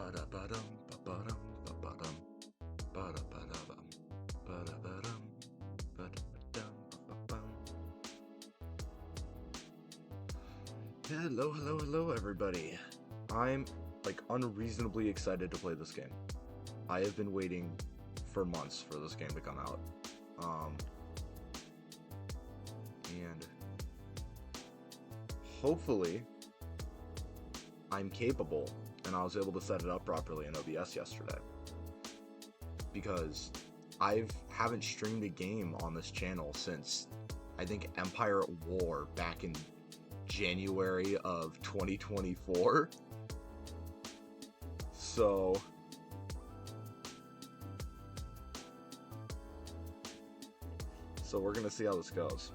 Ba-da-ba-dum, ba-ba-dum, ba-ba-dum, ba-da-ba-da-bum, ba-da-ba-dum, ba-da-ba-dum, ba-ba-bum. Hello, everybody. I'm, unreasonably excited to play this game. I have been waiting for months for this game to come out. And hopefully I'm capable, and I was able to set it up properly in OBS yesterday. Because I haven't streamed a game on this channel since, I think, Empire at War back in January of 2024. So we're gonna see how this goes.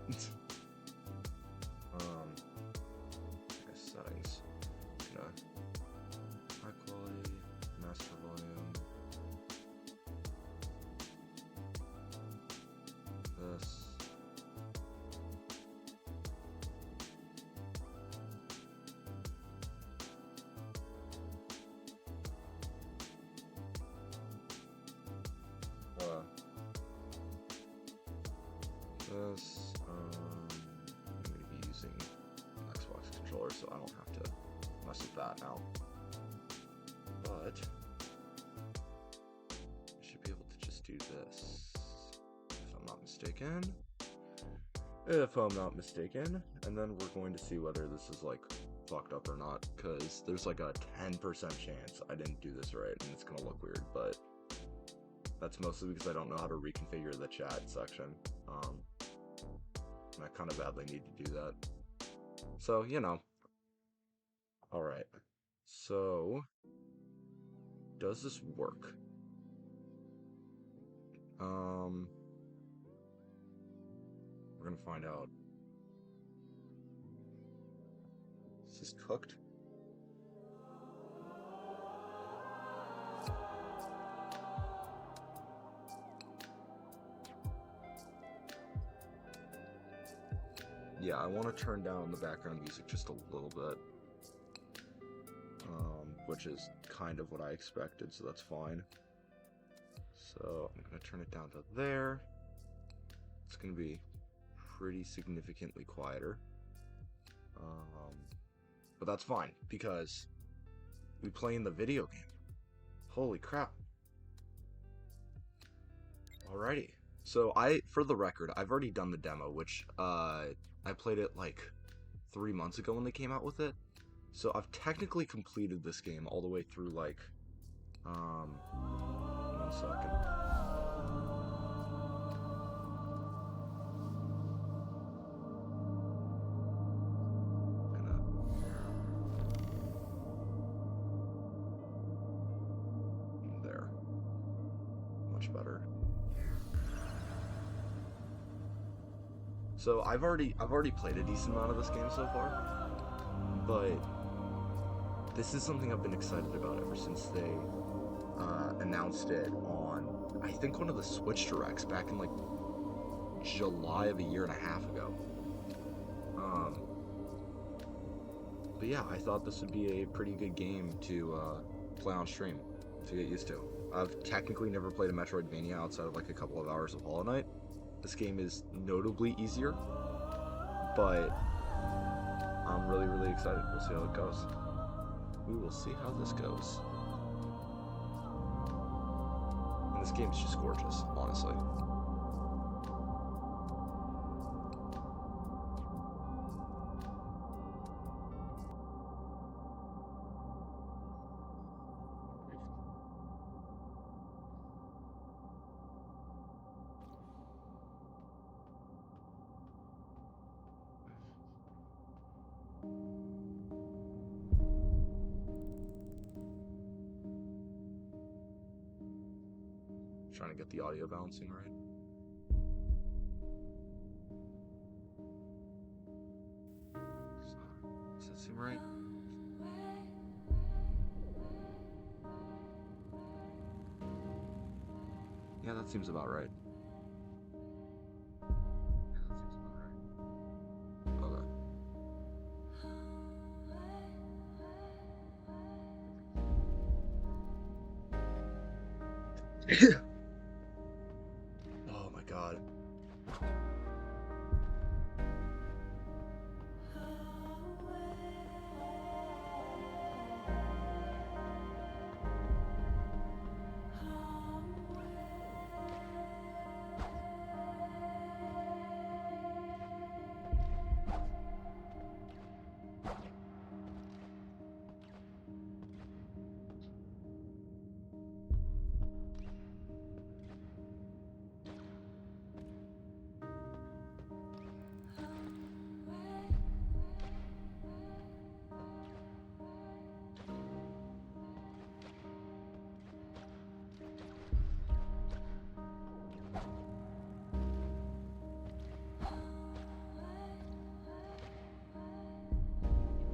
Settings. High quality, master volume. This. I'm going to be using an Xbox controller, so I don't have to mess with that now. But I should be able to just do this, if I'm not mistaken. And then we're going to see whether this is fucked up or not, because there's a 10% chance I didn't do this right, and it's gonna look weird, but that's mostly because I don't know how to reconfigure the chat section. And I kind of badly need to do that. So, Alright. So, does this work? We're gonna find out. Is this cooked? Yeah, I want to turn down the background music just a little bit, which is kind of what I expected, so that's fine. So I'm going to turn it down to there. It's going to be pretty significantly quieter, but that's fine, because we play in the video game. Holy crap. Alrighty. So for the record, I've already done the demo, which, I played it 3 months ago when they came out with it. So I've technically completed this game all the way through 1 second. There. Much better. So I've already played a decent amount of this game so far, but this is something I've been excited about ever since they announced it on, I think, one of the Switch Directs back in July of a year and a half ago. But yeah, I thought this would be a pretty good game to play on stream, to get used to. I've technically never played a Metroidvania outside of a couple of hours of Hollow Knight. This game is notably easier, but I'm really, really excited. We'll see how it goes. We will see how this goes. And this game's just gorgeous, honestly. Trying to get the audio balancing right. Does that seem right? Yeah, that seems about right. Okay. Oh my god.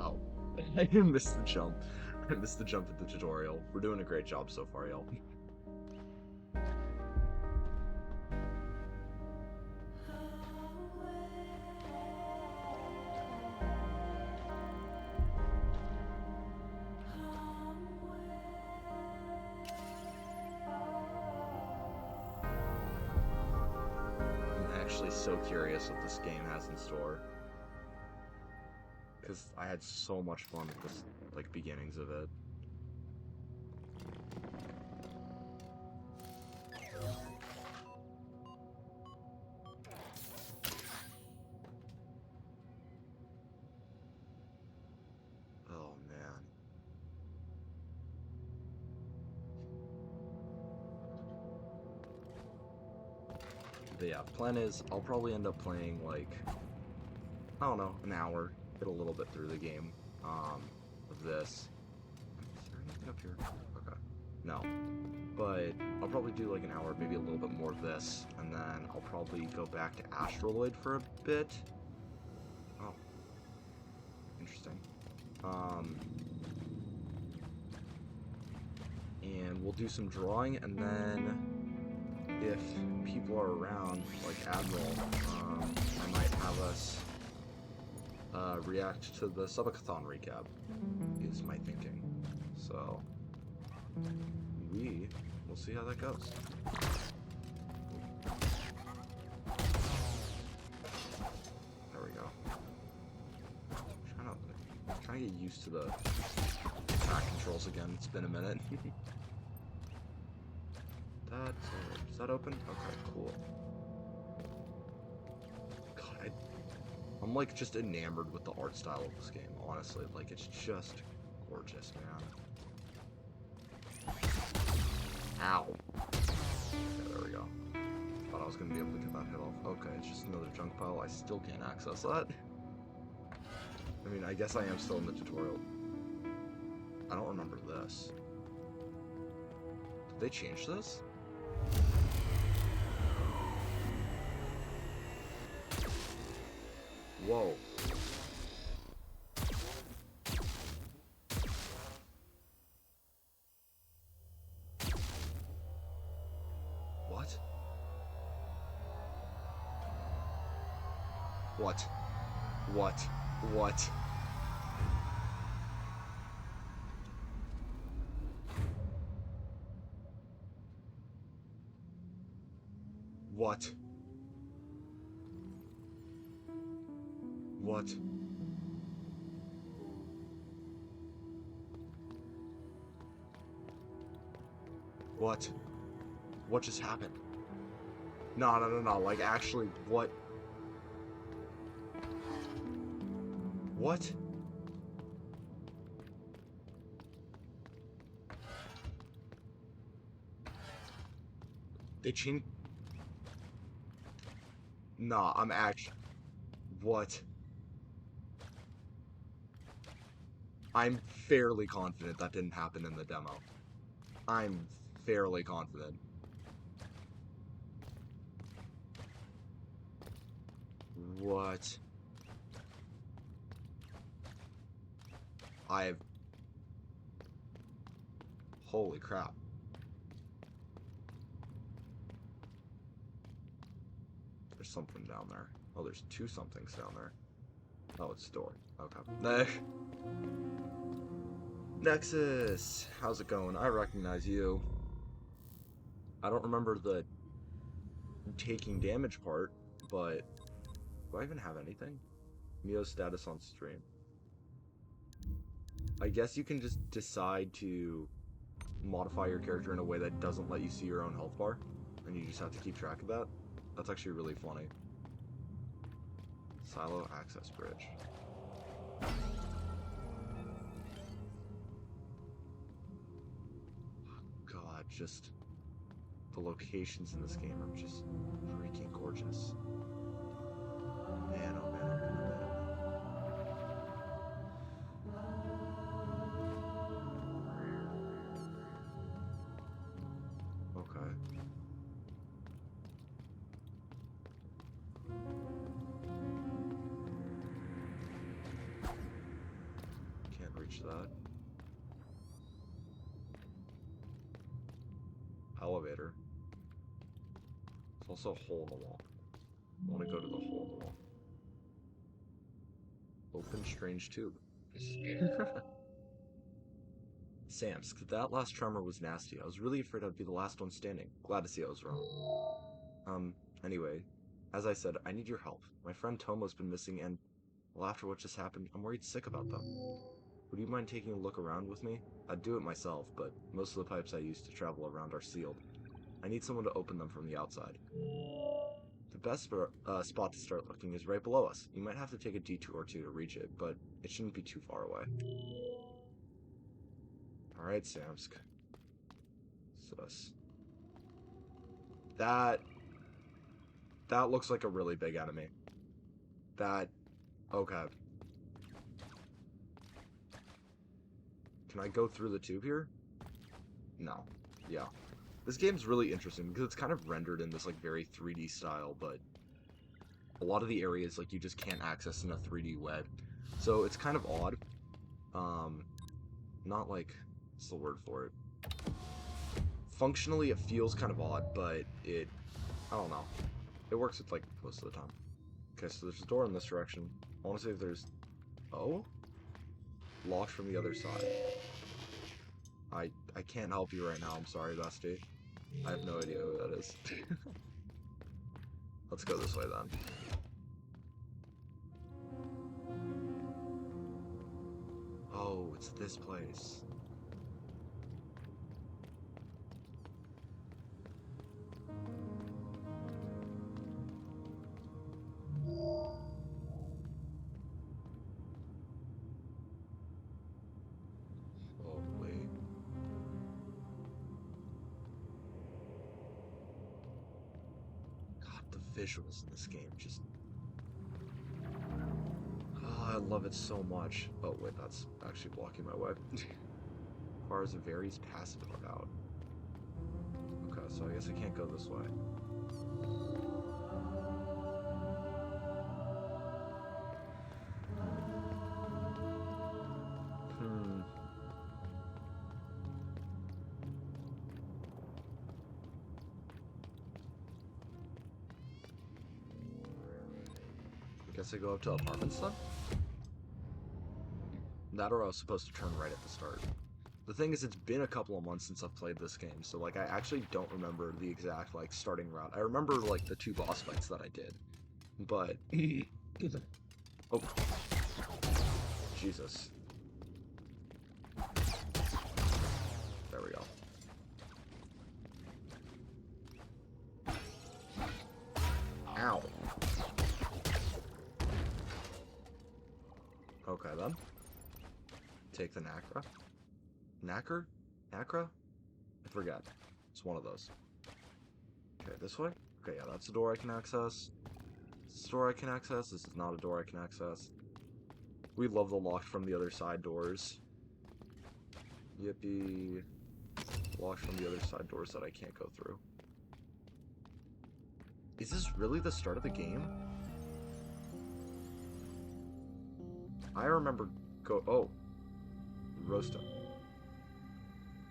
Oh, I missed the jump. I missed the jump at the tutorial. We're doing a great job so far, y'all. I'm actually so curious what this game has in store. Because I had so much fun with this, like, beginnings of it. Oh, man. But yeah, plan is I'll probably end up playing, like, I don't know, an hour, get a little bit through the game, of this. Is there anything up here? Okay. No. But I'll probably do like an hour, maybe a little bit more of this, and then I'll probably go back to Astraloid for a bit. Oh. Interesting. And we'll do some drawing, and then if people are around, like Admiral, I might have us react to the Subathon recap, is my thinking. So, we'll see how that goes. There we go. I'm trying to get used to the attack controls again. It's been a minute. Does that open? Okay, cool. God, I'm like just enamored with the art style of this game, honestly. Like, it's just gorgeous, man. Ow. Okay, there we go. Thought I was gonna be able to get that hit off. Okay, it's just another junk pile. I still can't access that. I mean, I guess I am still in the tutorial. I don't remember this. Did they change this? Whoa. What? What? What? What? What? What? What? What just happened? No, like, actually, what? What? They changed... Nah, I'm actually... What? I'm fairly confident that didn't happen in the demo. I'm fairly confident. What? Holy crap. There's something down there. Oh, there's two somethings down there. Oh, it's door. Okay. Nexus! How's it going? I recognize you. I don't remember the taking damage part, but do I even have anything? MIO status on stream. I guess you can just decide to modify your character in a way that doesn't let you see your own health bar, and you just have to keep track of that. That's actually really funny. Silo access bridge. God, just the locations in this game are just freaking gorgeous. Man, oh man, oh man, oh man, oh man. Okay. Can't reach that. Elevator. There's also a hole in the wall. I want to go to the hole in the wall. Open strange tube. Sam's, that last tremor was nasty. I was really afraid I'd be the last one standing. Glad to see I was wrong. Anyway, as I said, I need your help. My friend Tomo's been missing and, well, after what just happened, I'm worried sick about them. Would you mind taking a look around with me? I'd do it myself, but most of the pipes I use to travel around are sealed. I need someone to open them from the outside. The best spot to start looking is right below us. You might have to take a detour or two to reach it, but it shouldn't be too far away. Alright, Samsk. Sus. That looks like a really big enemy. Okay. Can I go through the tube here? No. Yeah. This game's really interesting because it's kind of rendered in this like very 3D style, but a lot of the areas like you just can't access in a 3D way. So it's kind of odd. Not like, what's the word for it? Functionally it feels kind of odd, but I don't know. It works with like most of the time. Okay, so there's a door in this direction. I want to see if there's... Oh? Locked from the other side. I can't help you right now, I'm sorry, bestie. I have no idea who that is. Let's go this way then. Oh, it's this place. Holy. God, the visuals in this game just... Oh, I love it so much. Oh, wait, that's actually blocking my way. Requires a varies passive part out. Okay, so I guess I can't go this way. I guess I go up to apartments then? That or I was supposed to turn right at the start. The thing is, it's been a couple of months since I've played this game, so like I actually don't remember the exact like starting route. I remember like the 2 boss fights that I did, but oh, Jesus, there we go. Ow. Okay then. Take the Nacra. Knacker? Nacra? I forget. It's one of those. Okay, this way? Okay, yeah, that's a door I can access. This is a door I can access. This is not a door I can access. We love the locked from the other side doors. Yippee. Locked from the other side doors that I can't go through. Is this really the start of the game? I remember oh. Rosta.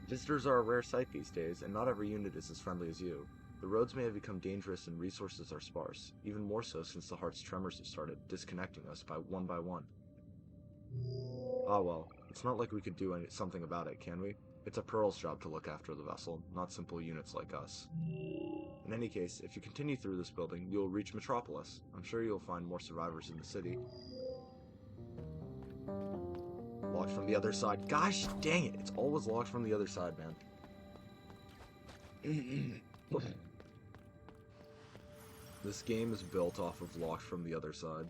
Visitors are a rare sight these days, and not every unit is as friendly as you. The roads may have become dangerous and resources are sparse, even more so since the heart's tremors have started disconnecting us by one. Ah well, it's not like we could do something about it, can we? It's a Pearl's job to look after the vessel, not simple units like us. In any case, if you continue through this building, you'll reach Metropolis. I'm sure you'll find more survivors in the city. Locked from the other side. Gosh dang it! It's always locked from the other side, man. This game is built off of locked from the other side.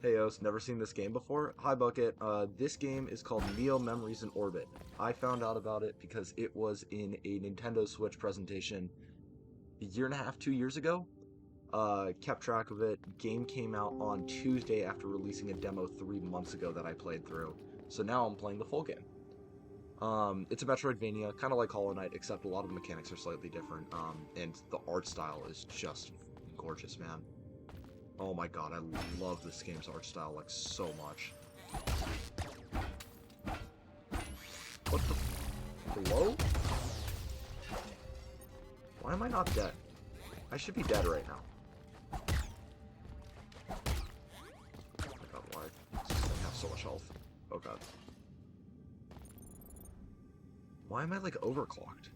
Hey Os, never seen this game before? Hi Bucket, this game is called MIO Memories in Orbit. I found out about it because it was in a Nintendo Switch presentation a year and a half, 2 years ago. Kept track of it. Game came out on Tuesday after releasing a demo 3 months ago that I played through. So now I'm playing the full game. It's a Metroidvania, kind of like Hollow Knight, except a lot of the mechanics are slightly different. And the art style is just gorgeous, man. Oh my god, I love this game's art style, like, so much. What the... Hello? Why am I not dead? I should be dead right now. Oh my god, why? I have so much health. Oh god. Why am I, like, overclocked?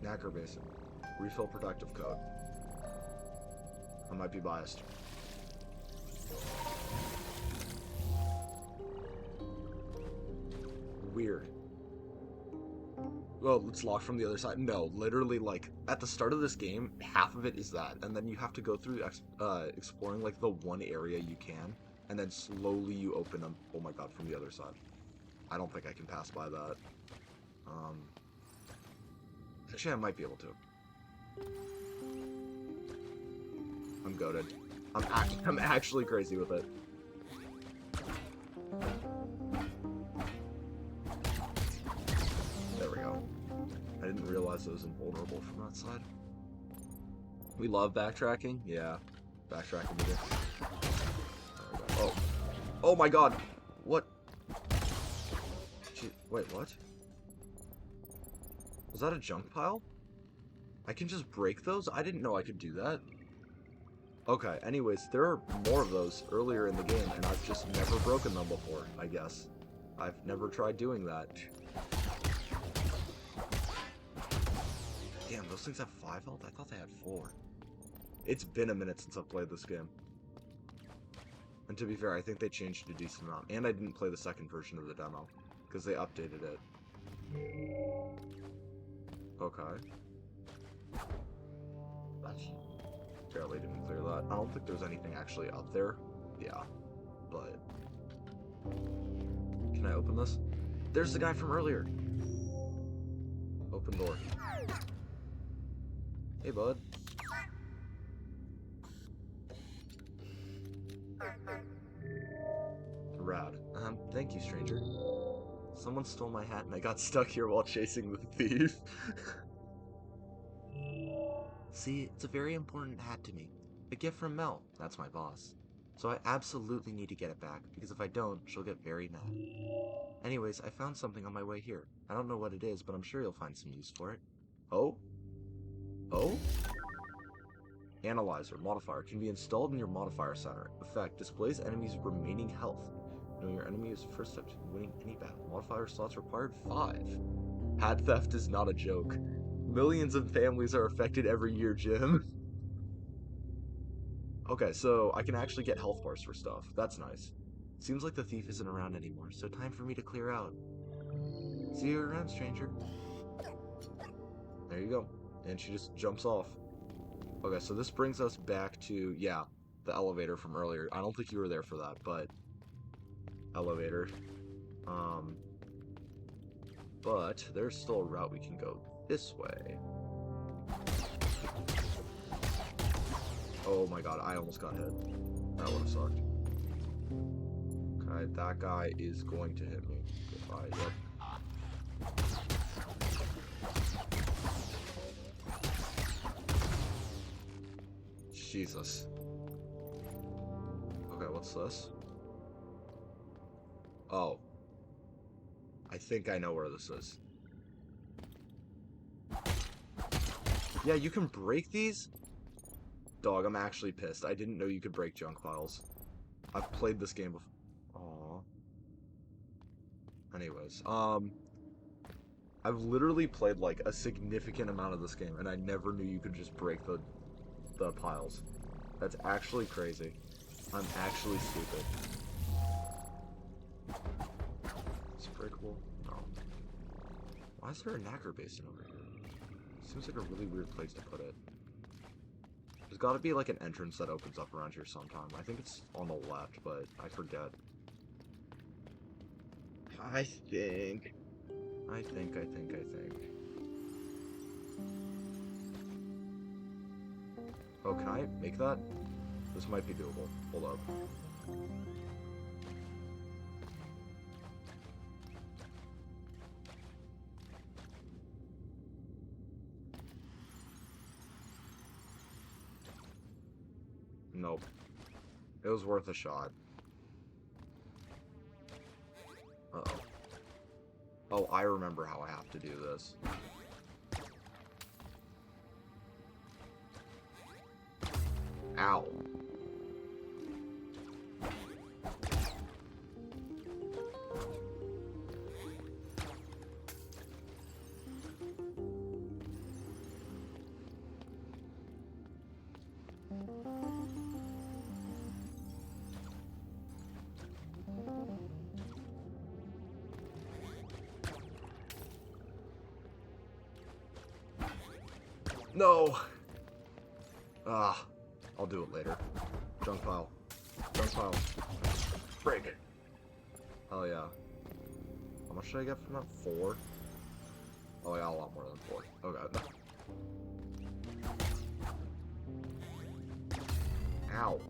Knacker Basin. Refill protective code. I might be biased. Weird. Well, it's locked from the other side. No, literally, like, at the start of this game, half of it is that, and then you have to go through exploring, like, the one area you can, and then slowly you open them. Oh my god, from the other side. I don't think I can pass by that. Actually, I might be able to. I'm goated. I'm actually crazy with it. There we go. I didn't realize it was invulnerable from that side. We love backtracking? Yeah. Backtracking either. Oh. Oh my god! What? Wait, what? Was that a junk pile? I can just break those? I didn't know I could do that. Okay, anyways, there are more of those earlier in the game, and I've just never broken them before, I guess. I've never tried doing that. Damn, those things have 5 health? I thought they had 4. It's been a minute since I've played this game. And to be fair, I think they changed a decent amount. And I didn't play the second version of the demo, because they updated it. Okay. Barely didn't clear that. I don't think there's anything actually up there. Yeah, but... Can I open this? There's the guy from earlier! Open door. Hey, bud. Rad. Thank you, stranger. Someone stole my hat and I got stuck here while chasing the thief. See, it's a very important hat to me. A gift from Mel, that's my boss. So I absolutely need to get it back, because if I don't, she'll get very mad. Anyways, I found something on my way here. I don't know what it is, but I'm sure you'll find some use for it. Oh? Oh? Analyzer, modifier, can be installed in your modifier center. Effect, displays enemies' remaining health. Knowing your enemy is the first step to winning any battle. Modifier slots required 5. Hat theft is not a joke. Millions of families are affected every year, Jim. Okay, so I can actually get health bars for stuff. That's nice. Seems like the thief isn't around anymore, so time for me to clear out. See you around, stranger. There you go. And she just jumps off. Okay, so this brings us back to, yeah, the elevator from earlier. I don't think you were there for that, but... Elevator. But there's still a route we can go this way. Oh my god, I almost got hit. That would have sucked. Okay, that guy is going to hit me. Goodbye, yep. Jesus. Okay, what's this? Oh. I think I know where this is. Yeah, you can break these? Dog, I'm actually pissed. I didn't know you could break junk files. I've played this game before. Aww. Anyways, I've literally played like a significant amount of this game, and I never knew you could just break the piles. That's actually crazy. I'm actually stupid. Is it breakable? No. Why is there a knacker basin over here? Seems like a really weird place to put it. There's gotta be like an entrance that opens up around here sometime. I think it's on the left, but I forget. I think. Oh, can I make that? This might be doable. Hold up. Nope. It was worth a shot. Uh-oh. Oh, I remember how I have to do this. Ow. No! Ah, I'll do it later. Junk pile. Junk pile. Break it. Oh yeah. How much did I get from that? 4? Oh yeah, a lot more than 4. Oh god. Ow.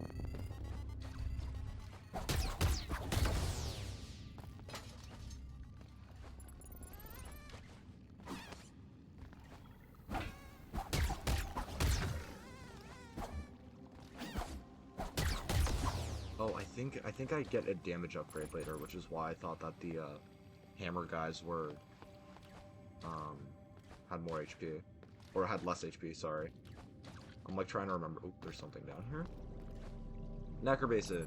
Oh, I think I get a damage upgrade later, which is why I thought that the hammer guys were had more HP. Or had less HP, sorry. I'm like trying to remember. Oh, there's something down here. Knacker Basin.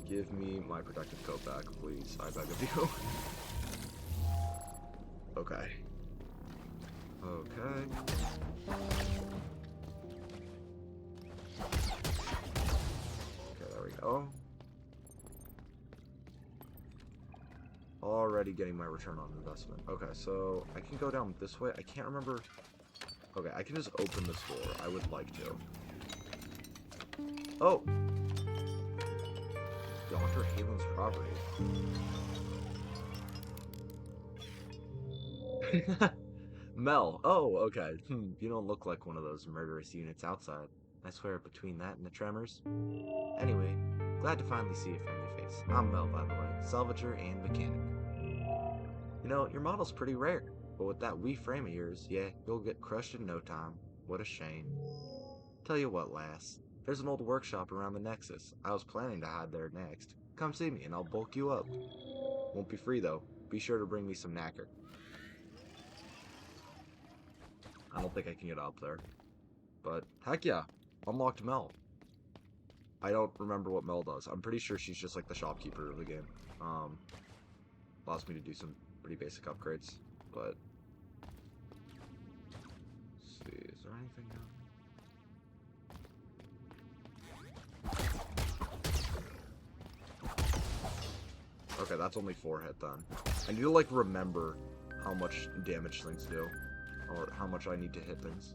Give me my protective coat back, please. I beg of you. Okay. Okay. Okay, there we go. Already getting my return on investment. Okay, so I can go down this way. I can't remember. Okay, I can just open this door. I would like to. Oh! Dr. Halen's property. Mel. Oh, okay. You don't look like one of those murderous units outside. I swear, between that and the tremors. Anyway, glad to finally see a friendly face. I'm Mel, by the way. Salvager and mechanic. You know, your model's pretty rare. But with that wee frame of yours, yeah, you'll get crushed in no time. What a shame. Tell you what, lass. There's an old workshop around the Nexus. I was planning to hide there next. Come see me and I'll bulk you up. Won't be free though. Be sure to bring me some knacker. I don't think I can get up there. But heck yeah, unlocked Mel. I don't remember what Mel does. I'm pretty sure she's just like the shopkeeper of the game. Allows me to do some pretty basic upgrades, but let's see, is there anything down here? Okay, that's only 4 hit then. I need to like remember how much damage things do, or how much I need to hit things.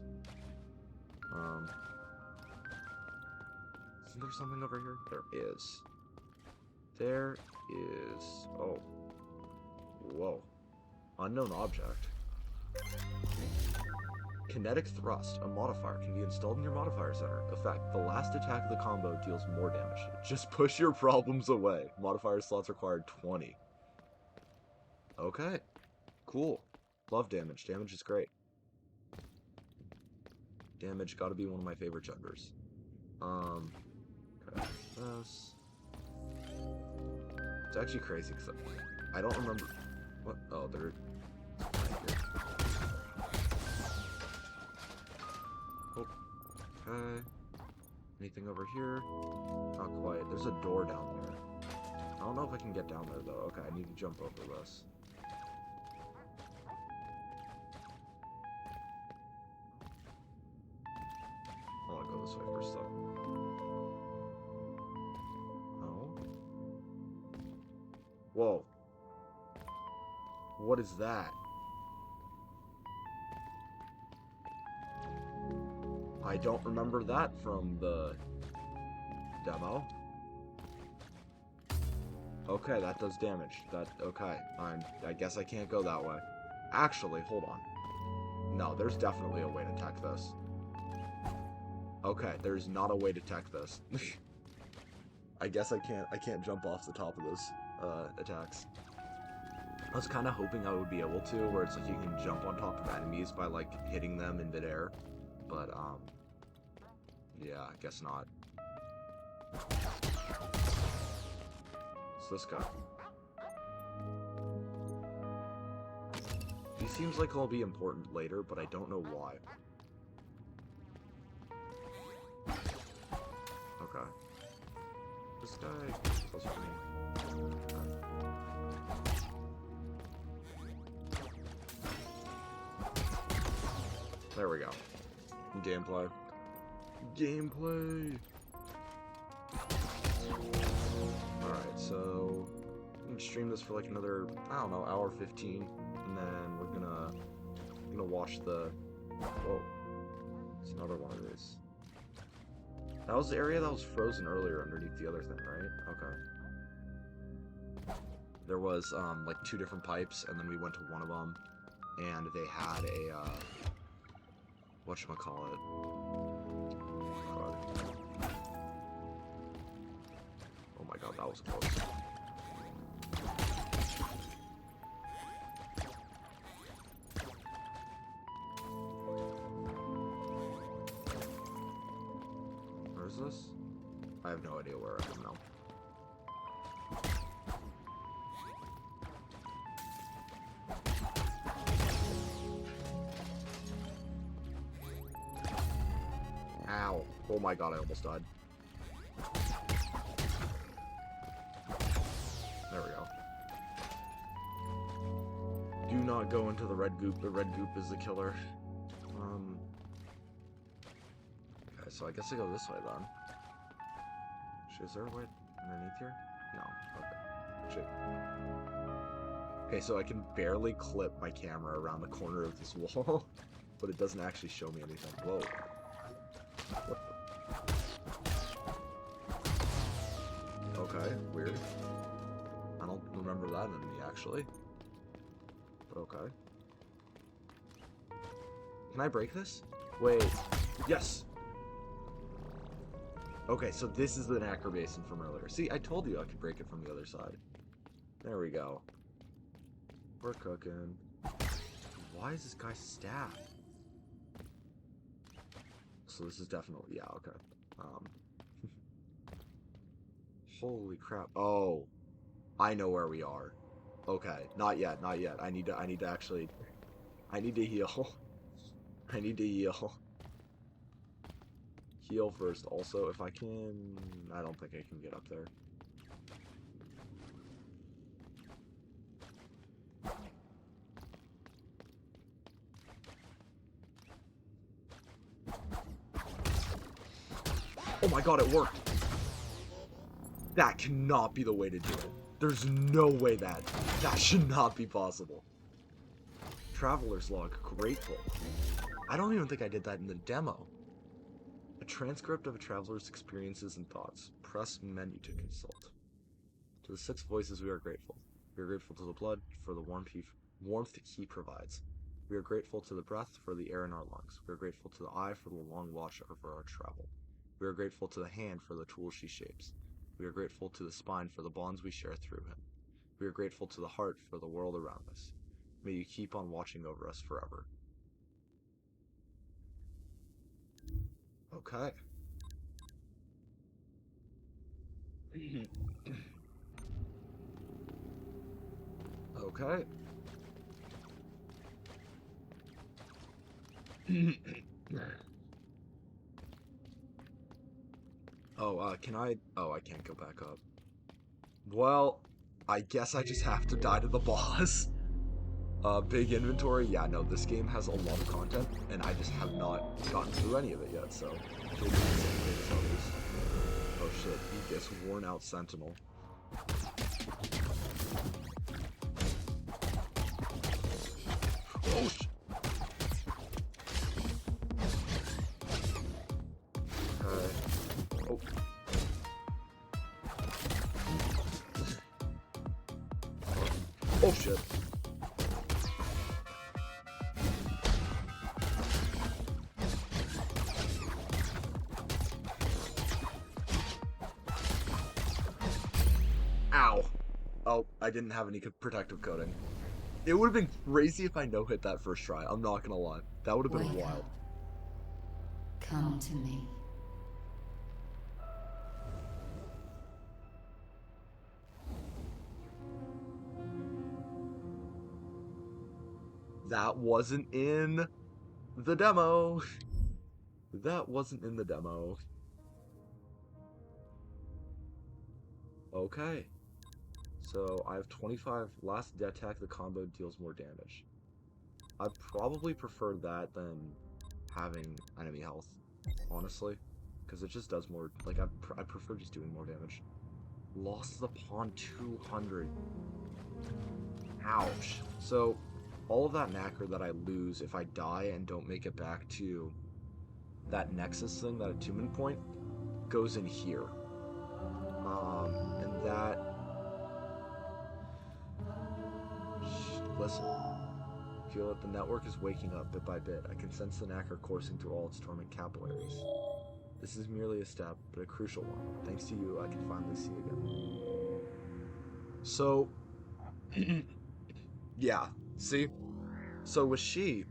Isn't there something over here? There is. There is. Oh. Whoa. Unknown object. Kinetic Thrust. A modifier can be installed in your modifier center. Effect. The last attack of the combo deals more damage. Just push your problems away. Modifier slots required 20. Okay. Cool. Love damage. Damage is great. Damage gotta be one of my favorite genders. Okay. This. It's actually crazy because I don't remember. What? Oh, they're right here. Oh, Okay. Anything over here? Not quite. There's a door down there. I don't know if I can get down there, though. Okay, I need to jump over this. I want to go this way first, though. No? Whoa. What is that? I don't remember that from the demo. Okay, that does damage. Okay. I guess I can't go that way. Actually, hold on. No, there's definitely a way to tech this. Okay, there's not a way to tech this. I guess I can't jump off the top of those attacks. I was kind of hoping I would be able to, where it's like you can jump on top of enemies by like hitting them in midair, but yeah, I guess not. It's this guy. He seems like he'll be important later, but I don't know why. Okay. This guy goes for me. Okay. There we go. Gameplay. Gameplay! Alright, so I'm gonna stream this for like another, I don't know, hour 15, and then we're gonna watch the, whoa, it's another one of these. That was the area that was frozen earlier underneath the other thing, right? Okay. There was like 2 different pipes, and then we went to one of them, and they had a whatchamacallit. Oh my god, that was close. Where is this? I have no idea where I am now. Ow. Oh my god, I almost died. There we go. Do not go into the red goop. The red goop is the killer. Okay, so I guess I go this way then. Is there a way underneath here? No. Okay. Shit. Okay, so I can barely clip my camera around the corner of this wall, but it doesn't actually show me anything. Whoa. Okay, weird. I don't remember that enemy, actually. But okay. Can I break this? Wait. Yes! Okay, so this is the Nacre Basin from earlier. See, I told you I could break it from the other side. There we go. We're cooking. Why is this guy stabbed? So this is definitely, yeah, okay. Holy crap. Oh. I know where we are. Okay, not yet, not yet. I need to actually, I need to heal. I need to heal. Heal first, also, if I can... I don't think I can get up there. Oh my god, it worked! That cannot be the way to do it. There's no way that should not be possible. Traveler's log, grateful. I don't even think I did that in the demo. A transcript of a traveler's experiences and thoughts. Press menu to consult. To the 6 voices we are grateful. We are grateful to the blood for the warmth he provides. We are grateful to the breath for the air in our lungs. We are grateful to the eye for the long watch over our travel. We are grateful to the hand for the tools she shapes. We are grateful to the spine for the bonds we share through him. We are grateful to the heart for the world around us. May you keep on watching over us forever. Okay. Okay. Oh, can I... Oh, I can't go back up. Well, I guess I just have to die to the boss. Big inventory. Yeah, no, this game has a lot of content, and I just have not gotten through any of it yet, so... Maybe the same fate as others. Oh shit, he gets worn out Sentinel. Oh shit! Oh. Oh shit. Ow. Oh, I didn't have any protective coating. It would have been crazy if I no-hit that first try. I'm not gonna lie. That would have been Wake wild. up. Come to me. That wasn't in the demo. That wasn't in the demo. Okay. So I have 25. Last attack, the combo deals more damage. I'd probably prefer that than having enemy health, honestly. Because it just does more, like, I prefer just doing more damage. Lost the pawn 200. Ouch. So, all of that knacker that I lose if I die and don't make it back to that nexus thing, that attunement point, goes in here. And that... Listen. Feel it, the network is waking up bit by bit. I can sense the knacker coursing through all its dormant capillaries. This is merely a step, but a crucial one. Thanks to you, I can finally see again. So... yeah, see? So with Shi,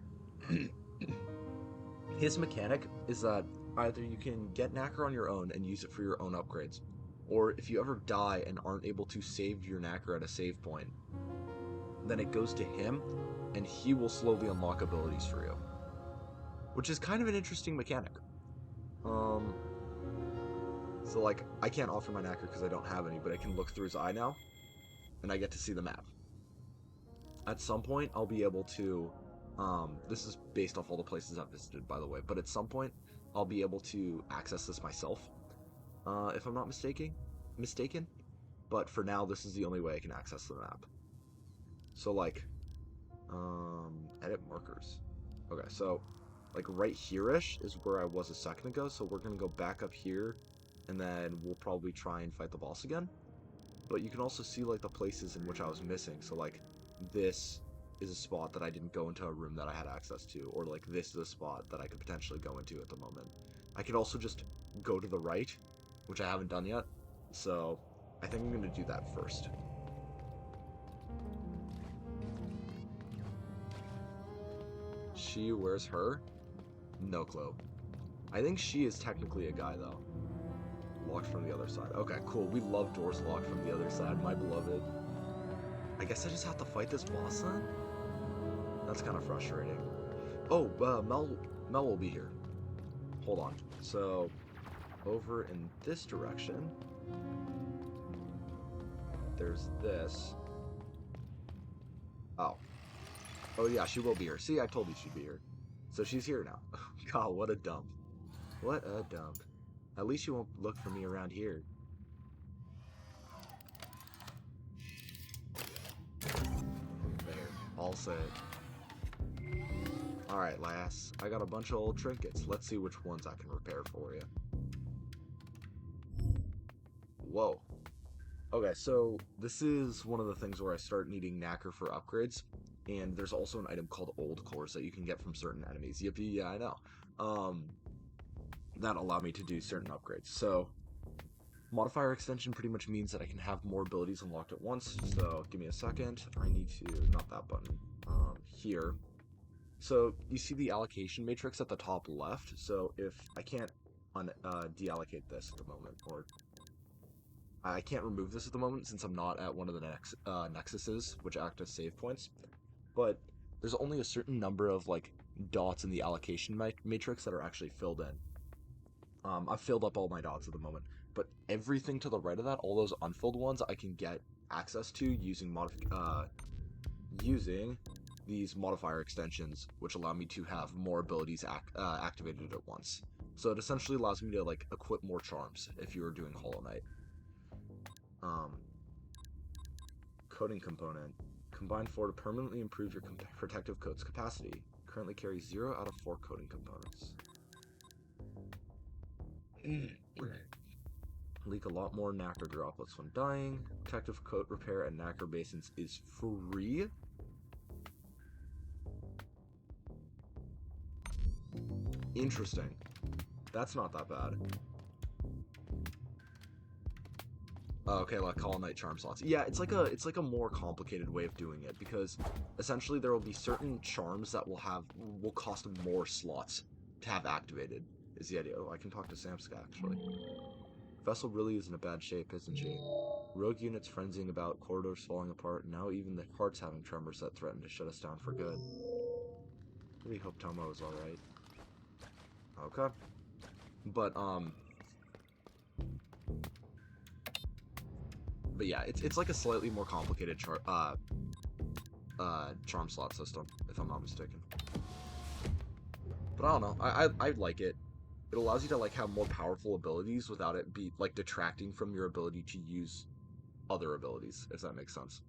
his mechanic is that either you can get Knacker on your own and use it for your own upgrades, or if you ever die and aren't able to save your Knacker at a save point, then it goes to him, and he will slowly unlock abilities for you. Which is kind of an interesting mechanic. So like, I can't offer my Knacker because I don't have any, but I can look through his eye now, and I get to see the map. At some point, I'll be able to, this is based off all the places I've visited, by the way, but at some point, I'll be able to access this myself, if I'm not mistaken, but for now, this is the only way I can access the map. So, like, edit markers. Okay, so, like, right here-ish is where I was a second ago, so we're gonna go back up here, and then we'll probably try and fight the boss again. But you can also see, like, the places in which I was missing, so, like, this is a spot that I didn't go into a room that I had access to, or like this is a spot that I could potentially go into at the moment. I could also just go to the right, which I haven't done yet, so I think I'm going to do that first. She, where's her? No clue. I think she is technically a guy though. Locked from the other side. Okay, cool. We love doors locked from the other side, my beloved. I guess I just have to fight this boss then? That's kind of frustrating. Oh, Mel will be here. Hold on. So, over in this direction, there's this. Oh. Oh yeah, she will be here. See, I told you she'd be here. So she's here now. God, what a dump. What a dump. At least you won't look for me around here. There. All set. Alright, lass. I got a bunch of old trinkets. Let's see which ones I can repair for you. Whoa. Okay, so this is one of the things where I start needing Knacker for upgrades. And there's also an item called Old Cores that you can get from certain enemies. Yippee, yeah, I know. That allow me to do certain upgrades. So, modifier extension pretty much means that I can have more abilities unlocked at once. So, give me a second. I need to, not that button, here. So, you see the allocation matrix at the top left. So, if I can't deallocate this at the moment, or I can't remove this at the moment since I'm not at one of the nexuses, which act as save points. But there's only a certain number of, like, dots in the allocation matrix that are actually filled in. I've filled up all my dots at the moment, but everything to the right of that, all those unfilled ones, I can get access to using these modifier extensions, which allow me to have more abilities activated at once. So it essentially allows me to like equip more charms if you were doing Hollow Knight. Coding component. Combine 4 to permanently improve your protective coat's capacity. Currently carries 0 out of 4 coding components. Leak a lot more nacre droplets when dying. Protective coat repair and nacre basins is free. Interesting. That's not that bad. Okay, like Hollow Knight charm slots. Yeah, it's like a more complicated way of doing it, because essentially there will be certain charms that will cost more slots to have activated. Is the idea? Oh, I can talk to Samska actually. Vessel really is in a bad shape, isn't she? Rogue units frenzying about, corridors falling apart, and now even the heart's having tremors that threaten to shut us down for good. Really hope Tomo is alright. Okay. But yeah, it's like a slightly more complicated charm slot system, if I'm not mistaken. But I don't know. I like it. It allows you to like have more powerful abilities without it be like detracting from your ability to use other abilities, if that makes sense.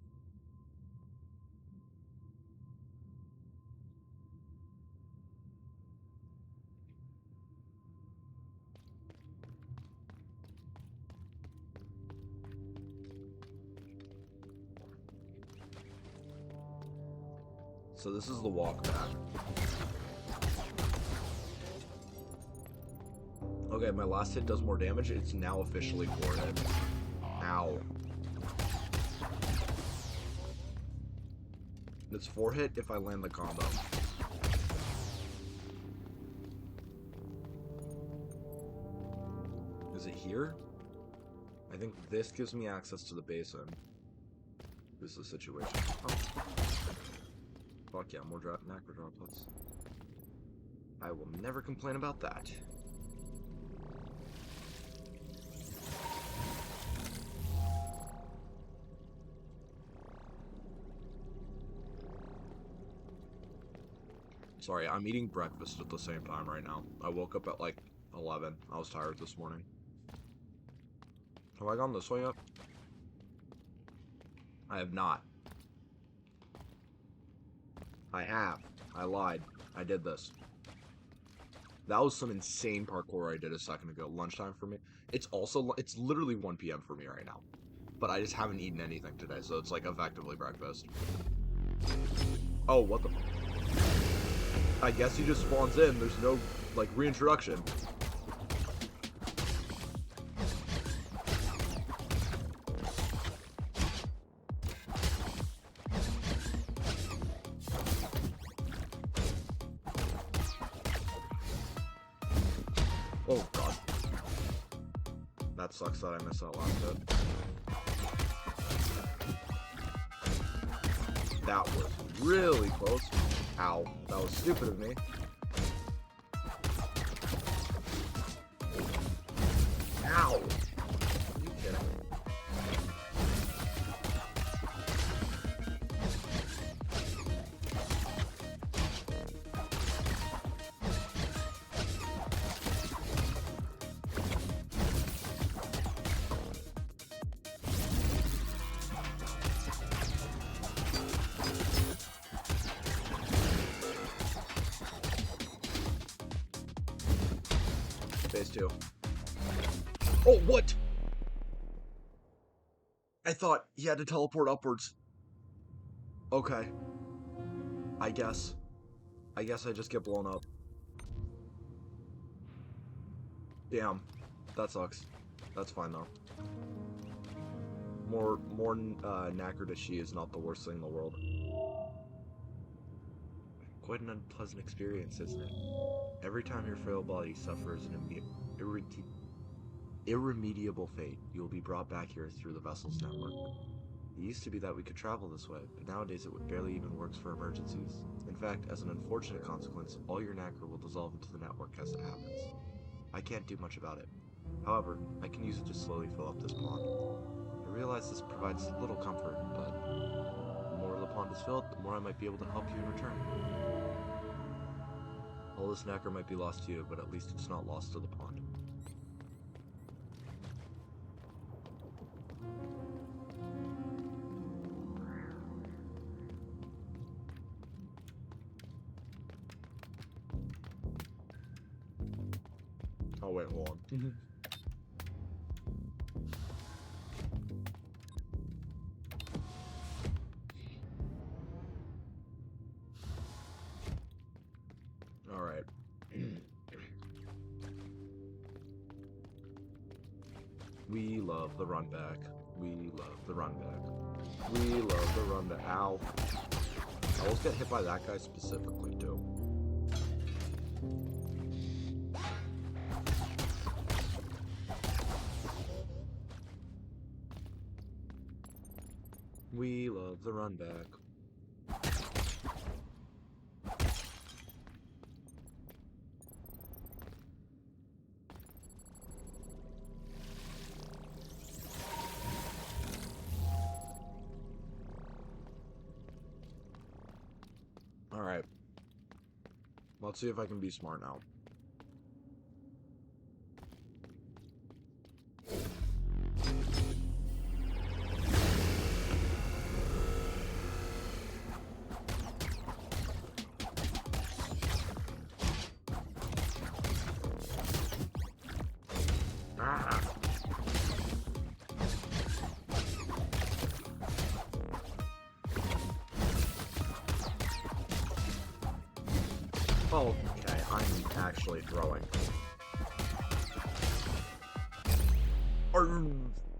So this is the walk back. Okay, my last hit does more damage. It's now officially 4 hit. Ow. It's 4 hit if I land the combo. Is it here? I think this gives me access to the basin. This is the situation. Oh. Fuck yeah, more nacre droplets. I will never complain about that. Sorry, I'm eating breakfast at the same time right now. I woke up at like 11. I was tired this morning. Have I gone this way yet? I have not. I have. I lied. I did this. That was some insane parkour I did a second ago. Lunchtime for me. It's literally 1 p.m. for me right now. But I just haven't eaten anything today, so it's like effectively breakfast. Oh, what the fuck? I guess he just spawns in. There's no, like, reintroduction. Oh, God. That sucks that I missed that last hit. That was really close. Ow. That was stupid of me. Ow! Are you kidding me? Phase 2. Oh, what? I thought he had to teleport upwards. Okay. I guess. I just get blown up. Damn. That sucks. That's fine, though. More knacker to she is not the worst thing in the world. Quite an unpleasant experience, isn't it? Every time your frail body suffers an irremediable fate, you will be brought back here through the vessel's network. It used to be that we could travel this way, but nowadays it barely even works for emergencies. In fact, as an unfortunate consequence, all your nacre will dissolve into the network as it happens. I can't do much about it. However, I can use it to slowly fill up this pond. I realize this provides little comfort, but the more the pond is filled, the more I might be able to help you in return. All this nacre might be lost to you, but at least it's not lost to the pond. Oh wait, hold on. Alright. We love the run back. We love the run back. We love the run back. Ow. I always get hit by that guy specifically, too. We love the run back. Alright. Let's see if I can be smart now. Ah. Oh, okay, I'm actually throwing.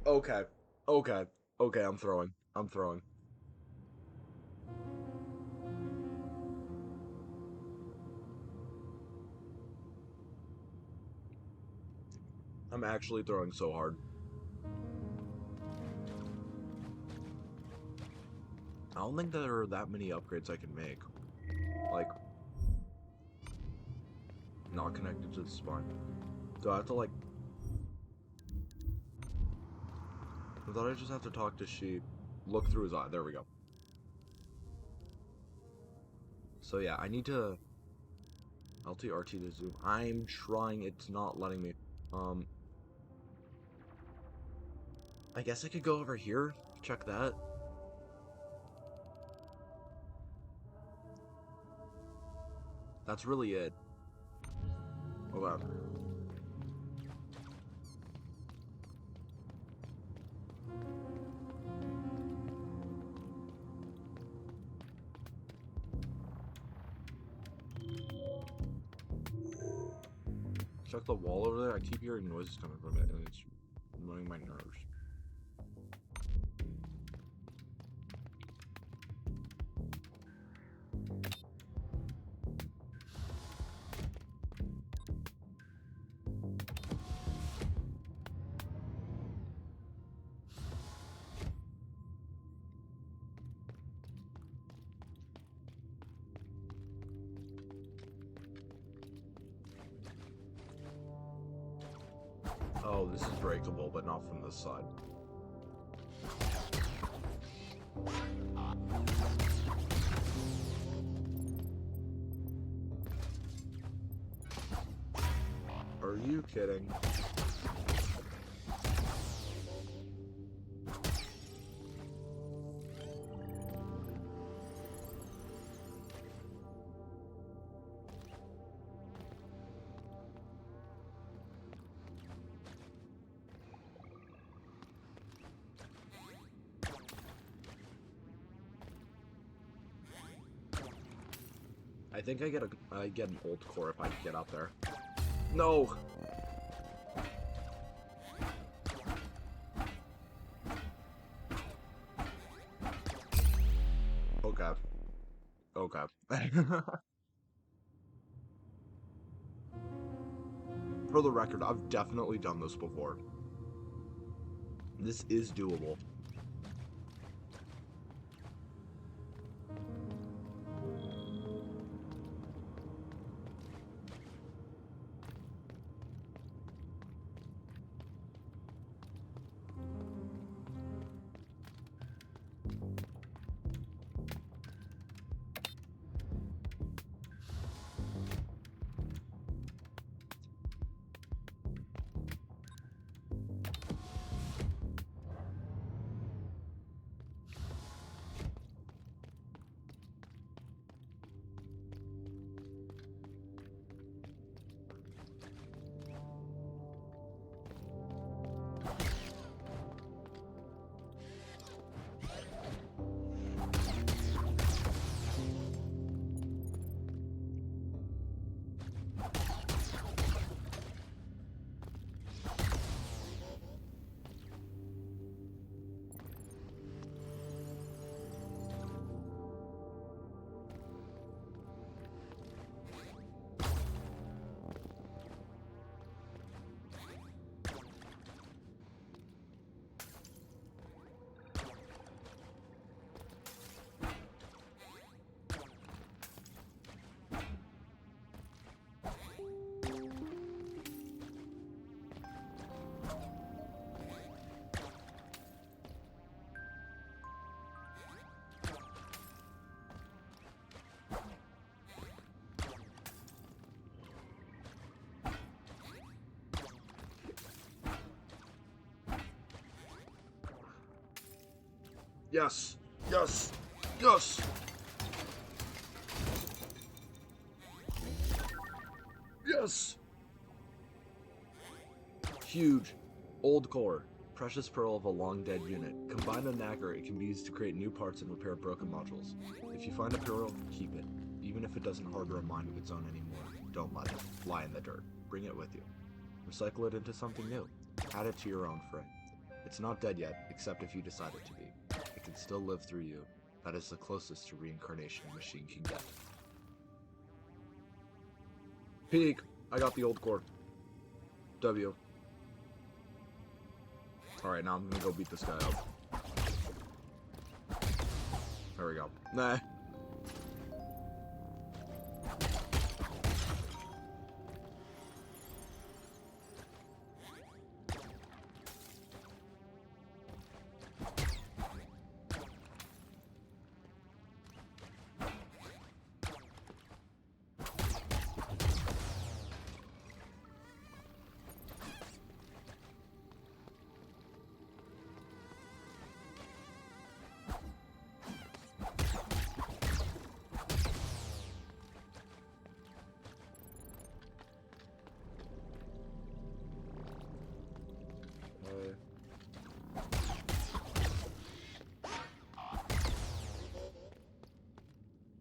Okay, okay, okay, I'm throwing. I'm throwing. I'm actually throwing so hard. I don't think there are that many upgrades I can make. Like, not connected to the spine. Do I have to, like... I thought I just have to talk to Sheep. Look through his eye. There we go. So yeah, I need to... LT, RT to zoom. I'm trying. It's not letting me. I guess I could go over here. Check that. That's really it. Okay. Check the wall over there. I keep hearing noises coming from it, and it's annoying my nerves. Oh, this is breakable, but not from this side. Are you kidding? I think I get an old core if I get up there. No. Okay. Okay. For the record, I've definitely done this before. This is doable. Yes! Yes! Yes! Yes! Huge. Old core. Precious pearl of a long-dead unit. Combined with Nagger, it can be used to create new parts and repair broken modules. If you find a pearl, keep it. Even if it doesn't harbor a mind of its own anymore, don't let it lie in the dirt. Bring it with you. Recycle it into something new. Add it to your own frame. It's not dead yet, except if you decide it to be. It can still live through you. That is the closest to reincarnation a machine can get. Peak! I got the old core. W. Alright, now I'm gonna go beat this guy up. There we go. Nah.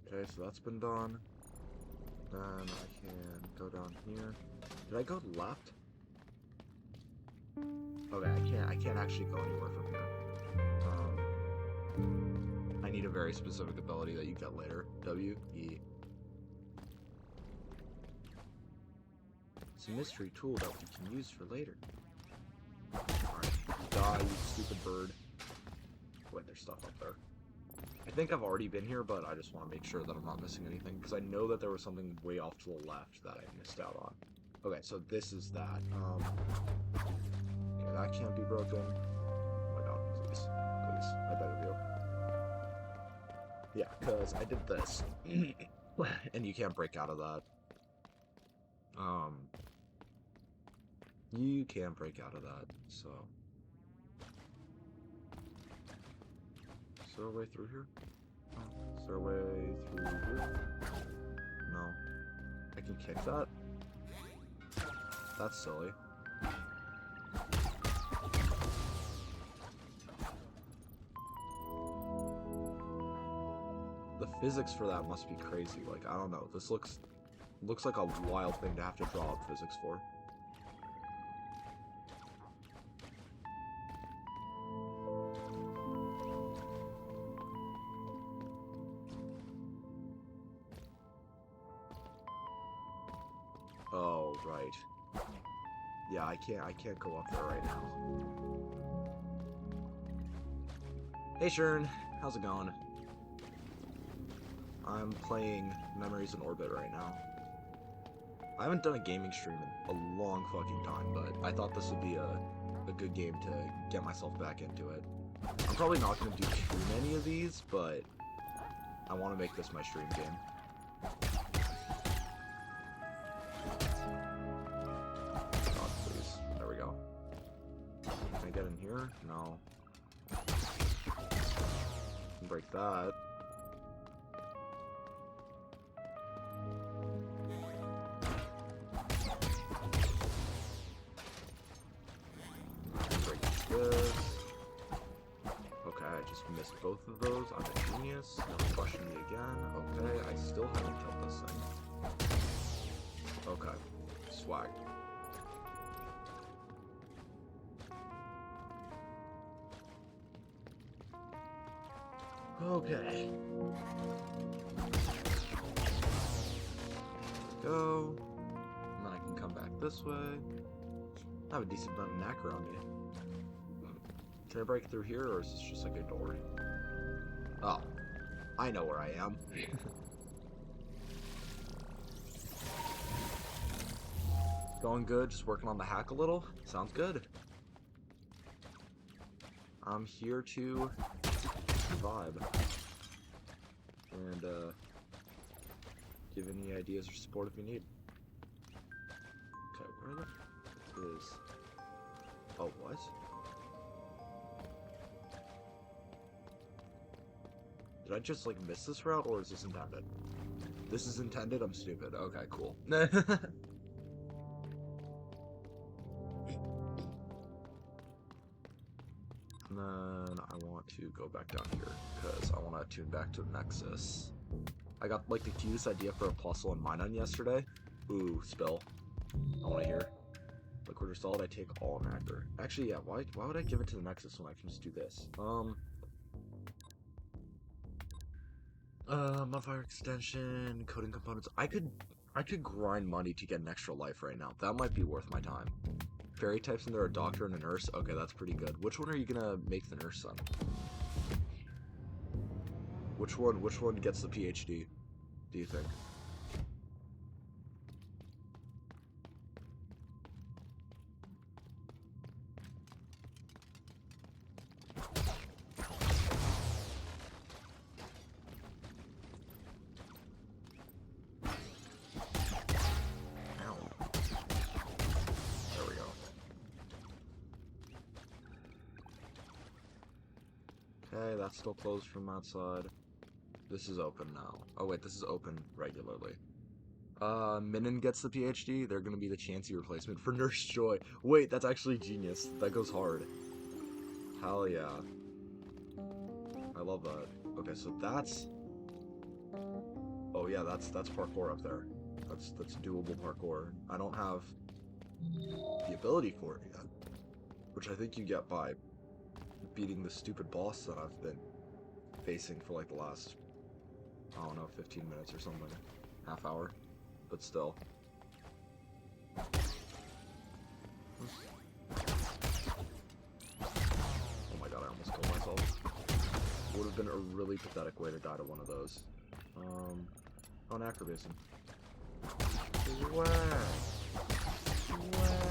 Okay, so that's been done. Then I can go down here. Did I go left? Okay, I can't actually go anywhere from here. I need a very specific ability that you get later. W, E. It's a mystery tool that we can use for later. Alright, die, you stupid bird. Wait, there's stuff up there. I think I've already been here, but I just want to make sure that I'm not missing anything, because I know that there was something way off to the left that I missed out on. Okay, so this is that. Okay, that can't be broken. Oh my god, please. Please, I beg of you. Yeah, because I did this. And you can't break out of that. You can't break out of that, so... Is there a way through here? Oh, is there a way through here? No. I can kick that? That's silly. The physics for that must be crazy. Like, I don't know. This looks like a wild thing to have to draw up physics for. Oh, right. Yeah, I can't go up there right now. Hey Shern, how's it going? I'm playing Memories in Orbit right now. I haven't done a gaming stream in a long fucking time, but I thought this would be a good game to get myself back into it. I'm probably not going to do too many of these, but I want to make this my stream game. God, please. There we go. Can I get in here? No. Break that. Break this. Okay, I just missed both of those. I'm a genius. No question me again. Okay, I still haven't killed this thing. Okay. Swag. Okay. Go. And then I can come back this way. I have a decent amount of knack around me. Can I break through here, or is this just like a door? Oh. I know where I am. Going good, just working on the hack a little. Sounds good. I'm here to survive. And, give any ideas or support if you need. Okay, where the f is... Oh, what? Did I just, like, miss this route, or is this intended? This is intended? I'm stupid. Okay, cool. And then I want to go back down here, because I want to tune back to the Nexus. I got, like, the cutest idea for a Plusle and Minun yesterday. Ooh, spill. I want to hear. Liquid or solid, I take all Nacre. Actually, yeah, why would I give it to the Nexus when I can just do this? Modifier extension, coding components. I could grind money to get an extra life right now. That might be worth my time. Fairy types and they're a doctor and a nurse. Okay, that's pretty good. Which one are you gonna make the nurse son? Which one gets the PhD, do you think? Okay, that's still closed from that side. This is open now. Oh wait, this is open regularly. Minun gets the PhD. They're gonna be the Chansey replacement for Nurse Joy. Wait, that's actually genius. That goes hard. Hell yeah. I love that. Okay, so that's... Oh yeah, that's parkour up there. That's doable parkour. I don't have the ability for it yet, which I think you get by beating the stupid boss that I've been facing for like the last, I don't know, 15 minutes or something. Half hour. But still. Oh my god, I almost killed myself. Would have been a really pathetic way to die to one of those. On acrobation. Swag. Swag.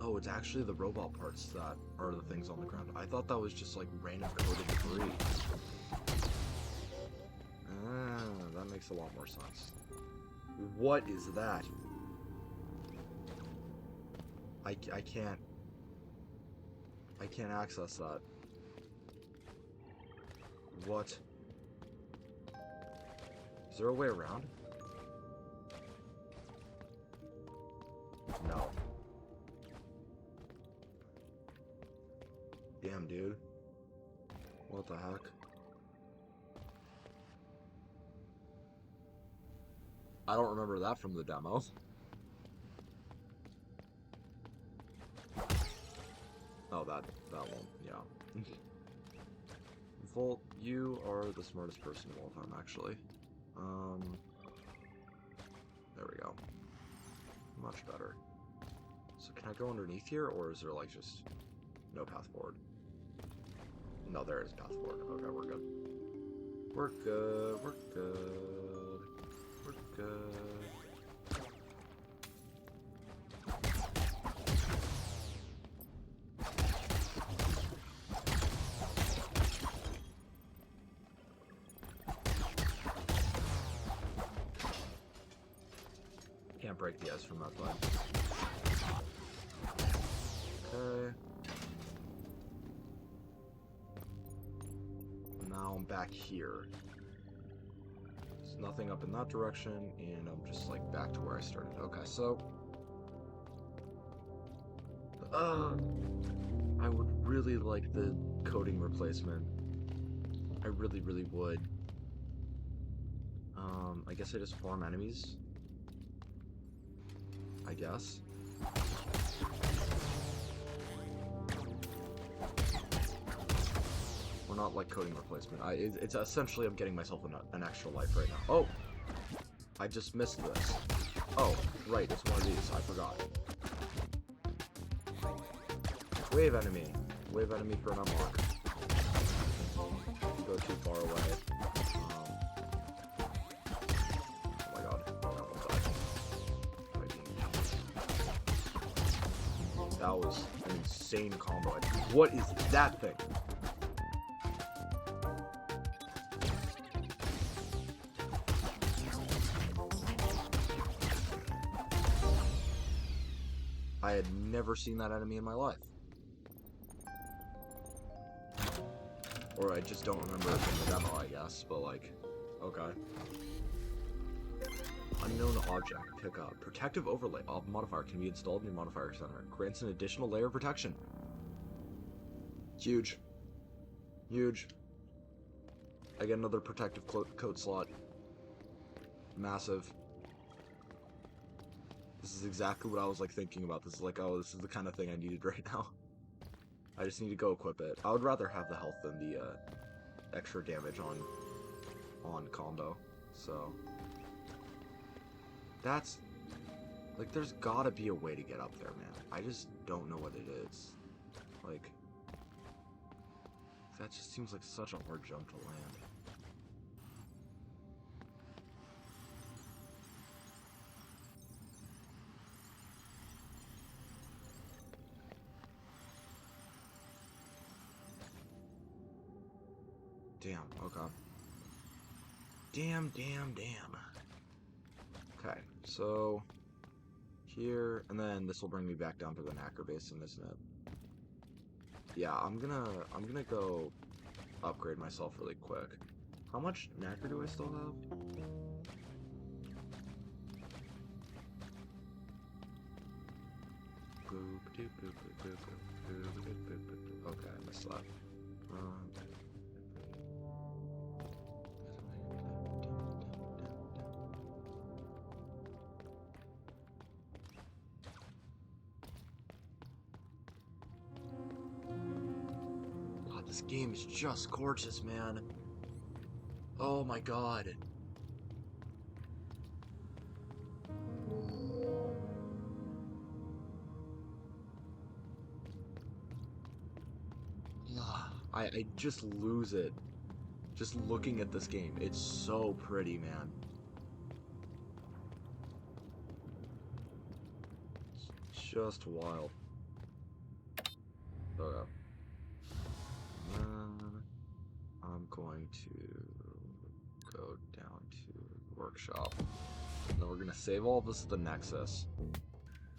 Oh, it's actually the robot parts that are the things on the ground. I thought that was just like random coded debris. Ah, that makes a lot more sense. What is that? I can't access that. What? Is there a way around? No. Damn, dude. What the heck? I don't remember that from the demo. Oh, that one, yeah. Volt, you are the smartest person of all time, actually. There we go. Much better. So can I go underneath here, or is there, like, just no path forward? No, there is path forward. Okay, we're good. We're good, we're good. We're good. Can't break the ice from that side. Okay. Now I'm back here. There's nothing up in that direction, and I'm just like back to where I started. Okay, so I would really like the coding replacement. I really, really would. I guess I just farm enemies. I guess. We're not like coding replacement. It's essentially I'm getting myself an extra life right now. Oh! I just missed this. Oh, right, it's one of these. I forgot. Wave enemy. Wave enemy for an unlock. Go too far away. Oh my god. I almost died. That was an insane combo. What is that thing? I had never seen that enemy in my life. Or I just don't remember it from the demo, I guess, but like, okay. Unknown object, pick up. Protective overlay modifier can be installed in your modifier center. Grants an additional layer of protection. Huge. Huge. I get another protective coat slot. Massive. This is exactly what I was like thinking about. This is like, oh, this is the kind of thing I needed right now. I just need to go equip it. I would rather have the health than the extra damage on combo. So that's like, there's gotta be a way to get up there, man. I just don't know what it is. Like, that just seems like such a hard jump to land. Damn, okay. Damn. Okay, so here, and then this will bring me back down to the Knacker Basin, isn't it? Yeah, I'm gonna go upgrade myself really quick. How much Knacker do I still have? Okay, I missed that. God, this game is just gorgeous, man. Oh my god. I just lose it. Just looking at this game. It's so pretty, man. It's just wild. Okay. I'm going to go down to workshop. And then we're going to save all of this at the Nexus.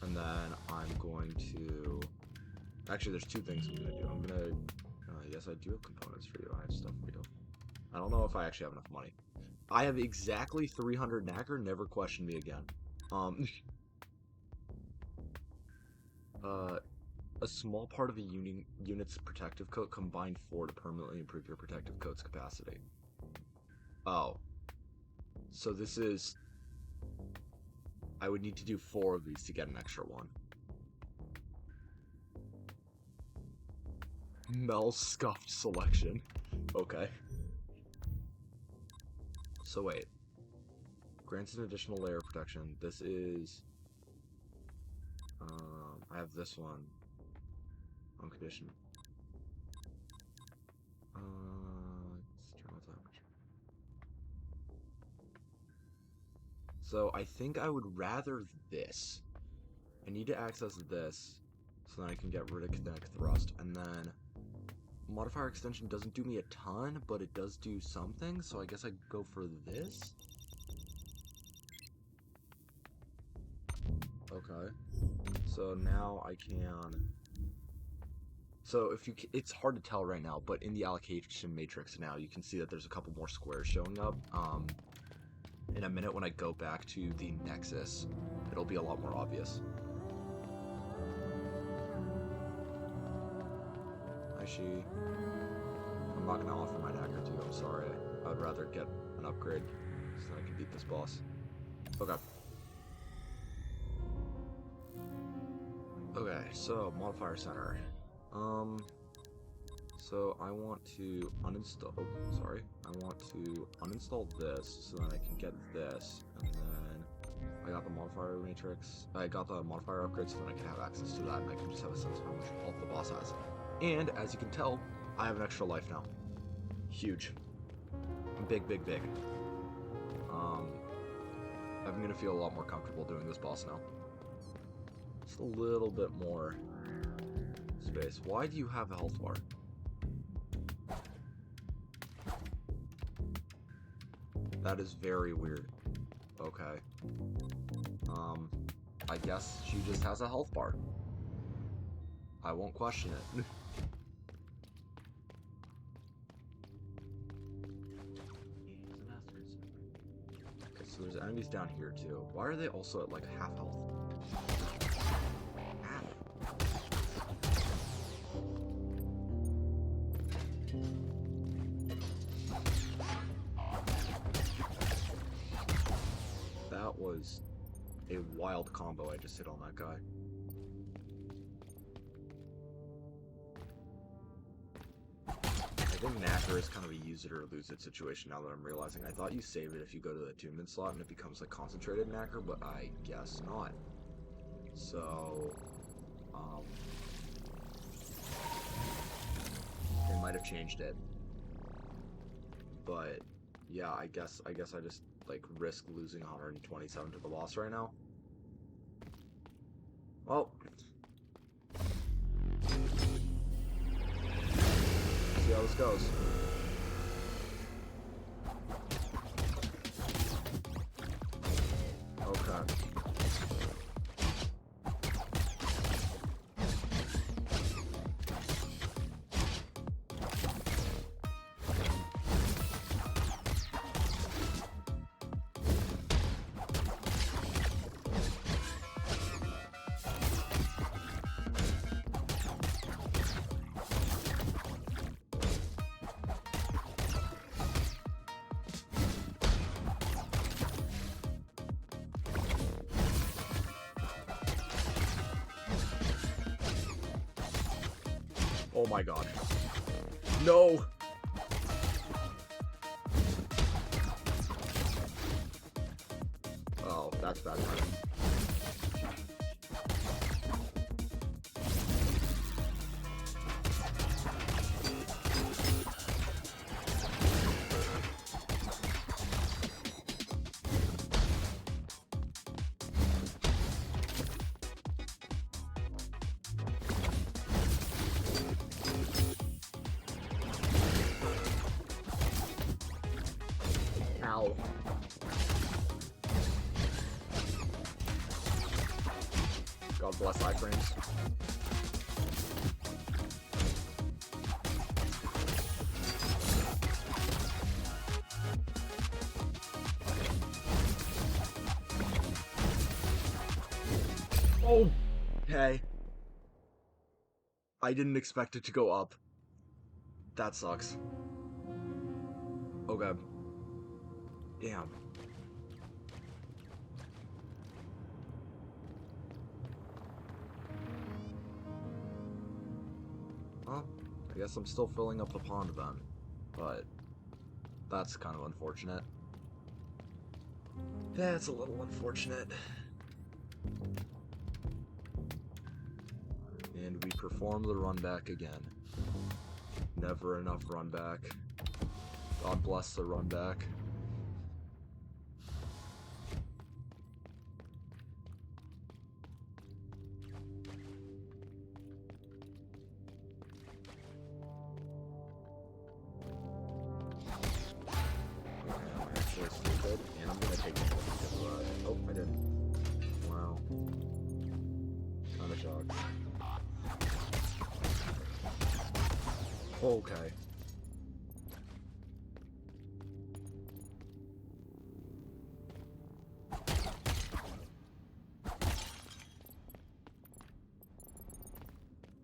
And then I'm going to... Actually, there's two things I'm going to do. I'm going to... yes, I do have components for you. I have stuff for you. I don't know if I actually have enough money. I have exactly 300 Knacker. Never question me again. A small part of a unit's protective coat combined 4 to permanently improve your protective coat's capacity. Oh. So this is... I would need to do 4 of these to get an extra one. Mel's scuffed selection. Okay. So wait. Grants an additional layer of protection. This is... I have this one. On condition. Let's turn off that much. So I think I would rather this. I need to access this so that I can get rid of kinetic thrust, and then modifier extension doesn't do me a ton, but it does do something, so I guess I'd go for this. Okay. So now I can... So if you, it's hard to tell right now, but in the allocation matrix now, you can see that there's a couple more squares showing up. In a minute when I go back to the Nexus, it'll be a lot more obvious. Actually, I'm not gonna offer my Knacker to you, I'm sorry. I'd rather get an upgrade so that I can beat this boss. Okay. Okay, so modifier center. So I want to uninstall, I want to uninstall this so that I can get this, and then I got the modifier matrix, I got the modifier upgrade so that I can have access to that, and I can just have a sense of how much health the boss has. And, as you can tell, I have an extra life now. Huge. Big. I'm gonna feel a lot more comfortable doing this boss now. Just a little bit more space. Why do you have a health bar? That is very weird. Okay. I guess she just has a health bar. I won't question it. Okay, so there's enemies down here too. Why are they also at like half health? Half. That was a wild combo I just hit on that guy. I think Knacker is kind of a use it or lose it situation now that I'm realizing. I thought you save it if you go to the attunement slot and it becomes like concentrated Knacker, but I guess not. So, they might have changed it. But yeah, I guess I just like risk losing 127 to the boss right now. Well, see how this goes. Okay. Oh my god. No! Oh, that's bad timing. Ow. God bless iframes. Oh! Okay. I didn't expect it to go up. That sucks. Okay. Damn. Well, I guess I'm still filling up the pond then. But that's kind of unfortunate. That's a little unfortunate. And we perform the run back again. Never enough run back. God bless the run back. I'm actually stupid, and I'm gonna take it because of that. Oh, I didn't. Wow. Kinda shocked. Okay.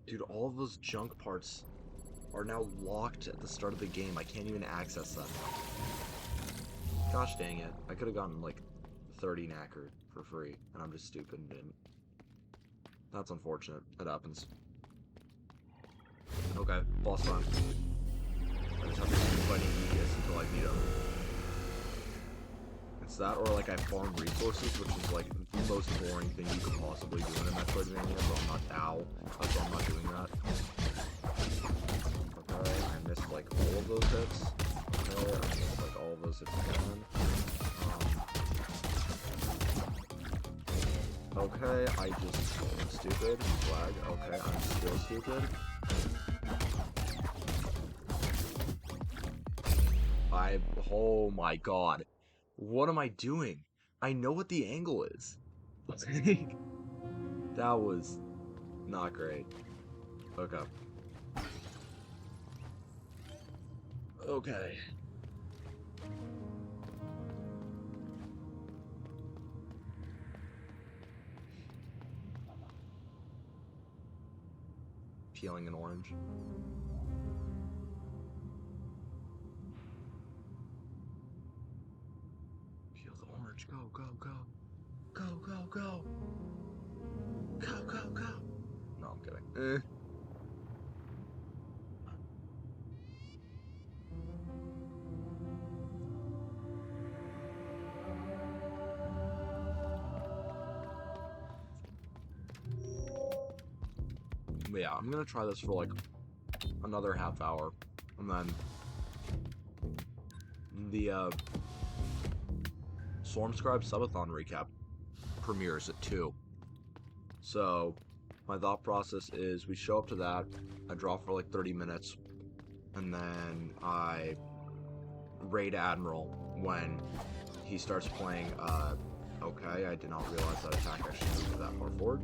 Dude, all of those junk parts are now locked at the start of the game. I can't even access them. Gosh dang it. I could have gotten like 30 knacker for free, and I'm just stupid and didn't. That's unfortunate. It happens. Okay, boss time. I just have to keep fighting Aegis until I beat him. It's that, or like I farm resources, which is like the most boring thing you could possibly do in a Metroidvania, so I'm not ow. So I'm not doing that. Okay, I missed like all of those hits. Okay, I missed like all of those hits again. Okay, I just am stupid. Flag. Okay, I'm still stupid. Oh my god. What am I doing? I know what the angle is. That was not great. Okay. Okay. Peeling an orange. Peel the orange. Go, go, go. Go, go, go. Go, go, go. No, I'm kidding. But yeah, I'm gonna try this for like another half hour. And then the Stormscribe Subathon recap premieres at 2. So my thought process is we show up to that, I draw for like 30 minutes, and then I raid Admiral when he starts playing, okay, I did not realize that attack actually moved that far forward.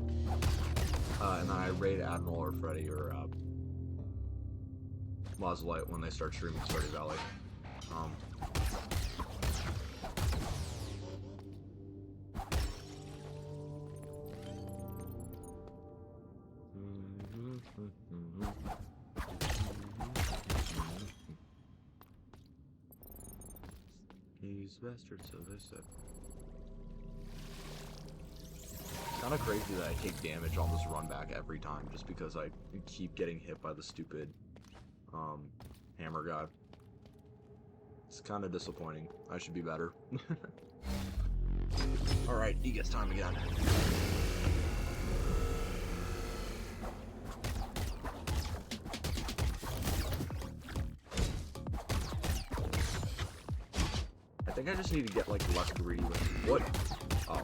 And then I raid Admiral or Freddy or Mausolite when they start streaming Stardew Valley. He's bastard, so they said. Kind of crazy that I take damage on this run back every time just because I keep getting hit by the stupid hammer guy. It's kind of disappointing. I should be better. Alright, he gets time again. I think I just need to get like less greedy with what? Oh.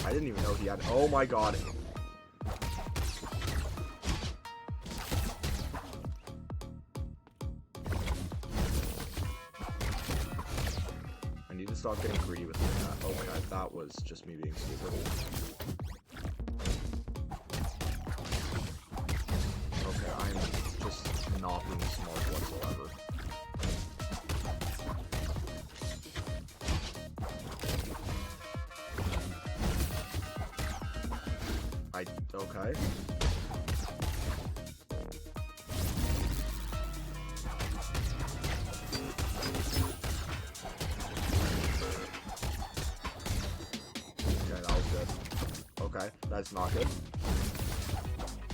I didn't even know he had. Oh my god. I need to stop getting greedy with that. Oh my god, that was just me being stupid. Okay, I'm just not being smart whatsoever. Okay. Okay, that was good. Okay, that's not good.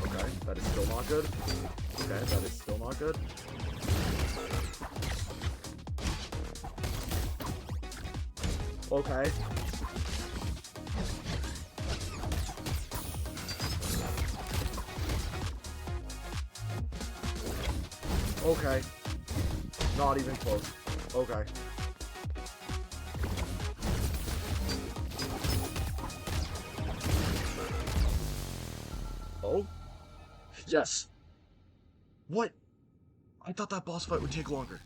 Okay, that is still not good. Okay, that is still not good. Okay. Okay. Not even close. Okay. Oh? Yes! What? I thought that boss fight would take longer.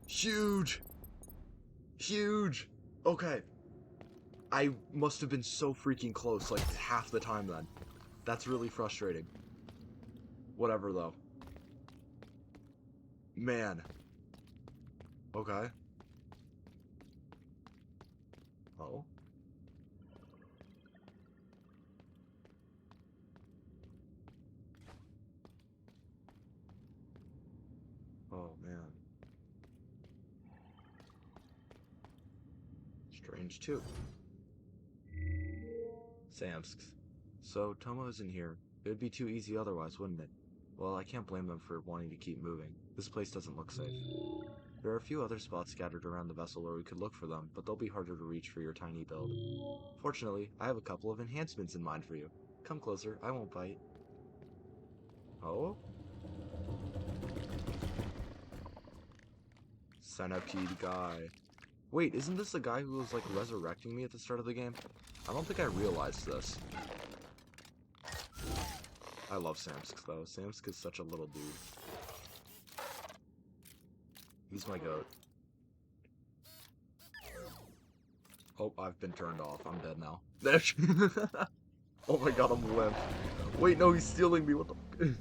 Huge! Huge! Okay. I must have been so freaking close, like, half the time then. That's really frustrating. Whatever, though. Man. Okay. Oh. Oh, man. Strange, too. Samsks. So, Tomo isn't here. It would be too easy otherwise, wouldn't it? Well, I can't blame them for wanting to keep moving. This place doesn't look safe. There are a few other spots scattered around the vessel where we could look for them, but they'll be harder to reach for your tiny build. Fortunately, I have a couple of enhancements in mind for you. Come closer, I won't bite. Oh? Centipede guy. Wait, isn't this the guy who was, like, resurrecting me at the start of the game? I don't think I realized this. I love Samsk, though. Samsk is such a little dude. He's my goat. Oh, I've been turned off. I'm dead now. Oh my god, I'm limp. Wait, no, he's stealing me. What the?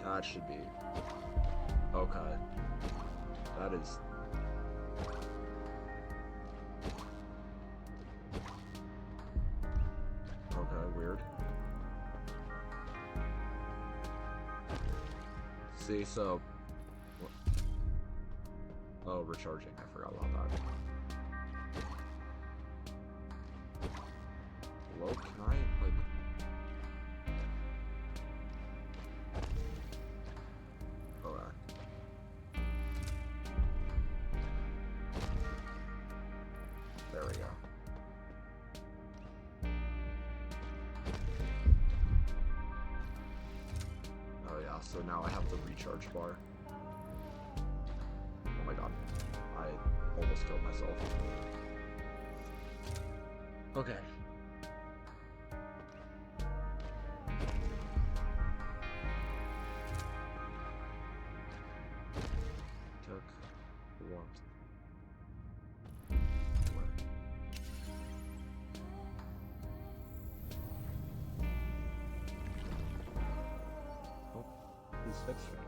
That should be. Okay. That is. Okay, weird. See, so. Oh, recharging. I forgot about that. Hello, can I, like. Okay. There we go. Oh yeah, so now I have the recharge bar. Oh my god. I almost killed myself. Okay. Took warmth. Oh, he's fixed me.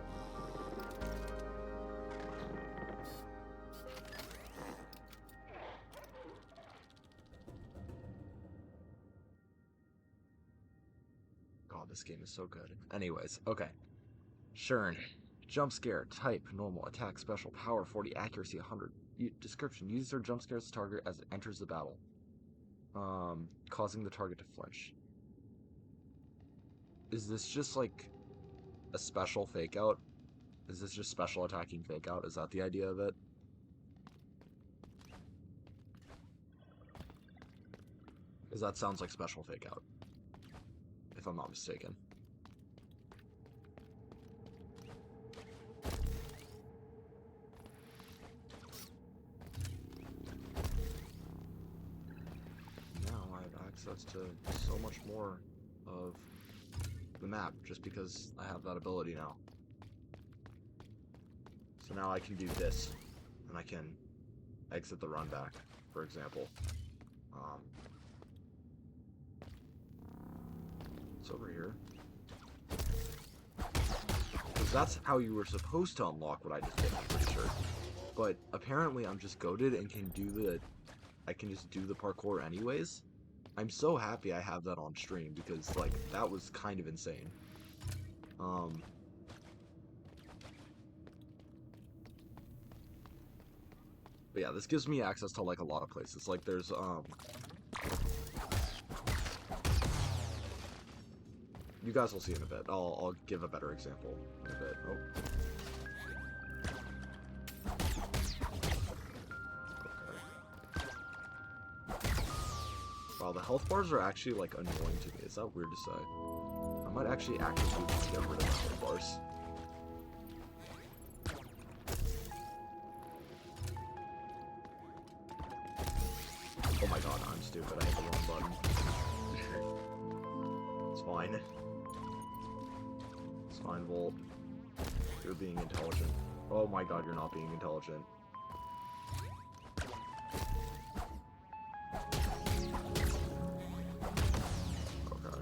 God, this game is so good. Anyways, okay. Shern. Jump scare. Type. Normal. Attack. Special. Power 40. Accuracy 100. Description. Uses her jump scares the target as it enters the battle. Causing the target to flinch. Is this just like a special fake out? Is this just special attacking fake out? Is that the idea of it? Because that sounds like special fake out. If I'm not mistaken. Now I have access to so much more of the map just because I have that ability now. So now I can do this, and I can exit the run back, for example. It's over here. Because that's how you were supposed to unlock what I just did, I'm pretty sure. But apparently I'm just goated and can do the... I can just do the parkour anyways. I'm so happy I have that on stream because, like, that was kind of insane. But yeah, this gives me access to, like, a lot of places. Like, there's, you guys will see in a bit. I'll give a better example in a bit. Oh. Okay. Wow, the health bars are actually, like, annoying to me. Is that weird to say? I might actually actively get rid of the health bars. Oh my god, I'm stupid. I hit the wrong button. It's fine. It's fine, Volt. You're being intelligent. Oh my god, you're not being intelligent. Okay.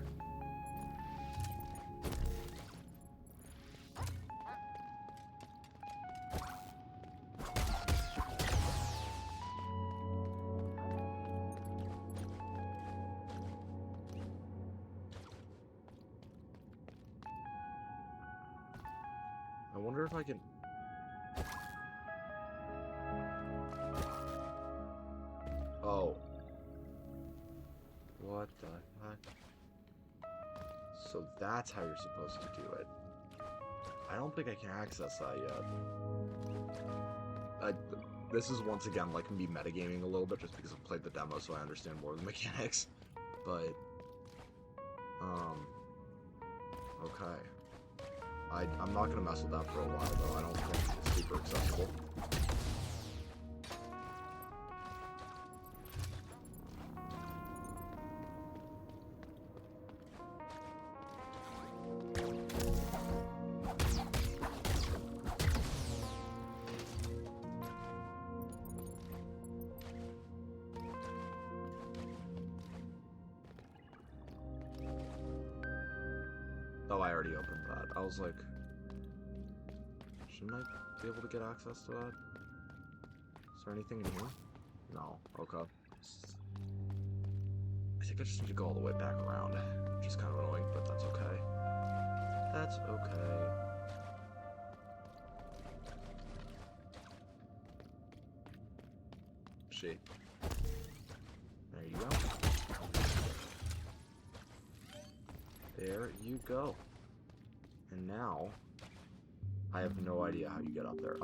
I wonder if I can... Oh. What the heck? So that's how you're supposed to do it. I don't think I can access that yet. this is once again like me metagaming a little bit just because I've played the demo, so I understand more of the mechanics. But okay. I'm not gonna mess with that for a while though. I don't think it's super accessible. Oh, I already opened that. I was like, shouldn't I be able to get access to that? Is there anything in here? No. Okay. I think I just need to go all the way back around, which is kind of annoying, but that's okay. That's okay. Shit. There you go. There you go. And now, I have no idea how you get up there.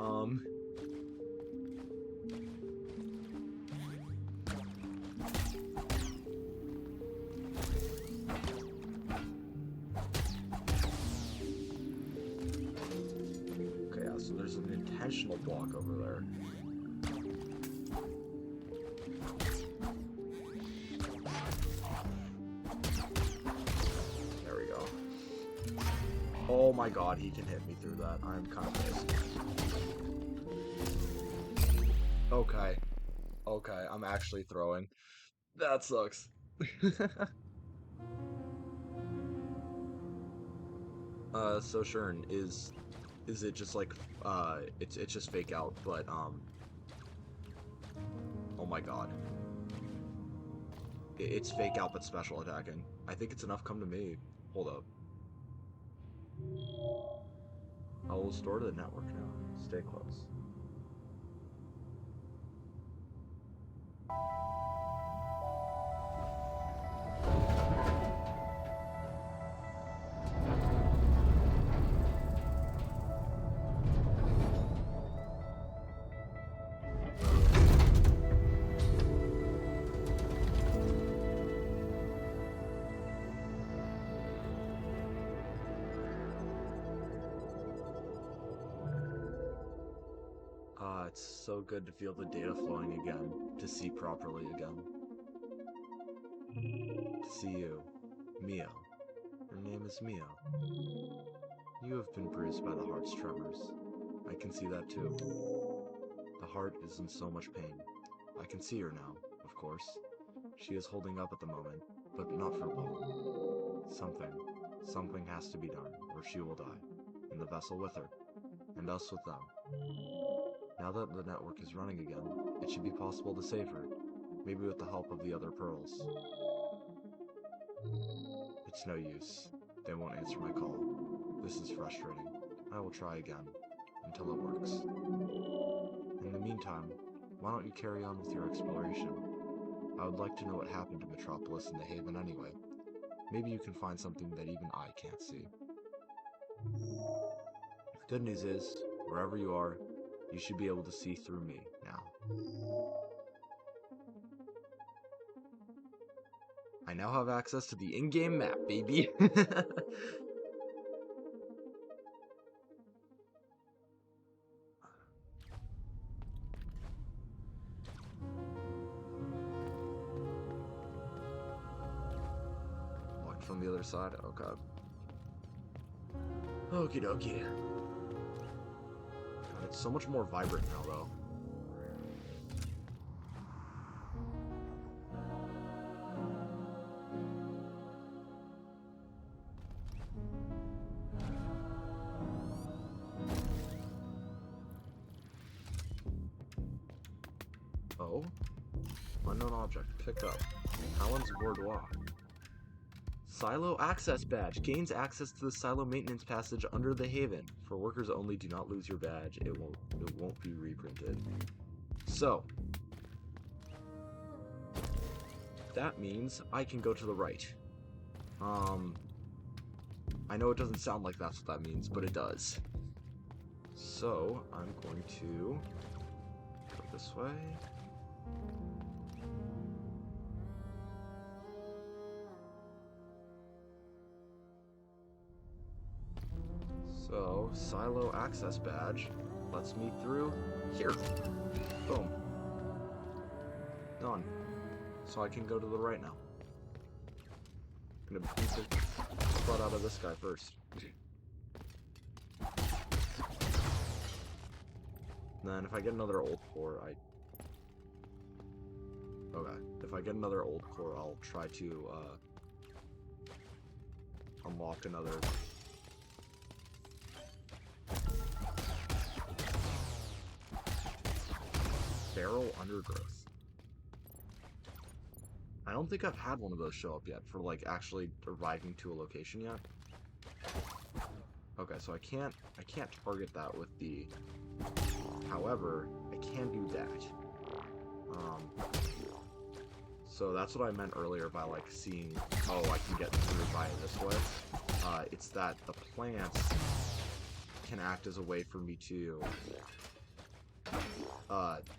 Okay, yeah, so there's an intentional block over there. Oh my god, he can hit me through that. I'm kind of pissed. Okay. Okay, I'm actually throwing. That sucks. So Shern, is it just like, it's just fake out, but, oh my god. It's fake out, but special attacking. I think it's enough come to me. Hold up. I will store to the network now. Stay close. It's so good to feel the data flowing again, to see properly again. To see you, Mio. Her name is Mio. You have been bruised by the heart's tremors. I can see that too. The heart is in so much pain. I can see her now, of course. She is holding up at the moment, but not for long. Something has to be done, or she will die. And the vessel with her, and us with them. Now that the network is running again, it should be possible to save her, maybe with the help of the other pearls. It's no use. They won't answer my call. This is frustrating. I will try again, until it works. In the meantime, why don't you carry on with your exploration? I would like to know what happened to Metropolis and the Haven anyway. Maybe you can find something that even I can't see. The good news is, wherever you are, you should be able to see through me now. I now have access to the in-game map, baby! Locked from the other side? Okay. Okie dokie. God, it's so much more vibrant now, though. Oh? Unknown object. Picked up. Alan's Boudoir. Silo access badge. Gains access to the silo maintenance passage under the Haven. For workers only, do not lose your badge. It won't be reprinted. So that means I can go to the right. I know it doesn't sound like that's what that means, but it does. So I'm going to this way. So, silo access badge lets me through here. Boom. Done. So I can go to the right now. I'm gonna beat the butt out of this guy first. Then if I get another old core, okay. If I get another old core, I'll try to unlock another. Feral undergrowth. I don't think I've had one of those show up yet for like actually arriving to a location yet. Okay, so I can't target that with the. However, I can do that. So that's what I meant earlier by like seeing. Oh, I can get through via this way. It's that the plants can act as a way for me to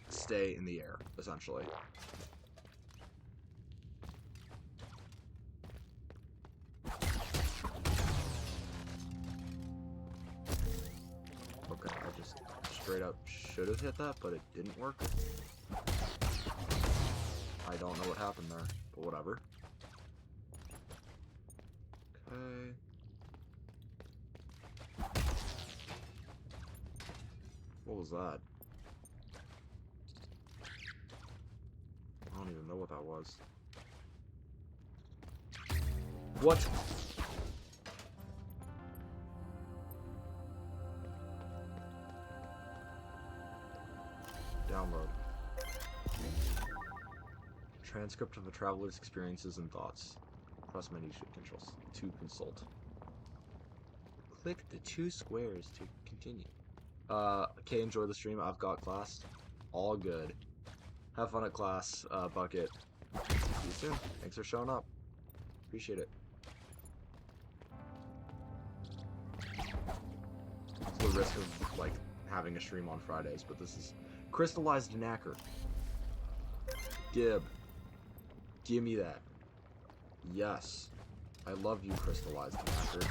stay in the air, essentially. Okay, I just straight up should have hit that, but it didn't work. I don't know what happened there, but whatever. Okay. What was that? I don't even know what that was. What? Download. Transcript of a traveler's experiences and thoughts. Press menu controls to consult. Click the 2 squares to continue. Okay, enjoy the stream. I've got class. All good. Have fun at class, Bucket. See you soon. Thanks for showing up. Appreciate it. It's the risk of, like, having a stream on Fridays, but this is crystallized knacker. Gib. Give me that. Yes. I love you, crystallized knacker.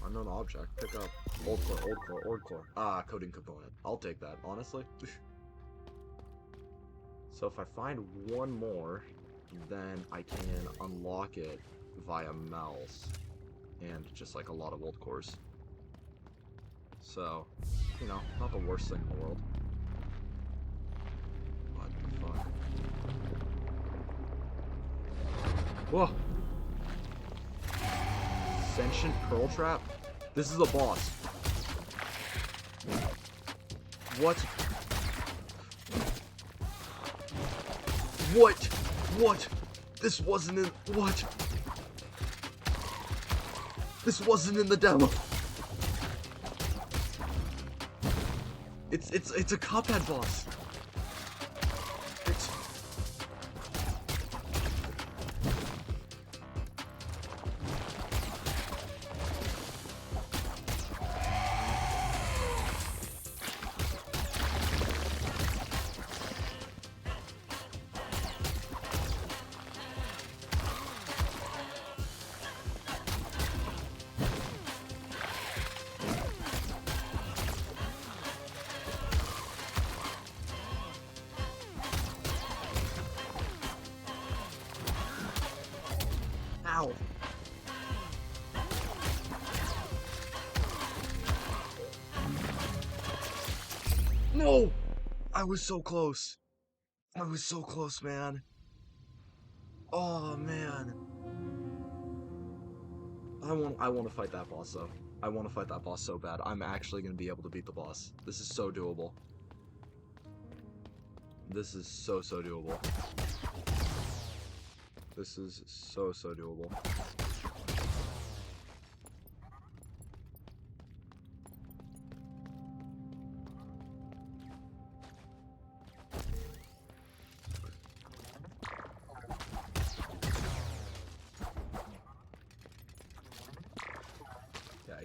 Unknown object. Pick up. Old core, old core, old core. Ah, coding component. I'll take that, honestly. So if I find one more, then I can unlock it via Mel's. And just like a lot of old cores. So, you know, not the worst thing in the world. What the fuck? Whoa! Sentient Pearl Trap? This is a boss. What? What? What? This wasn't in... What? This wasn't in the demo. It's a Cuphead boss. It's... Ow. No! I was so close. I was so close, man. Oh, man. I want to fight that boss, though. I want to fight that boss so bad. I'm actually going to be able to beat the boss. This is so doable. This is so doable. This is so doable.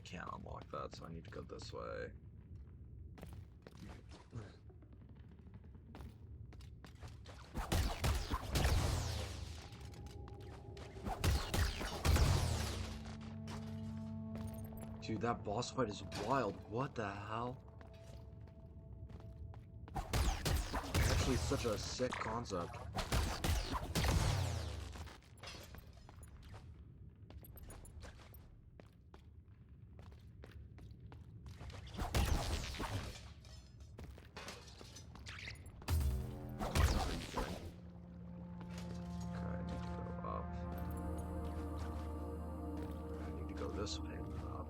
can't unlock that, so I need to go this way. Dude, that boss fight is wild. What the hell? Actually, such a sick concept. This way and then up.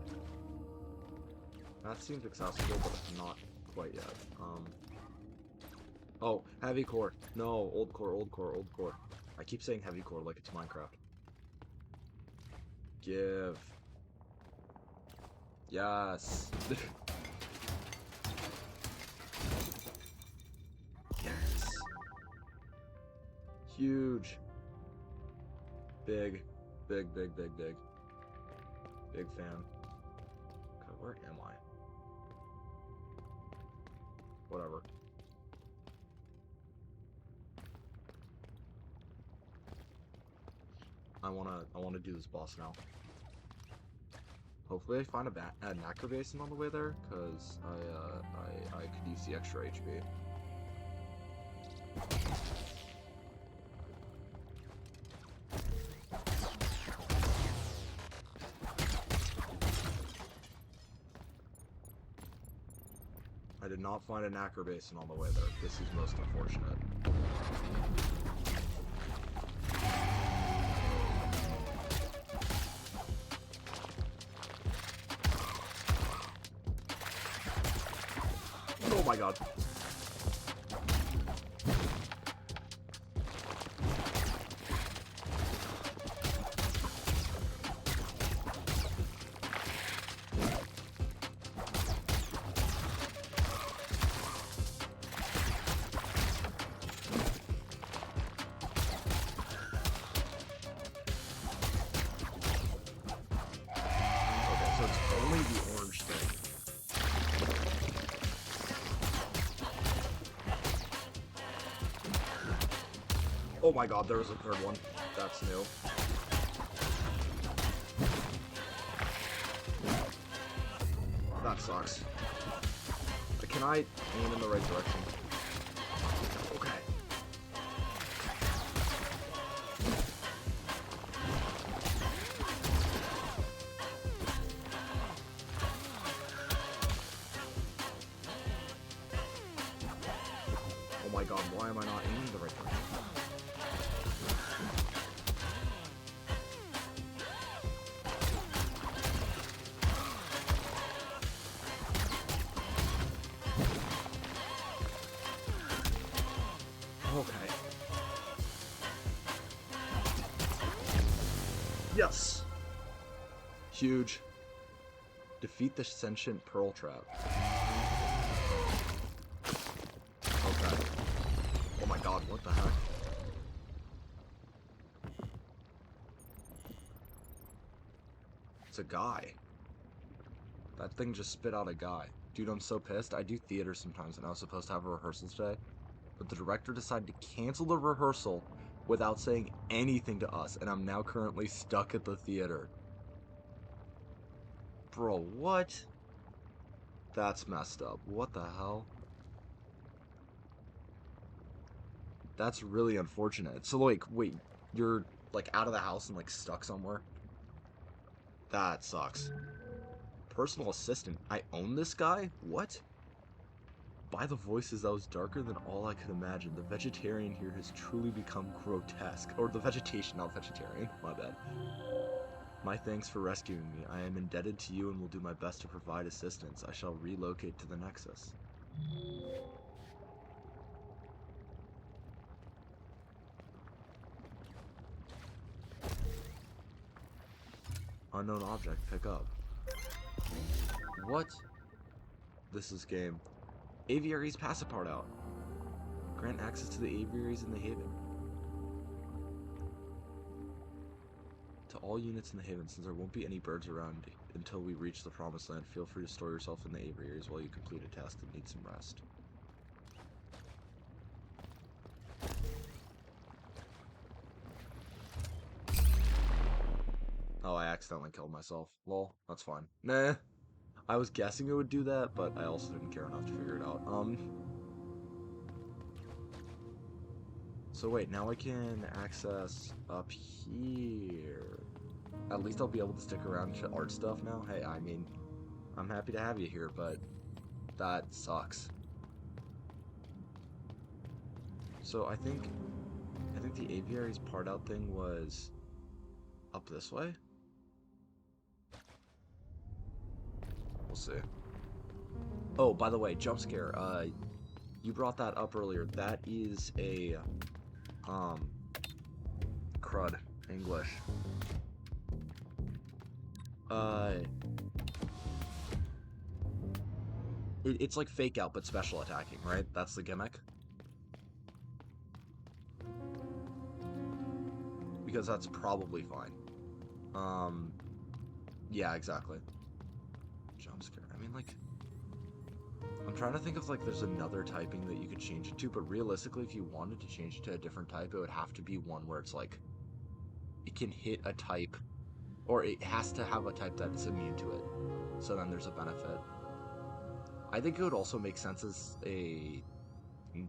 That seems accessible, but not quite yet. Oh, heavy core. No, old core, old core, old core. I keep saying heavy core like it's Minecraft. Give. Yes. Yes. Huge. Big. Big, big, big, big. Big fan. Okay, where am I? Whatever. I wanna do this boss now. Hopefully I find an acro basin on the way there, cause I could use the extra HP. I did not find an acro basin on the way there. This is most unfortunate. Oh my god. Oh my god, there was a third one. That's new. That sucks. Can I aim in the right direction? Okay. Oh my god, why am I not aiming the right direction? Okay. Yes! Huge. Defeat the sentient pearl trap. Okay. Oh my god, what the heck? It's a guy. That thing just spit out a guy. Dude, I'm so pissed. I do theater sometimes, and I was supposed to have a rehearsal today, but the director decided to cancel the rehearsal without saying anything to us, and I'm now currently stuck at the theater. Bro, what? That's messed up. What the hell? That's really unfortunate. So, like, wait, you're, like, out of the house and, like, stuck somewhere? That sucks. Personal assistant. I own this guy? What? By the voices that was darker than all I could imagine. The vegetarian here has truly become grotesque. Or the vegetation, not vegetarian. My bad. My thanks for rescuing me. I am indebted to you and will do my best to provide assistance. I shall relocate to the Nexus. Unknown object, pick up. What? This is game. Aviaries passport out. Grant access to the aviaries in the haven. To all units in the haven. Since there won't be any birds around until we reach the promised land, feel free to store yourself in the aviaries while you complete a task that needs some rest. Oh, I accidentally killed myself. Lol, that's fine. Nah. I was guessing it would do that, but I also didn't care enough to figure it out. So wait, now I can access up here. At least I'll be able to stick around to art stuff now. Hey, I mean, I'm happy to have you here, but that sucks. So I think the aviaries part out thing was up this way. We'll see. Oh, by the way, jump scare. You brought that up earlier. That is a crud English. It's like fake out but special attacking, right? That's the gimmick. Because that's probably fine. Yeah, exactly. Jump scare. I mean, like, I'm trying to think of, like, there's another typing that you could change it to, but realistically, if you wanted to change it to a different type, it would have to be one where it's, like, it can hit a type, or it has to have a type that's immune to it. So then there's a benefit. I think it would also make sense as a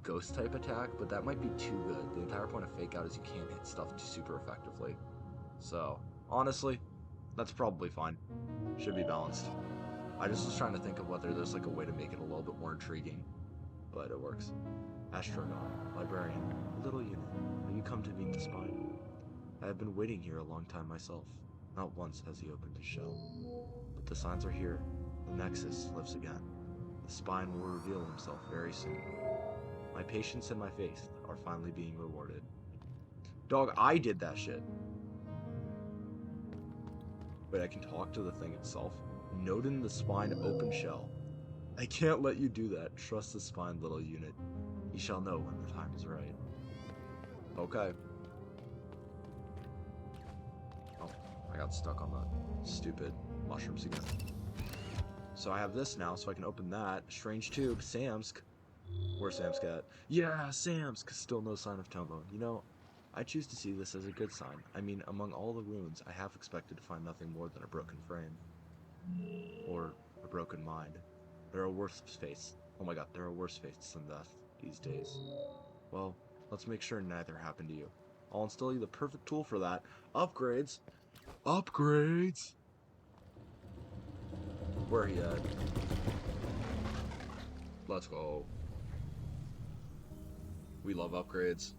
ghost type attack, but that might be too good. The entire point of fake out is you can't hit stuff super effectively. So, honestly, that's probably fine. Should be balanced. I just was trying to think of whether there's like a way to make it a little bit more intriguing, but it works. Astronaut, librarian, little unit, have you come to meet the spine? I have been waiting here a long time myself. Not once has he opened his shell. But the signs are here. The Nexus lives again. The spine will reveal himself very soon. My patience and my faith are finally being rewarded. Dog, I did that shit. Wait, I can talk to the thing itself? Note in the spine open shell. I can't let you do that. Trust the spine, little unit. He shall know when the time is right. Okay. Oh, I got stuck on the stupid mushrooms again. So I have this now, so I can open that. Strange tube, Samsk. Where's Samsk at? Yeah, Samsk! Still no sign of Tomo. You know, I choose to see this as a good sign. I mean, among all the ruins, I half expected to find nothing more than a broken frame. Or a broken mind. There are worse fates. Oh my god, there are worse fates than death these days. Well, let's make sure neither happened to you. I'll install you the perfect tool for that. Upgrades! Upgrades! Where are you at? Let's go. We love upgrades.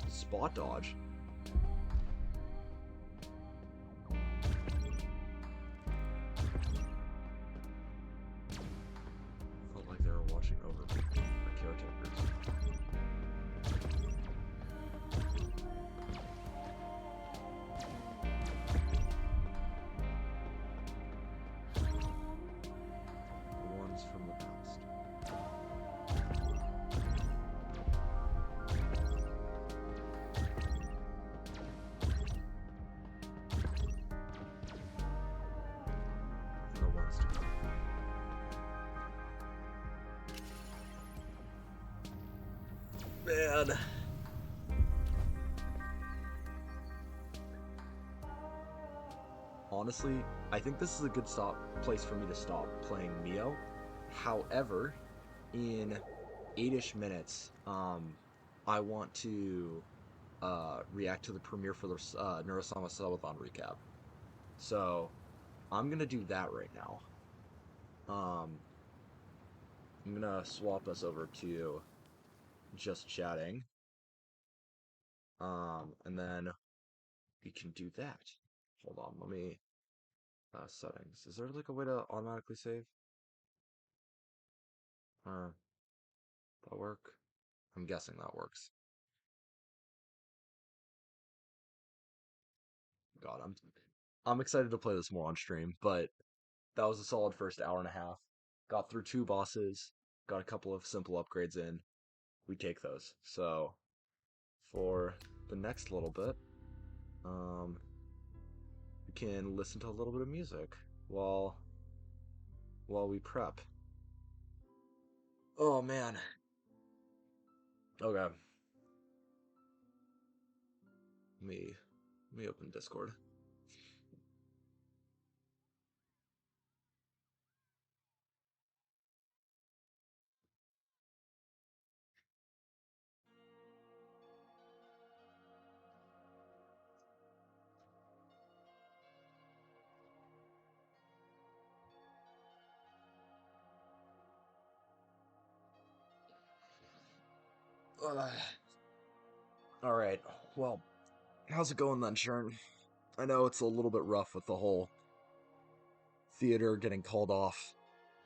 Spot dodge. Felt like they were watching over my caretakers. Ones from the past. And the ones to come. Man. Honestly, I think this is a good place for me to stop playing MIO. However, in 8-ish minutes, I want to react to the premiere for the Neurosama Subathon recap. So I'm gonna do that right now. I'm gonna swap us over to just chatting. And then we can do that. Hold on, let me settings. Is there like a way to automatically save? That work? I'm guessing that works. God, I'm excited to play this more on stream, but that was a solid first hour and a half. Got through 2 bosses, got a couple of simple upgrades in. we take those. So for the next little bit, we can listen to a little bit of music while we prep. Oh man. Okay. Let me open Discord. All right. Well, how's it going then, Sharon? I know it's a little bit rough with the whole theater getting called off.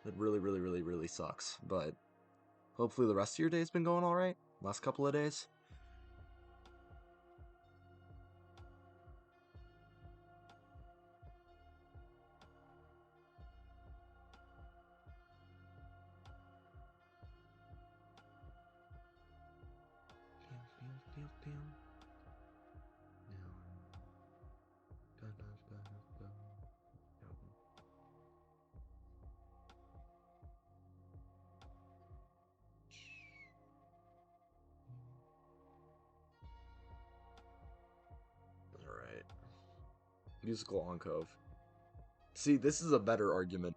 It really, really, really, really sucks. But hopefully the rest of your day's been going all right. Last couple of days. All right. Musical Encove. See, this is a better argument.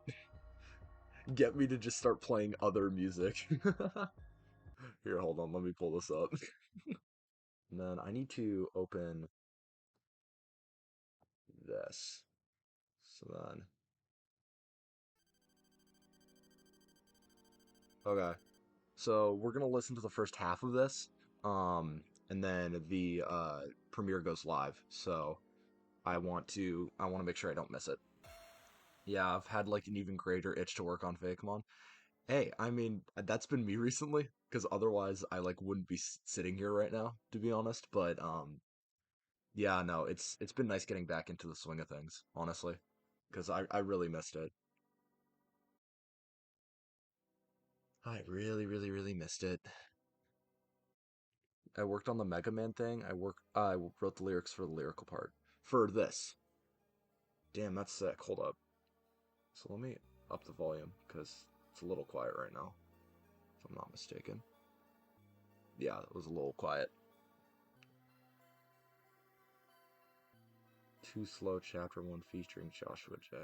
Get me to just start playing other music. Here, hold on. Let me pull this up. And then I need to open this. So then. Okay. So we're gonna listen to the first half of this. And then the premiere goes live. So I want to make sure I don't miss it. Yeah, I've had like an even greater itch to work on Fakemon. Hey, I mean, that's been me recently, because otherwise I like wouldn't be sitting here right now, to be honest. But yeah, no, it's been nice getting back into the swing of things, honestly, because I really missed it. I really, really, really missed it. I worked on the Mega Man thing. I wrote the lyrics for the lyrical part for this. Damn, that's sick. Hold up. So let me up the volume because it's a little quiet right now, if I'm not mistaken. Yeah, it was a little quiet. Too Slow Chapter 1 featuring Joshua J.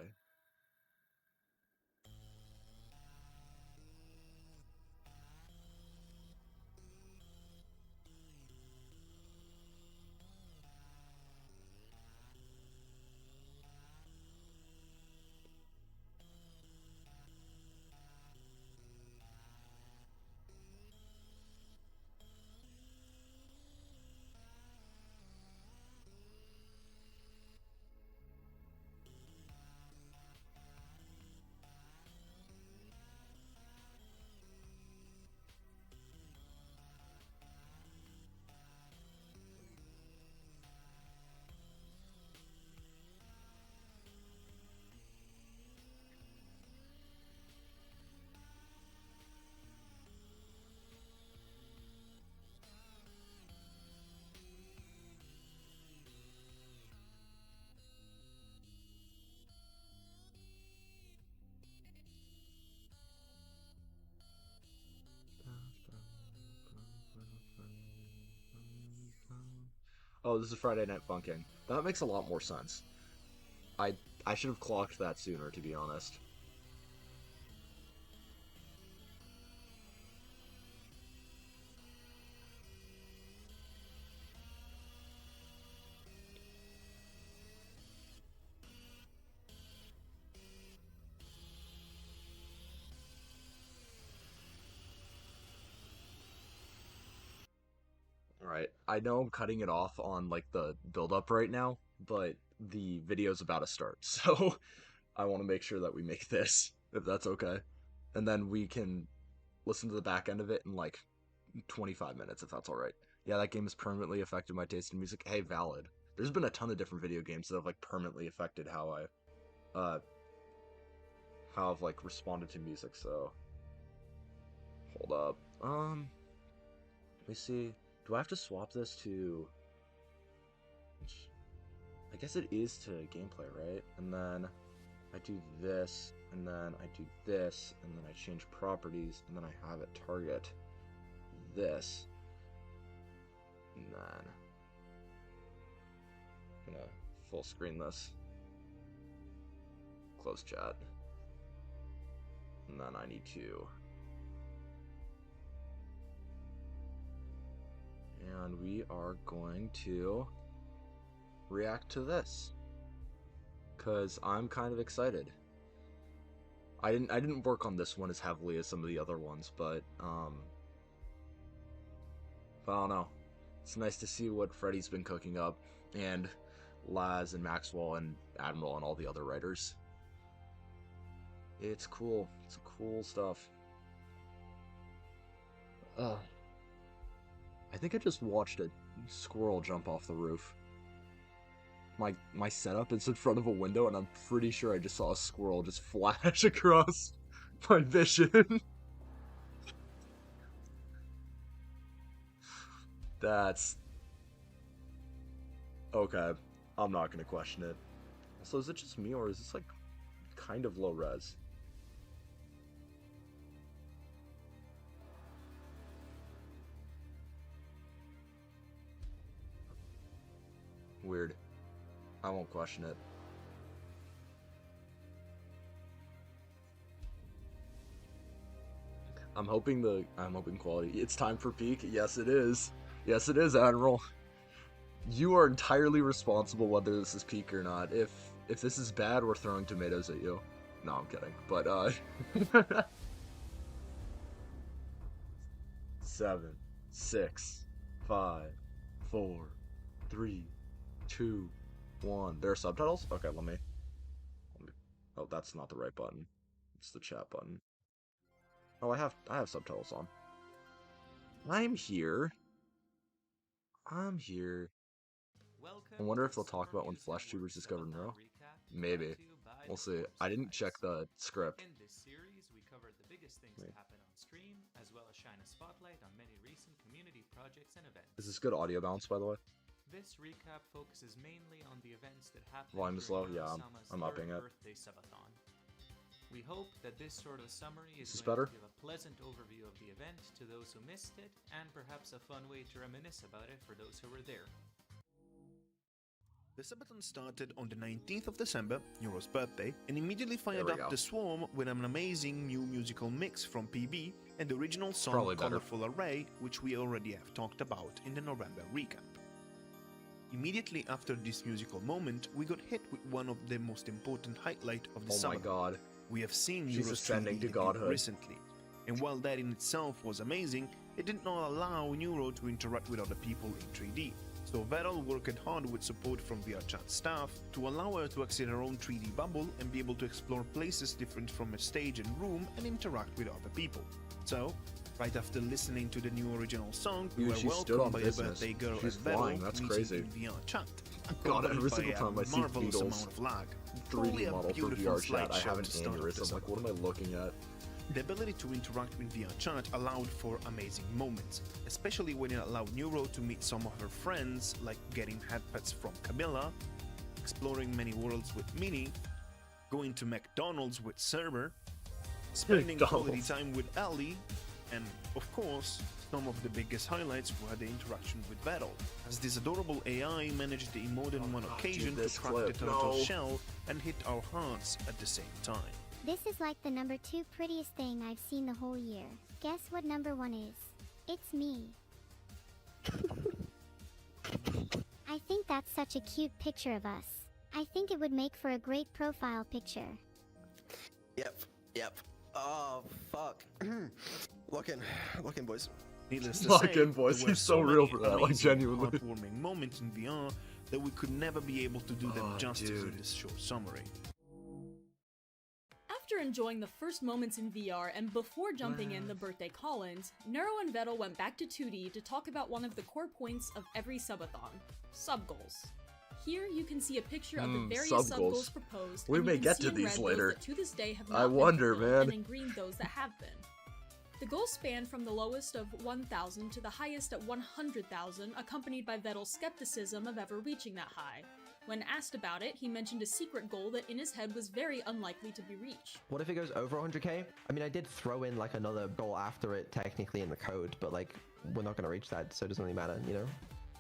Oh, this is Friday Night Funkin'. That makes a lot more sense. I I should have clocked that sooner, to be honest. All right, I know I'm cutting it off on like the build up right now, but the video's about to start, so I want to make sure that we make this, if that's okay, and then we can listen to the back end of it in like 25 minutes, if that's all right. Yeah, that game has permanently affected my taste in music. Hey, valid. There's been a ton of different video games that have like permanently affected how I've like responded to music. So hold up. Let me see. Do I have to swap this to... I guess it is to gameplay, right? And then I do this, and then I do this, and then I change properties, and then I have it target this. And then I'm gonna full screen this. Close chat. And then I need to... And we are going to react to this. Cause I'm kind of excited. I didn't work on this one as heavily as some of the other ones, but I don't know. It's nice to see what Freddy's been cooking up, and Laz and Maxwell and Admiral and all the other writers. It's cool. It's cool stuff. I think I just watched a squirrel jump off the roof. My setup is in front of a window, and I'm pretty sure I just saw a squirrel just flash across my vision. That's... okay. I'm not gonna question it. So is it just me, or is this like kind of low res? Weird. I won't question it. I'm hoping quality. It's time for peak. Yes, it is. Yes, it is, Admiral. You are entirely responsible whether this is peak or not. If this is bad, we're throwing tomatoes at you. No, I'm kidding. But 7, 6, 5, 4, 3, 2, 1. There are subtitles? Okay, let me... Oh, that's not the right button. It's the chat button. Oh, I have subtitles on. I'm here. I'm here. I wonder if they'll talk about when flesh tubers discovered Neuro. Maybe. We'll see. I didn't check the script. In this series, we covered the biggest things to happen on stream, as well as shine a spotlight on many recent community projects and events. Is this good audio balance, by the way? This recap focuses mainly on the events that happened Volume is low? during Yeah, Neurosama's I'm upping it. birthday Subathon. We hope that this sort of summary is Is this going better? to give a pleasant overview of the event to those who missed it, and perhaps a fun way to reminisce about it for those who were there. The Subathon started on the 19th of December, Neuro's birthday, and immediately fired There we up go. the swarm with an amazing new musical mix from PB and the original song Probably better. Colorful Array, which we already have talked about in the November recap. Immediately after this musical moment, we got hit with one of the most important highlights of the Oh my Subathon. god. We have seen She's Neuro's ascending 3D to debut godhood. recently, and while that in itself was amazing, it did not allow Neuro to interact with other people in 3D. So Vettel worked hard with support from VRChat staff to allow her to access her own 3D bubble and be able to explore places different from a stage and room and interact with other people. So, right after listening to the new original song, we Dude, were she stood on welcomed by a business. birthday girl She's at Vettel flying, that's meeting crazy. in VRChat. God, accompanied every by single a time I see marvelous Beatles amount of lag. Truly 3D a model for beautiful VR chat, I slideshow have an to start off aneurysm. this Like, what am I looking at? The ability to interact with VRChat allowed for amazing moments, especially when it allowed Neuro to meet some of her friends, like getting headpats from Camilla, exploring many worlds with Minnie, going to McDonald's with Server, spending quality McDonald's. time with Ellie, and, of course, some of the biggest highlights were the interaction with Vettel, as this adorable AI managed in more than one occasion dude, to this crack clip, the turtle no. shell and hit our hearts at the same time. This is like the number 2 prettiest thing I've seen the whole year. Guess what number 1 is? It's me. I think that's such a cute picture of us. I think it would make for a great profile picture. Yep. Oh, fuck. Look in, boys. Needless to Lock say, in, boys. there were He's so real many for that, like, amazing, genuinely. heartwarming moments in VR that we could never be able to do them Oh, justice in dude. this short summary. After enjoying the first moments in VR and before jumping in the birthday call-ins, Neuro and Vettel went back to 2D to talk about one of the core points of every subathon, sub-goals. Here you can see a picture of the various sub-goals. sub-goals proposed, We and may you can get see to in these red those later. that to this day have I not been wonder, fulfilled, man. and in green those that have been. The goals span from the lowest of 1,000 to the highest at 100,000, accompanied by Vettel's skepticism of ever reaching that high. When asked about it, he mentioned a secret goal that in his head was very unlikely to be reached. What if it goes over 100k? I mean, I did throw in like another goal after it technically in the code, but like we're not going to reach that, so it doesn't really matter, you know?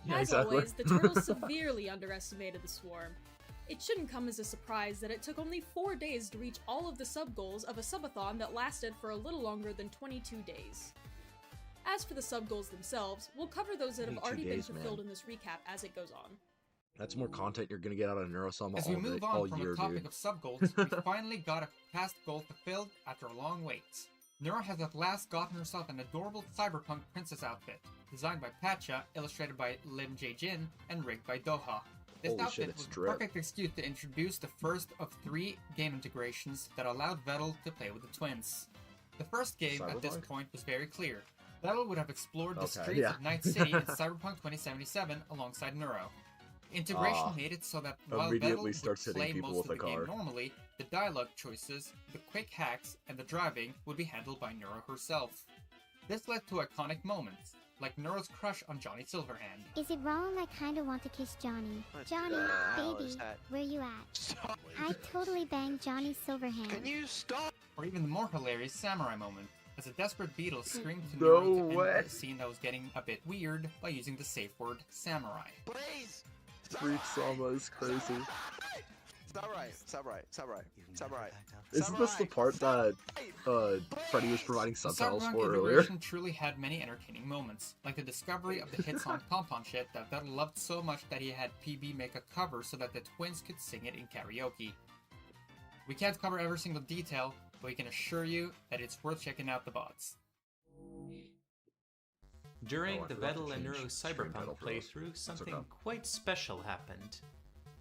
Yeah, As exactly. always, the Turtles severely underestimated the Swarm. It shouldn't come as a surprise that it took only 4 days to reach all of the sub-goals of a subathon that lasted for a little longer than 22 days. As for the sub-goals themselves, we'll cover those that have 22 already been days, man. fulfilled in this recap as it goes on. That's more content you're gonna get out of Neurosama As we all, move day, on all from year, the topic dude. of sub-goals, we finally got a past goal fulfilled after a long wait. Neuro has at last gotten herself an adorable cyberpunk princess outfit, designed by Patcha, illustrated by Lim Jae Jin, and rigged by Doha. This Holy shit, outfit it's was the drip. perfect excuse to introduce the first of 3 game integrations that allowed Vettel to play with the twins. The first game at this Cyberpunk? point was very clear. Vettel would have explored the Okay, streets yeah. of Night City in Cyberpunk 2077 alongside Neuro. Integration Ah, made it so that while immediately Vettel starts would hitting play people most with of a the game car. normally, the dialogue choices, the quick hacks, and the driving would be handled by Neuro herself. This led to iconic moments, like Neuro's crush on Johnny Silverhand. Is it wrong I kinda want to kiss Johnny? What Johnny, the hell baby, is that? where you at? Stop! I totally banged Johnny Silverhand. Can you stop? Or even the more hilarious samurai moment, as a desperate beetle screamed to No Neuro to end way. the scene that was getting a bit weird by using the safe word samurai. Please! Neurosama is crazy. Samurai. Isn't this the part that Freddy was providing The subtitles Cyberpunk for earlier? integration truly had many entertaining moments, like the discovery of the hit song Pom Shit that Vettel loved so much that he had PB make a cover so that the twins could sing it in karaoke. We can't cover every single detail, but we can assure you that it's worth checking out the bots. During Oh, I the forgot to Vettel and change Neuro screen Cyberpunk title for us. playthrough, something okay. quite special happened.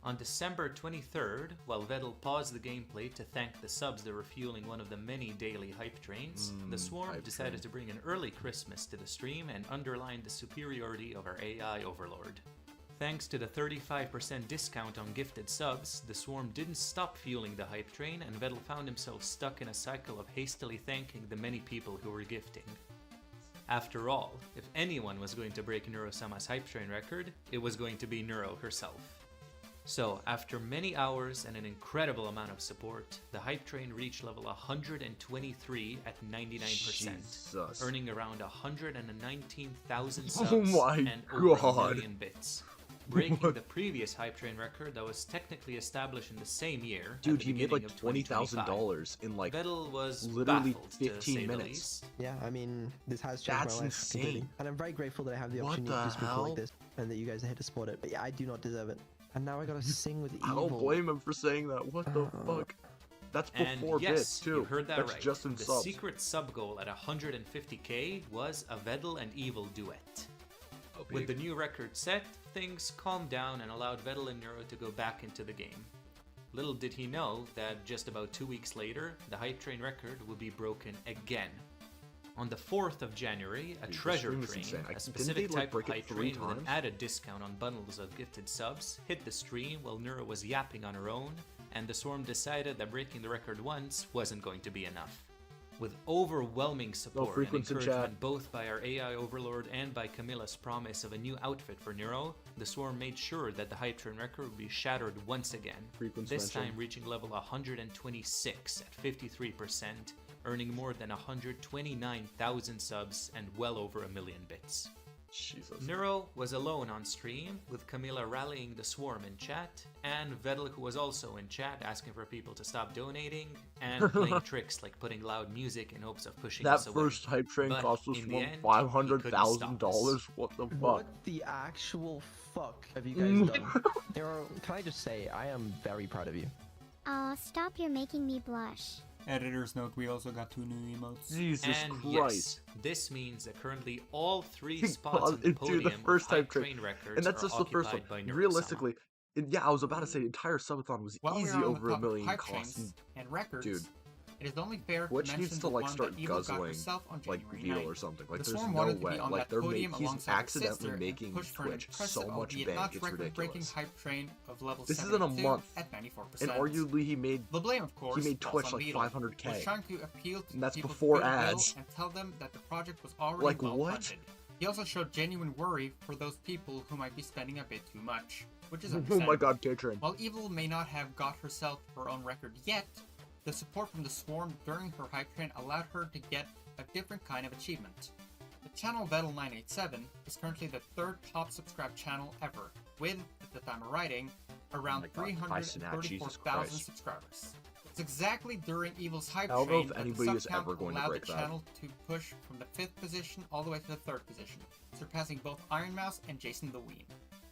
On December 23rd, while Vettel paused the gameplay to thank the subs that were fueling one of the many daily hype trains, the Swarm hype decided train. to bring an early Christmas to the stream and underlined the superiority of our AI overlord. Thanks to the 35% discount on gifted subs, the Swarm didn't stop fueling the hype train, and Vettel found himself stuck in a cycle of hastily thanking the many people who were gifting. After all, if anyone was going to break Neurosama's hype train record, it was going to be Neuro herself. So, after many hours and an incredible amount of support, the hype train reached level 123 at 99%, Jesus. earning around 119,000 subs Oh my and over a God. million bits. Breaking What? the previous hype train record that was technically established in the same year. at Dude, the he made beginning like of 2025. $20,000 in like Vettel was literally baffled, 15 to say the minutes. least. Yeah, I mean, this has changed That's my life completely. insane. And I'm very grateful that I have the What opportunity to the do something hell? like this, and that you guys are here to support it. But yeah, I do not deserve it. And now I gotta sing with I evil. don't blame him for saying that. What the fuck? That's And before yes, bits too. you heard that That's right. just in The subs. secret sub goal at 150k was a Vettel and Evil duet. With the new record set, things calmed down and allowed Vettel and Neuro to go back into the game. Little did he know that just about 2 weeks later, the hype train record would be broken again. On the 4th of January, a Dude, this treasure stream is train, insane. a Didn't specific they, like, type of break it hype 3 train with an times? added discount on bundles of gifted subs, hit the stream while Neuro was yapping on her own, and the Swarm decided that breaking the record once wasn't going to be enough. With overwhelming support and frequency chat. encouragement both by our AI overlord and by Camilla's promise of a new outfit for Neuro, the Swarm made sure that the hype train record would be shattered once again, Frequency this mention. time reaching level 126 at 53%, earning more than 129,000 subs and well over a million bits. Jesus. Neuro was alone on stream, with Camilla rallying the Swarm in chat, and Vettel, who was also in chat asking for people to stop donating, and playing tricks like putting loud music in hopes of pushing That us away. first hype train But cost us in the end, he $500,000. What the fuck? What the actual fuck have you guys done? Nero, can I just say, I am very proud of you. Aw, stop, you're making me blush. Editor's note, we also got 2 new emotes. Jesus And Christ. yes, this means that currently all 3 Dude, spots on the the podium first of hype hype train. train records And that's are just the first one. occupied by Neurosama. Realistically, yeah, I was about to say entire subathon was While easy we're on over the a topic of million hype costs. trains and records, Dude. It is only fair Twitch to needs mention to the like one start that Evil got guzzling herself on like January Vito 9th. or something. Like The there's Swarm no wanted to way. be on Like that podium he's alongside her accidentally sister and making push for an Twitch impressive, so much albeit bank. not It's record-breaking ridiculous. hype train of level This is in a 72 month, at 94%. and arguably he made The blame, of course, made falls Twitch on like Beetle, 500K. was trying to appeal to And that's people's before goodwill ads. and tell them that the project was already Like, well what? funded. He also showed genuine worry for those people who might be spending a bit too much, which is Oh understandable. my god, Patron. While Evil may not have got herself her own record yet, the support from the Swarm during her hype train allowed her to get a different kind of achievement. The channel Vettel987 is currently the 3rd top subscribed channel ever, with, at the time of writing, around Oh my God, Jesus 334,000 Christ. subscribers. It's exactly during Evil's hype I don't know train if that the anybody sub is count ever going to allowed break the that. channel to push from the 5th position all the way to the 3rd position, surpassing both Iron Mouse and Jason the Ween.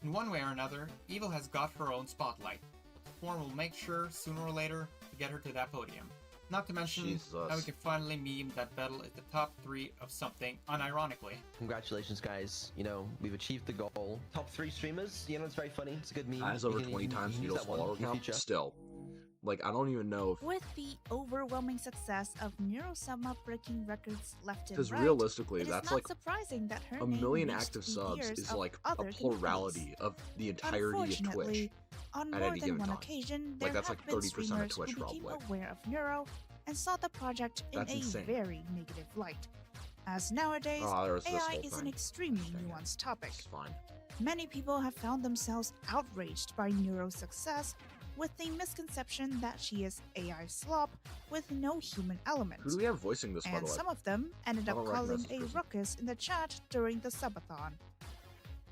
In one way or another, Evil has got her own spotlight, but the Swarm will make sure, sooner or later, to get her to that podium. Not to mention how we can finally meme that Vettel is the top 3 of something, unironically. Congratulations, guys. You know, we've achieved the goal. Top 3 streamers, you know, it's very funny. It's a good meme. Has You over can- 20 you can times use Vito's that one follower in the count. future. Still, like I don't even know if With the overwhelming success of Neurosama breaking records left and because right, realistically, it is that's not like surprising that her a name million reached active the subs ears is of like a other plurality of the entirety of Twitch. Unfortunately, on at more any than given one time. occasion, Like, there that's have like been 30% of streamers Twitch, who became probably. aware of Neuro and saw the project in That's a insane. very negative light. As nowadays, Oh, there was this AI whole is an thing. extremely Dang it. nuanced topic. It's fine. Many people have found themselves outraged by Neuro's success with the misconception that she is AI slop with no human element. Who do we have voicing this, by And the way? some of them ended I up don't recognize calling this a person. ruckus in the chat during the subathon.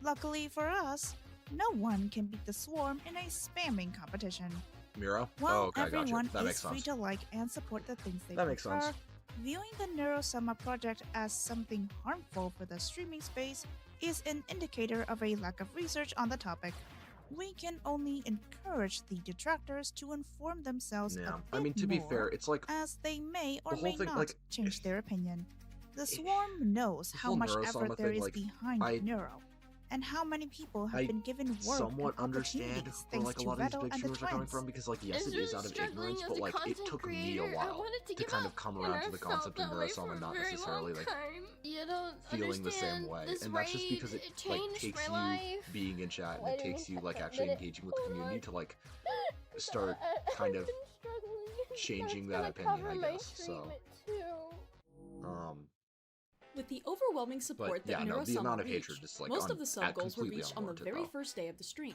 Luckily for us, no one can beat the Swarm in a spamming competition. Miro? While Oh, okay, I got you. everyone That is makes free sense. to like and support the things they That makes prefer, sense. viewing the Neurosama project as something harmful for the streaming space is an indicator of a lack of research on the topic. We can only encourage the detractors to inform themselves Yeah, a I bit mean, to be more, fair, it's like as they may or the whole may thing, not like, change their opinion. The Swarm knows this how whole much Neurosama effort there thing, is like, behind I- Neuro, and how many people have I been given work somewhat and understand opportunities where thanks like a to lot of these Vettel big and the streamers are coming twins. from, because like yes, It's it is just out of struggling ignorance, as but a like it content took me a creator. I while wanted to to give kind up, of come and around I to the felt concept of that way Neurosama, for a not very necessarily long like time. You don't feeling the same understand way, this and that's just raid, because it like changed takes my you life. being in chat and Wait it a takes you minute, like a actually minute. engaging with the Hold community on. to like start kind of changing that opinion, I guess. So, With the overwhelming support yeah, that no, the Neurosama amount of reached, hatred just, like, most on- of the at sub goals were completely reached on the unwarranted, very though. first day of the stream.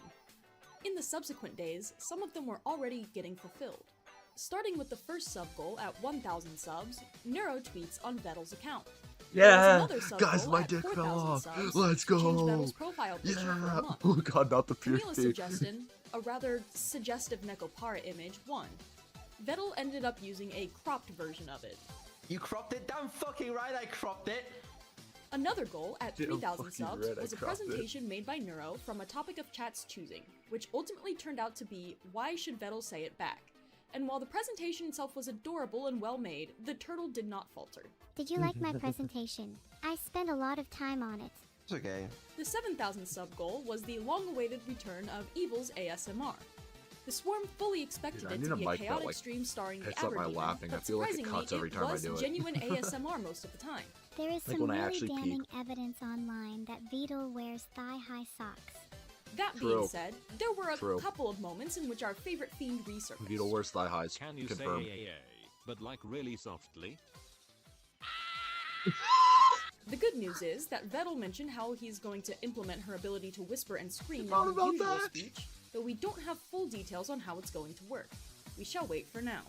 In the subsequent days, some of them were already getting fulfilled. Starting with the first sub goal at 1,000 subs, Neuro tweets on Vettel's account. There was yeah, another sub guys, goal my at dick fell 4,000 off. subs Let's to change go. Vettel's profile picture for Yeah. a month. Oh god, not the Camila purity. suggestion, a rather suggestive Nekopara image, won. Vettel ended up using a cropped version of it. You cropped it? Damn fucking right I cropped it! Another goal at Damn 3,000 fucking subs right, I was a cropped it. presentation made by Neuro from a topic of chat's choosing, which ultimately turned out to be why should Vettel say it back? And while the presentation itself was adorable and well made, the turtle did not falter. Did you like my presentation? I spent a lot of time on it. It's okay. The 7,000 sub goal was the long-awaited return of Evil's ASMR. The Swarm fully expected Dude, I it need to a be a mic that, chaotic like, stream starring the picks up my Aberdeen, laughing. I but feel like it surprisingly, cuts every time I was do it. genuine ASMR most of the time. There is Like some when I really actually damning peek. evidence online that Vito wears thigh-high socks. That True. being said, there were a True. couple of moments in which our favorite fiend resurfaced. Vito wears thigh highs. Can you Confirmed. say but like really softly? The good news is that Vettel mentioned how he's going to implement her ability to whisper and scream in Forgot her about usual that. speech, but we don't have full details on how it's going to work. We shall wait for now.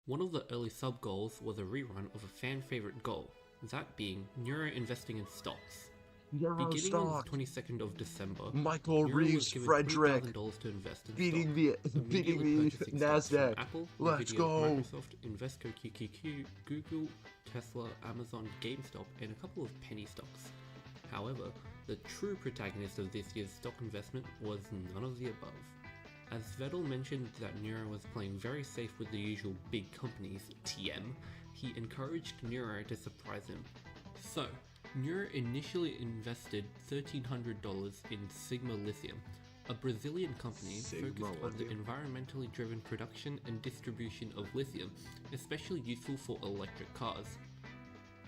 One of the early sub goals was a rerun of a fan favorite goal, that being Neuro investing in stocks. Beginning on the 22nd of December, Michael Neuro was Reeves given Frederick $3,000 to invest in beating stocks, the immediately purchasing stocks from Nasdaq. Apple, Let's Nvidia, go. Microsoft, Invesco, QQQ, Google, Tesla, Amazon, GameStop, and a couple of penny stocks. However, the true protagonist of this year's stock investment was none of the above. As Vettel mentioned that Neuro was playing very safe with the usual big companies, TM, he encouraged Neuro to surprise him. So, Neuro initially invested $1,300 in Sigma Lithium, a Brazilian company Sigma focused on the Lithium. environmentally driven production and distribution of lithium, especially useful for electric cars.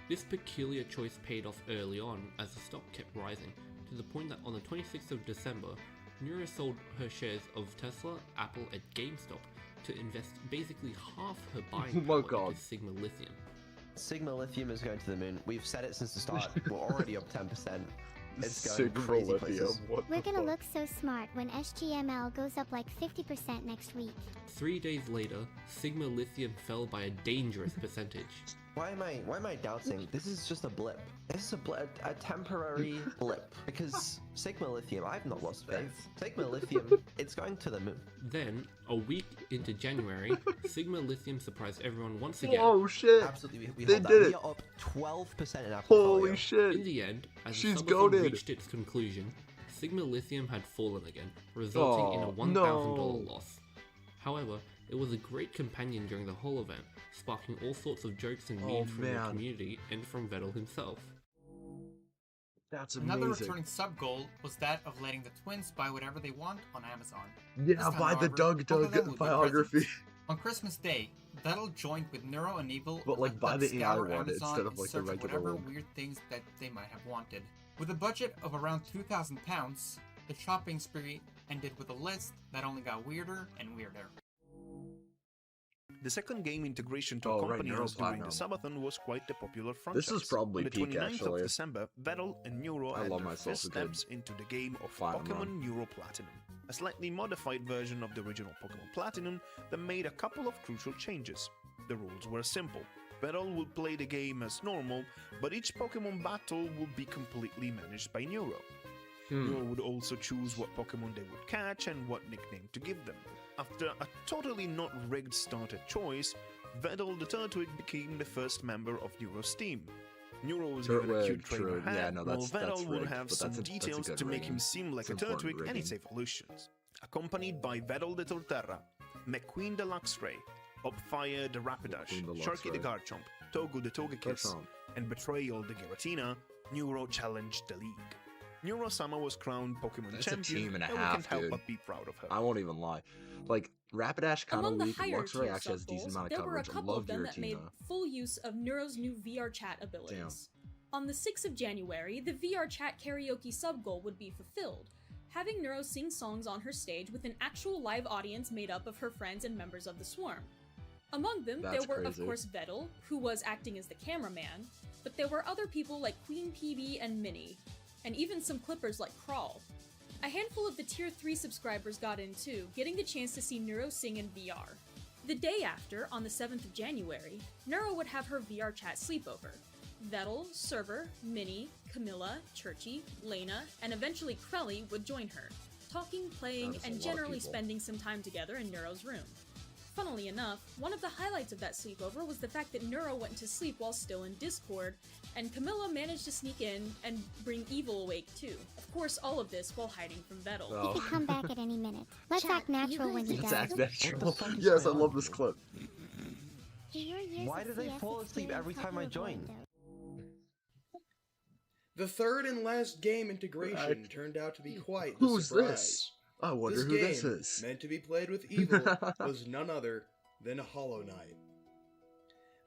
This peculiar choice paid off early on as the stock kept rising, to the point that on the 26th of December, Neuro sold her shares of Tesla, Apple, and GameStop to invest basically half her buying Oh my power God. into Sigma Lithium. Sigma Lithium is going to the moon. We've said it since the start. We're already up 10%. It's going Sigma crazy Lithium. places. What We're the gonna fuck? look so smart when SGML goes up like 50% next week. 3 days later, Sigma Lithium fell by a dangerous percentage. Why am I doubting? This is just a blip. This is a blip, a temporary blip. Because Sigma Lithium, I've not lost faith. Sigma Lithium, it's going to the moon. Then, a week into January, Sigma Lithium surprised everyone once again. Oh shit! Absolutely, we They hold that. did We it. are up 12% in our portfolio. Holy shit! In the end, as the She's Subathon goated. reached its conclusion, Sigma Lithium had fallen again, resulting in a Oh, $1,000 no. loss. However, it was a great companion during the whole event, sparking all sorts of jokes and memes from the man. community and from Vettel himself. That's Another amazing. returning sub-goal was that of letting the twins buy whatever they want on Amazon. Yeah, This time, buy the however, Doug both of them would be biography. presents. On Christmas Day, Vettel joined with Neuro and Evil But, like, buy to the AI scour one Amazon instead of, in like, the search of regular whatever one. weird things that they might have wanted. With a budget of around £2,000, the shopping spree ended with a list that only got weirder and weirder. The second game integration to Oh, right, accompany us during the Neuroplatinum. Subathon was quite the popular franchise. This is probably On the peak, 29th actually. of December, Vettel and Neuro I had love their myself first a good steps into the game of Platinum. Pokemon Neuro Platinum, a slightly modified version of the original Pokemon Platinum that made a couple of crucial changes. The rules were simple. Vettel would play the game as normal, but each Pokemon battle would be completely managed by Neuro. Neuro would also choose what Pokemon they would catch and what nickname to give them. After a totally not rigged starter choice, Vettel the Turtwig became the first member of Neuro's team. Neuro was given a Turtwig, cute trainer true. hat, Yeah, no, while that's Vettel would rigged, have but some that's a details good to make him rigging. seem like It's a important Turtwig and its rigging. evolutions. Accompanied by Vettel the Torterra, McQueen the Luxray, Upfire the Rapidash, McQueen the Sharky the Luxray. Garchomp, Togu the Togekiss, Garchomp. and Betrayal the Giratina, Neuro challenged the league. Neurosama was crowned Pokemon That's a champion, team and a we half, can't help dude. but be proud of her. I won't even lie. Like, Rapidash kind of Among the weak. higher Luxray tier actually has a decent sub-goals, amount of there were a coverage. I couple love of them that made Giratina. full use of Neuro's new VR chat abilities. On the 6th of January, the VR chat karaoke sub-goal would be fulfilled, having Neuro sing songs on her stage with an actual live audience made up of her friends and members of the swarm. Among them, That's there were crazy. of course Vettel, who was acting as the cameraman, but there were other people like Queen PB and Minnie, and even some clippers like Crawl. A handful of the tier 3 subscribers got in too, getting the chance to see Neuro sing in VR. The day after, on the 7th of January, Neuro would have her VR chat sleepover. Vettel, Server, Minnie, Camilla, Churchy, Lena, and eventually Krelly would join her, talking, playing, That is a and lot of generally people. spending some time together in Neuro's room. Funnily enough, one of the highlights of that sleepover was the fact that Neuro went to sleep while still in Discord, and Camilla managed to sneak in and bring Evil awake too. Of course, all of this while hiding from Vettel. Oh. He could come back at any minute. Let's Chat, act natural you when he guys Let's does. act natural. fuck is Yes, I going love on? this clip. Do your years Why of do they CS fall asleep every experience time I help you avoid join? those? The third and last game integration I- turned out to be quite the Who's surprise. this? I wonder This who game, this is. meant to be played with evil, was none other than Hollow Knight.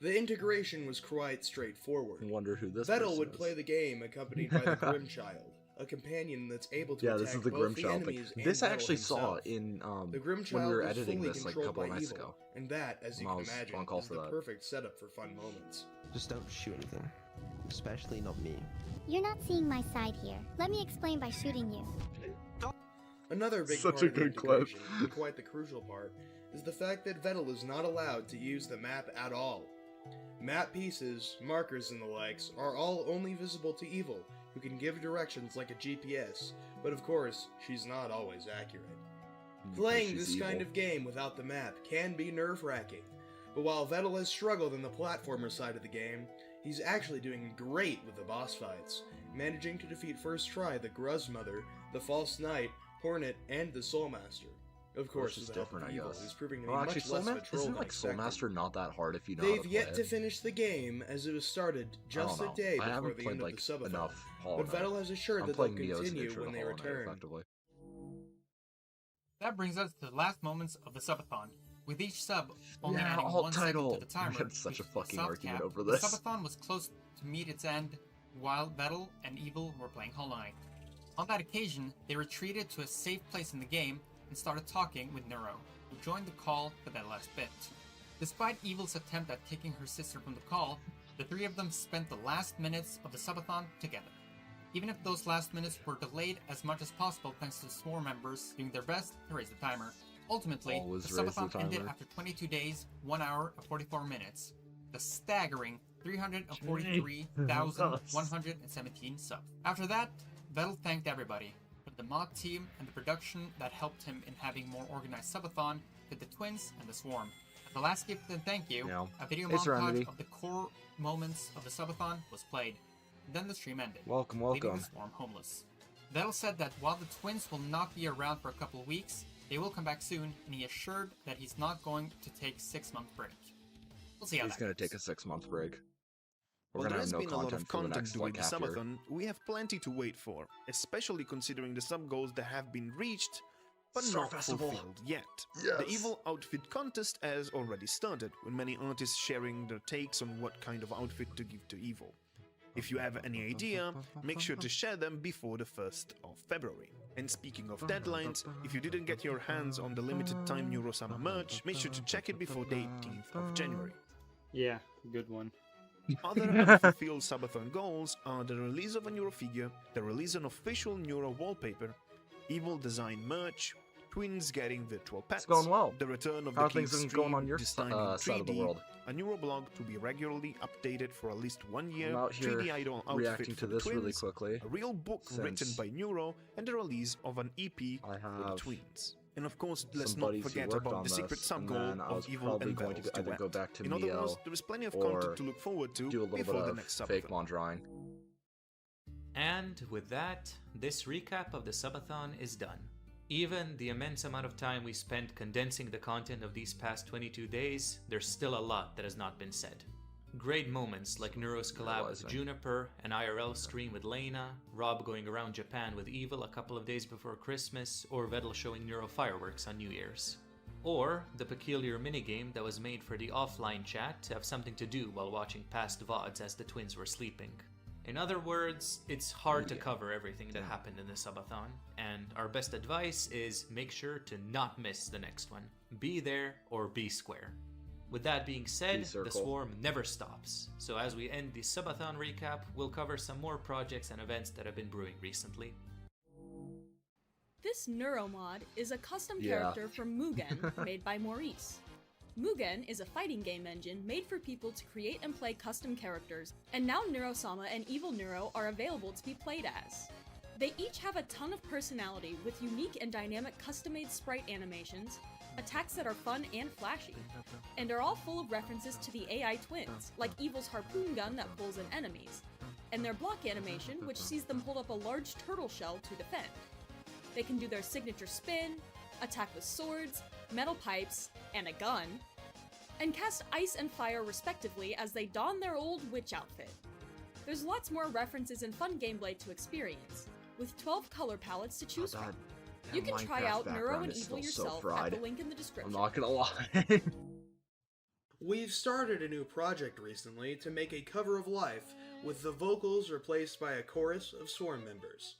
The integration was quite straightforward. I wonder who this Vettel person would is. play the game accompanied by the Grimchild, a companion that's able to Yeah, attack this is the both the Grimchild thing. enemies and This I Vettel actually saw himself. in The Grimchild when we were was editing fully this like a controlled couple of by nights evil, ago. and that, as you When I can was imagine, on call is for the that. perfect setup for fun moments. Just don't shoot anything. Especially not me. You're not seeing my side here. Let me explain by shooting you. Another big Such part a of the good clip. integration, and quite the crucial part, is the fact that Vettel is not allowed to use the map at all. Map pieces, markers, and the likes are all only visible to Evil, who can give directions like a GPS, but of course, she's not always accurate. Playing She's this kind evil. of game without the map can be nerve-wracking, but while Vettel has struggled in the platformer side of the game, he's actually doing great with the boss fights, managing to defeat first try the Gruzmother, the False Knight, Hornet, and the Soulmaster. Of course, Which is with the help different, of I Evil, guess. who's proving to be Well, much actually, less of a troll isn't than like expected. Soulmaster not that hard if you know how They've to yet play to it? finish the game as it was started just I a don't day know. I before haven't the played end like of the Subathon, enough Hollow but Knight. Vettel has assured I'm that they'll playing Neo's continue intro when to they Hollow Knight, return. effectively. That brings us to the last moments of the subathon. With each sub only Yeah, adding alt 1 second title. to the timer, We had such a which is the fucking soft argument cap, over the this. subathon was close to meet its end while Vettel and Evil were playing Hollow Knight. On that occasion, they retreated to a safe place in the game and started talking with Neuro, who joined the call for that last bit. Despite Evil's attempt at kicking her sister from the call, the three of them spent the last minutes of the subathon together. Even if those last minutes were delayed as much as possible thanks to the swarm members doing their best to raise the timer. Ultimately, Always the raise the subathon ended timer. after 22 days, 1 hour and 44 minutes. The staggering 343,117 subs. After that, Vettel thanked everybody, from the mod team and the production that helped him in having more organized subathon, to the twins and the swarm. As the last gift and thank you, Yeah. a video It's montage Serenity. of the core moments of the subathon was played. Then the stream ended, Welcome, leaving welcome. the swarm homeless. Vettel said that while the twins will not be around for a couple of weeks, they will come back soon, and he assured that he's not going to take a 6-month break. We'll see how He's that gonna goes. take a 6-month break. We're While gonna there have has no been a lot content of for the content next, during like, the half year. subathon, we have plenty to wait for, especially considering the sub goals that have been reached, but Star not Festival. fulfilled yet. Yes. The Evil Outfit Contest has already started, with many artists sharing their takes on what kind of outfit to give to Evil. If you have any idea, make sure to share them before the 1st of February. And speaking of deadlines, if you didn't get your hands on the limited time Neurosama merch, make sure to check it before the 18th of January. Yeah, good one. Other unfulfilled subathon goals are the release of a Neuro figure, the release of an official Neuro wallpaper, Evil design merch, twins getting virtual pets, going well. the return of How the are things King been going on stream your this time in side of the 3D, world? a Neuro blog to be regularly updated for at least 1 year, I'm out here 3D idol outfit reacting for to the this twins, really quickly. a real book written since by Neuro, and the release of an EP I for the have twins. And of course, let's some not buddies who forget worked about on the secret this, sub and goal then I of was Evil probably and going to Vettel's either go duet. back to In other MIO words, there is plenty of or content to look forward to do a little bit before the of next subathon. fake mon drawing. And with that, this recap of the subathon is done. Even the immense amount of time we spent condensing the content of these past 22 days, there's still a lot that has not been said. Great moments like Neuro's collab with Juniper, an IRL stream with Lena, Rob going around Japan with Evil a couple of days before Christmas, or Vettel showing Neuro fireworks on New Year's. Or the peculiar minigame that was made for the offline chat to have something to do while watching past VODs as the twins were sleeping. In other words, it's hard to cover everything that happened in the subathon, and our best advice is make sure to not miss the next one. Be there or be square. With that being said, the swarm never stops, so as we end the subathon recap, we'll cover some more projects and events that have been brewing recently. This Neuromod is a custom character from Mugen, made by Maurice. Mugen is a fighting game engine made for people to create and play custom characters, and now Neurosama and Evil Neuro are available to be played as. They each have a ton of personality with unique and dynamic custom-made sprite animations, attacks that are fun and flashy, and are all full of references to the AI twins, like Evil's harpoon gun that pulls in enemies, and their block animation, which sees them hold up a large turtle shell to defend. They can do their signature spin, attack with swords, metal pipes, and a gun, and cast ice and fire respectively as they don their old witch outfit. There's lots more references and fun gameplay to experience, with 12 color palettes to choose from. You can try out Neuro and Evil yourself at the link in the description. I'm not gonna lie. We've started a new project recently to make a cover of Life with the vocals replaced by a chorus of swarm members.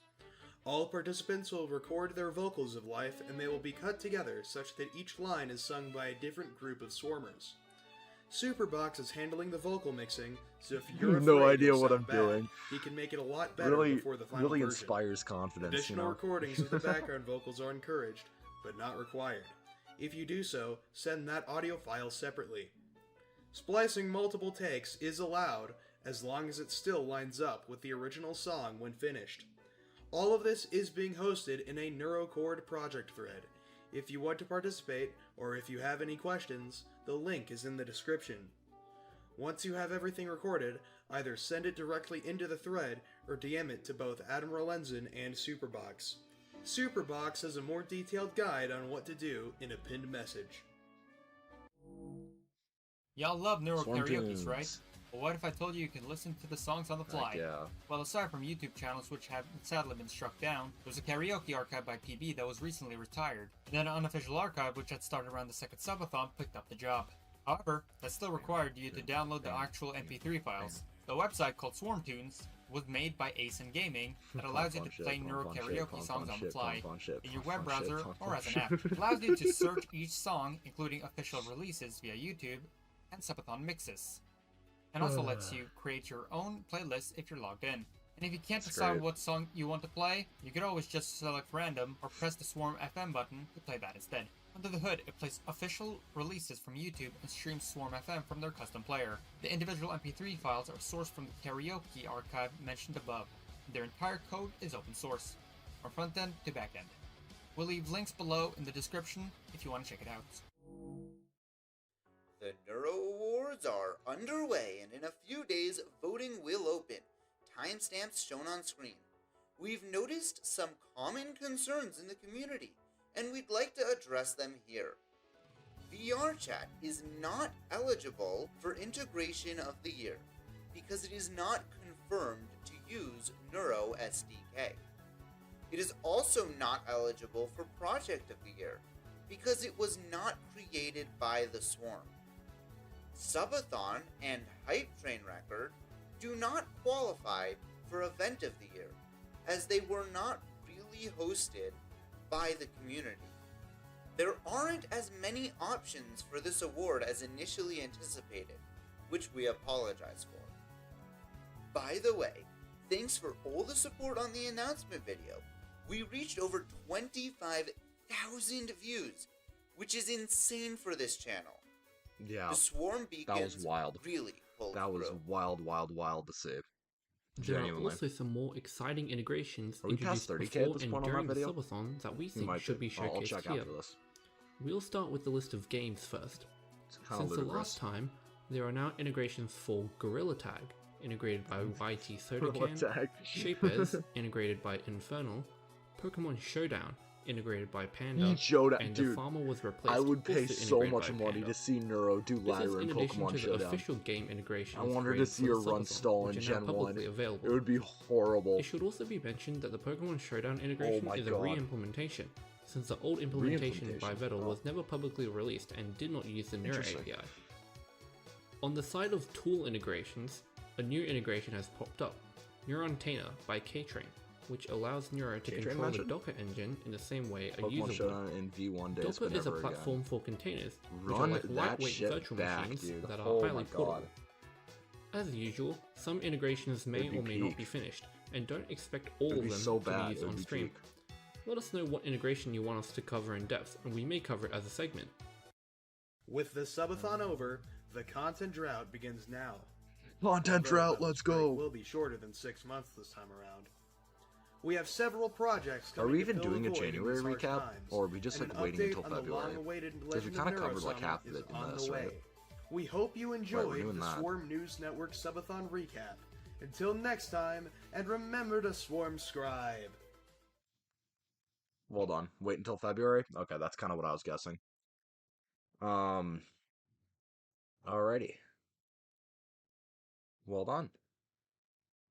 All participants will record their vocals of Life, and they will be cut together such that each line is sung by a different group of swarmers. Superbox is handling the vocal mixing, so if you're afraid No idea it'll what sound I'm bad, doing. he can make it a lot better before the final Really version. inspires confidence. Additional you know? recordings of the background vocals are encouraged, but not required. If you do so, send that audio file separately. Splicing multiple takes is allowed, as long as it still lines up with the original song when finished. All of this is being hosted in a NeuroCord project thread. If you want to participate, or if you have any questions, the link is in the description. Once you have everything recorded, either send it directly into the thread, or DM it to both Admiral Ensign and Superbox. Superbox has a more detailed guide on what to do in a pinned message. Y'all love Neuro Swarm karaoke's, tunes. right? But what if I told you can listen to the songs on the fly? Yeah. Well, aside from YouTube channels which have sadly been struck down, there's a karaoke archive by PB that was recently retired, and then an unofficial archive which had started around the second Subathon picked up the job. However, that still required you to download the actual MP3 files. The website called SwarmTunes was made by Asen Gaming that allows you to play Neuro karaoke songs on the fly in your web browser or as an app. It allows you to search each song, including official releases via YouTube and Subathon mixes. And also lets you create your own playlist if you're logged in. And if you can't decide what song you want to play, you could always just select random or press the Swarm FM button to play that instead. Under the hood, it plays official releases from YouTube and streams Swarm FM from their custom player. The individual MP3 files are sourced from the karaoke archive mentioned above. Their entire code is open source, from front end to back end. We'll leave links below in the description if you want to check it out. The Neuro Awards are underway, and in a few days, voting will open. Timestamps shown on screen. We've noticed some common concerns in the community, and we'd like to address them here. VR chat is not eligible for integration of the year because it is not confirmed to use Neuro SDK. It is also not eligible for project of the year because it was not created by the Swarm. Subathon and Hype Train Record do not qualify for event of the year as they were not really hosted by the community. There aren't as many options for this award as initially anticipated, which we apologize for. By the way, thanks for all the support on the announcement video. We reached over 25,000 views, which is insane for this channel. Yeah, the Swarm beacons that was wild. Really pulled That was through. wild to see. There Genuinely. are also some more exciting integrations Are we past introduced 30K at before this and point on during that the video? Subathon that we We think might should be I'll showcased check here. after this. We'll start with the list of games first. kinda Since the ludicrous. last time, there are now integrations for Gorilla Tag, integrated by YT Gorilla Sodacan, Tag. Shapers, integrated by Infernal, Pokemon Showdown, integrated by Panda, Showdown, and dude. The Farmer was replaced. I would pay also so integrated much by money Panda. to see Neuro do This is Lyra in in addition Pokemon to the Showdown. official game integrations. I wanted to created see for a the run Subathon, stall in which are now Gen 1. publicly available. It would be horrible. It should also be mentioned that the Pokemon Showdown integration my is a God. re-implementation, since the old implementation by Re-implementation, Vettel oh. was never publicly released and did not use the Neuro Interesting. API. On the side of tool integrations, a new integration has popped up, Neurontainer by K-Train, which allows Neuro to K-Train control the mentioned? Docker engine in the same way a Pokemon user would. Showdown in V1 days, Docker but is a never platform again. for containers, which Run are like that lightweight shit virtual back, machines dude. that are Oh highly my portable. God. As usual, some integrations may It'd be or may not peak. be finished, and don't expect all It'd of be them so to bad, be used it would on be stream. peak. Let us know what integration you want us to cover in depth, and we may cover it as a segment. With the subathon over, the content drought begins now. Content Although drought, the let's break go! will be shorter than 6 months this time around. We have several projects Are coming we to even fill the doing a void in January these harsh recap? times, Or are we just and like an waiting update until on the February? long-awaited Because we Legend kind of of covered like Neurosama half of is it in on this, the right? way. We hope you we're enjoyed doing the that. Swarm News Network Subathon recap. Until next time, and remember to swarm scribe. Hold on. Wait until February? Okay, that's kind of what I was guessing. Alrighty. Well done.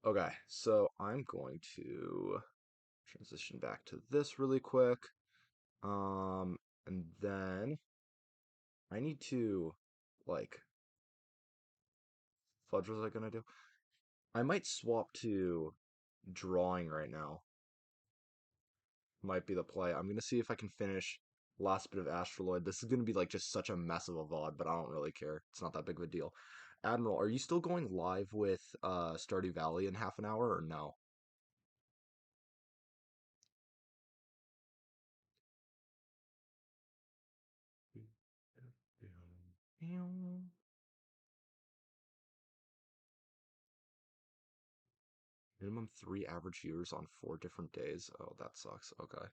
Okay, so I'm going to transition back to this really quick. And then I need to, like, fudge was I gonna do? I might swap to drawing right now. Might be the play. I'm gonna see if I can finish last bit of Astraloid. This is gonna be like just such a mess of a VOD, but I don't really care. It's not that big of a deal. Admiral, are you still going live with Stardew Valley in half an hour or no? Minimum 3 average viewers on 4 different days. Oh, that sucks. Okay.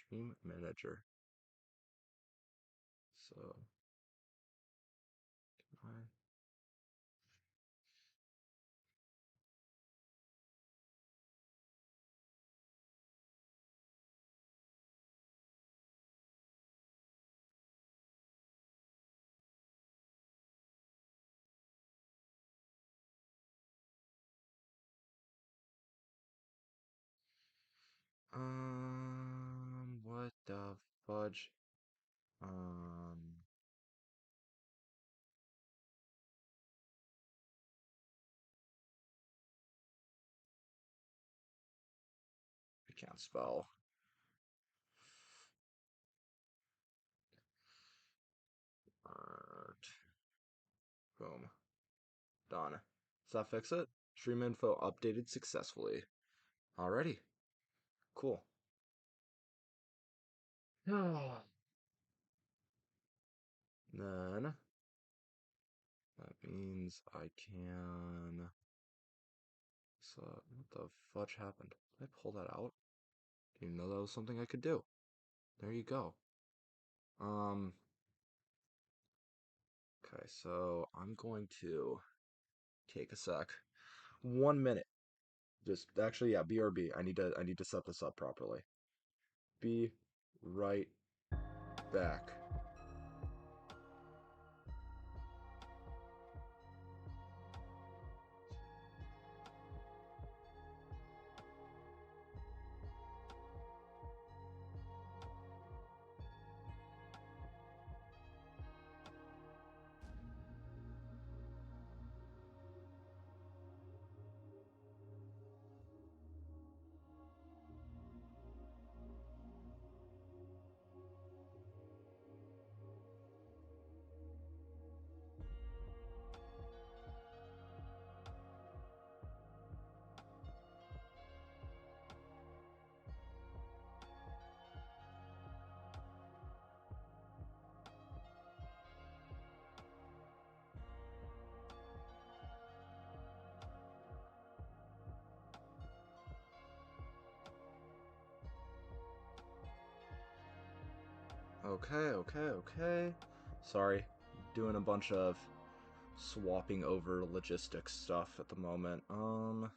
Stream manager. So, can I the fudge? I can't spell. Art. Boom. Done. Does that fix it? Stream info updated successfully. Alrighty. Cool. Then that means I can. So what the fudge happened? Did I pull that out? Didn't even know that was something I could do. There you go. Okay, so I'm going to take a sec. 1 minute. Just actually, yeah, BRB. I need to set this up properly. Be right back. Okay. Sorry, doing a bunch of swapping over logistics stuff at the moment. Uh,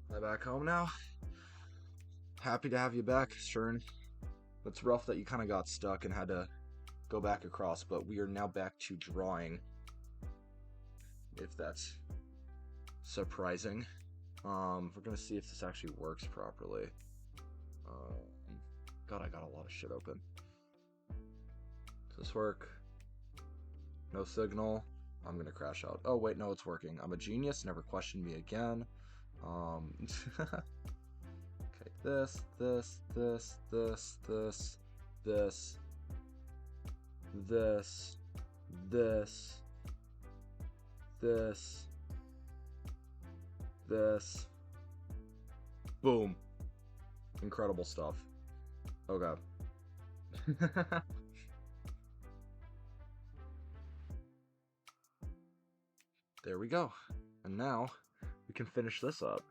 Am I back home now? Happy to have you back, Stern. It's rough that you kind of got stuck and had to go back across, but we are now back to drawing. If that's surprising. We're gonna see if this actually works properly. God, I got a lot of shit open. Does this work? No signal. I'm gonna crash out. Oh wait, no, it's working. I'm a genius. Never question me again. Okay, this, this, this, this, this, this, this, this, this, this. Boom. Incredible stuff. Okay. There we go. And now we can finish this up.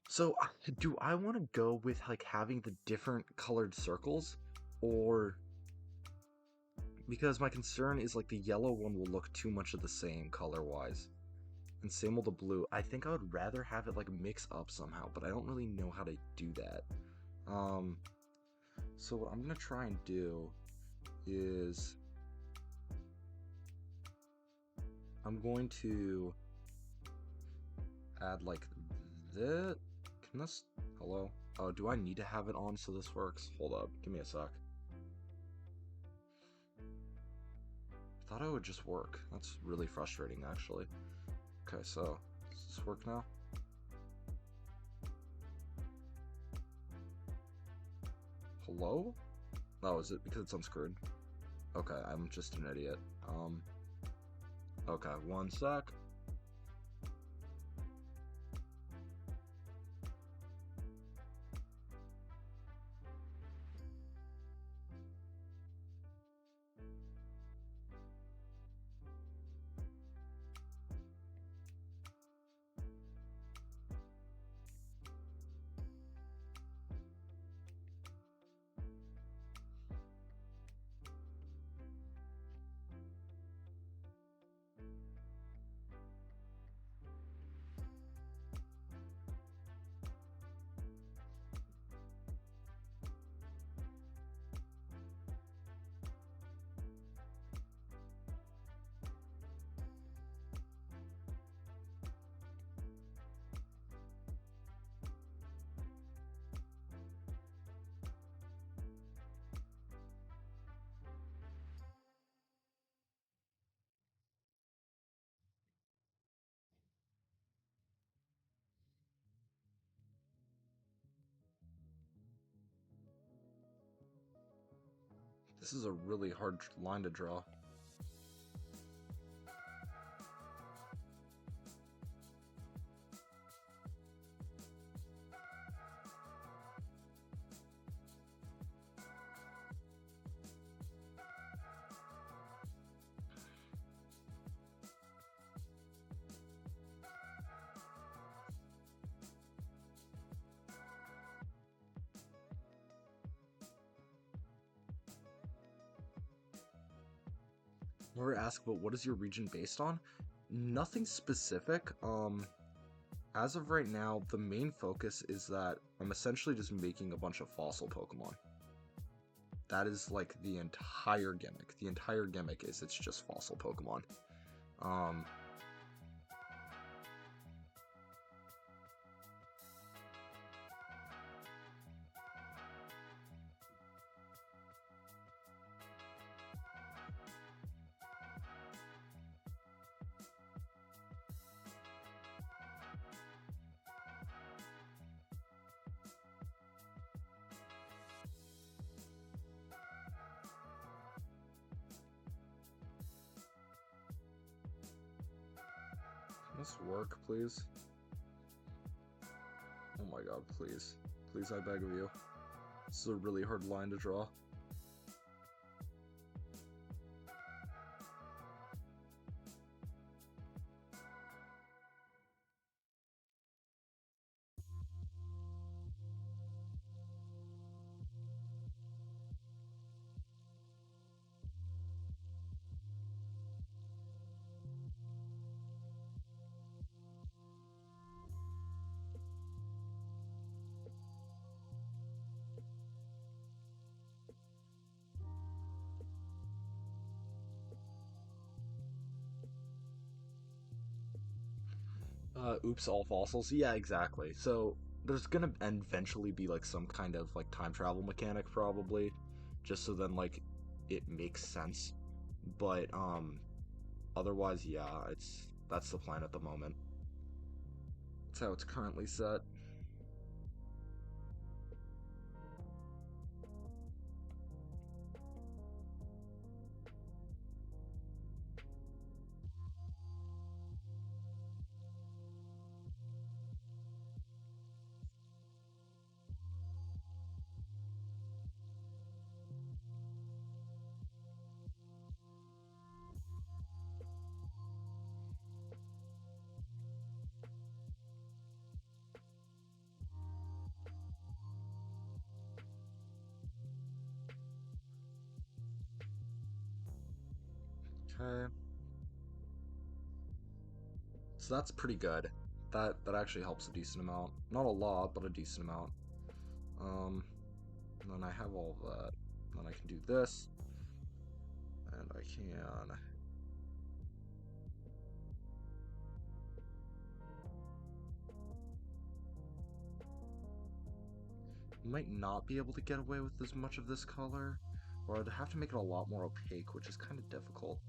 So do I want to go with like having the different colored circles, or because my concern is like the yellow one will look too much of the same color wise, and same with the blue. I think I would rather have it like mix up somehow, but I don't really know how to do that. So what I'm gonna try and do is I'm going to add like this. Can this? Hello? Oh, do I need to have it on so this works? Hold up, give me a sec. I thought it would just work. That's really frustrating, actually. Okay, so does this work now? Hello? Oh, is it because it's unscrewed? Okay, I'm just an idiot. Okay, 1 sec. This is a really hard line to draw. We're asked, but what is your region based on? Nothing specific. As of right now, the main focus is that I'm essentially just making a bunch of fossil Pokemon. That is like the entire gimmick. The entire gimmick is it's just fossil Pokemon. Can this work, please? Oh my god, please. Please, I beg of you. This is a really hard line to draw. Oops, all fossils. Yeah, exactly. So there's gonna eventually be like some kind of like time travel mechanic probably, just so then like it makes sense. But otherwise, yeah, that's the plan at the moment. That's how it's currently set. Okay. So that's pretty good. That actually helps a decent amount. Not a lot, but a decent amount. And then I have all of that. Then I can do this. And I can... might not be able to get away with as much of this color, or I'd have to make it a lot more opaque, which is kind of difficult.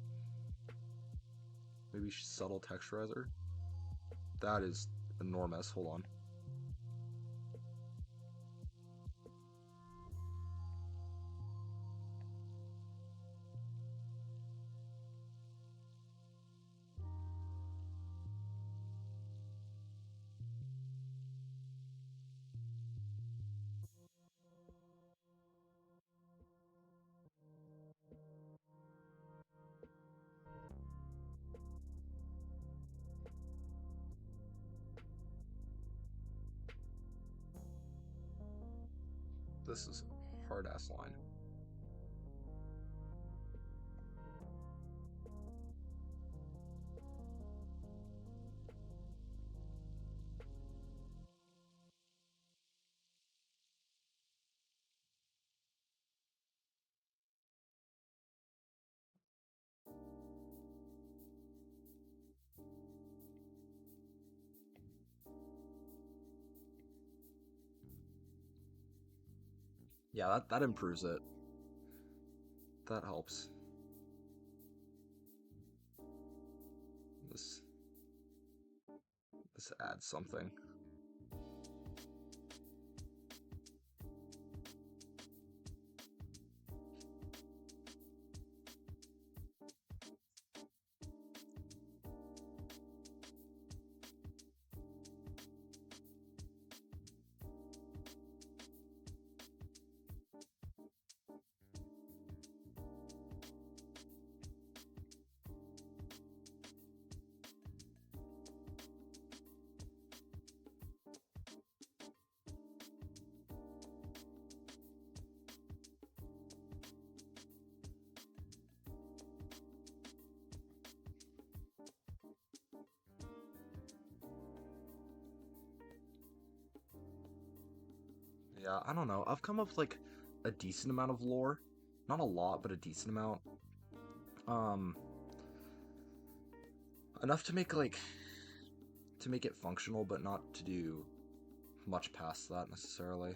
Maybe subtle texturizer? That is enormous. Hold on. This is a hard-ass line. Yeah, that improves it. That helps. This adds something. Yeah, I don't know. I've come up with like a decent amount of lore. Not a lot, but a decent amount. Enough to make it functional, but not to do much past that necessarily.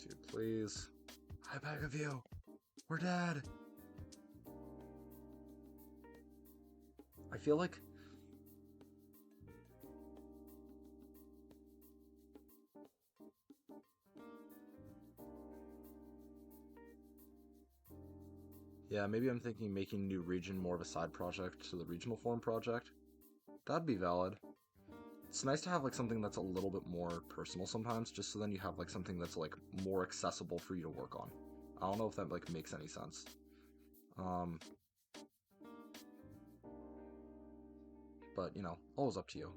Dude, please. I beg of you. We're dead. I feel like yeah, maybe I'm thinking making New Region more of a side project to the Regional Forum project. That'd be valid. It's nice to have like something that's a little bit more personal sometimes, just so then you have like something that's like more accessible for you to work on. I don't know if that like makes any sense. But you know, always up to you.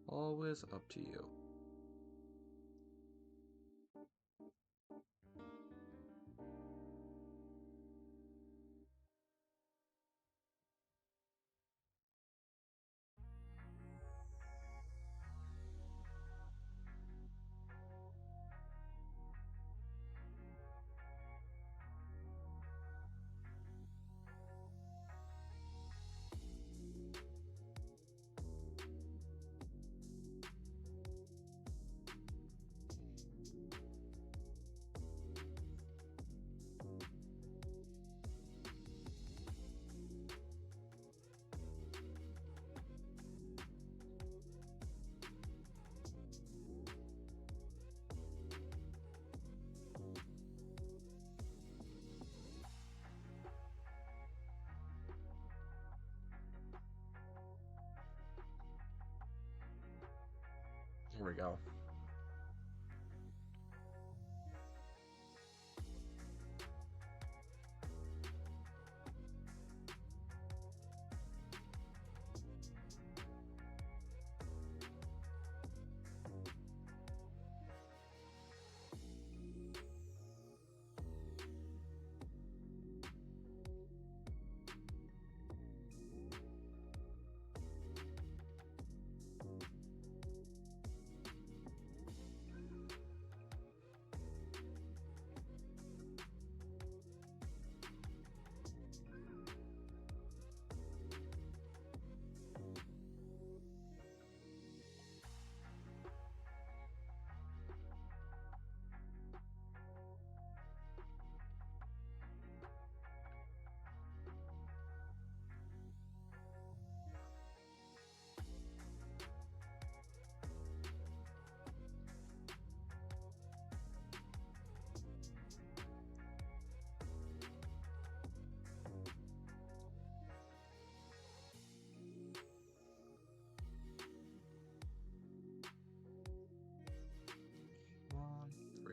Always up to you. Here we go.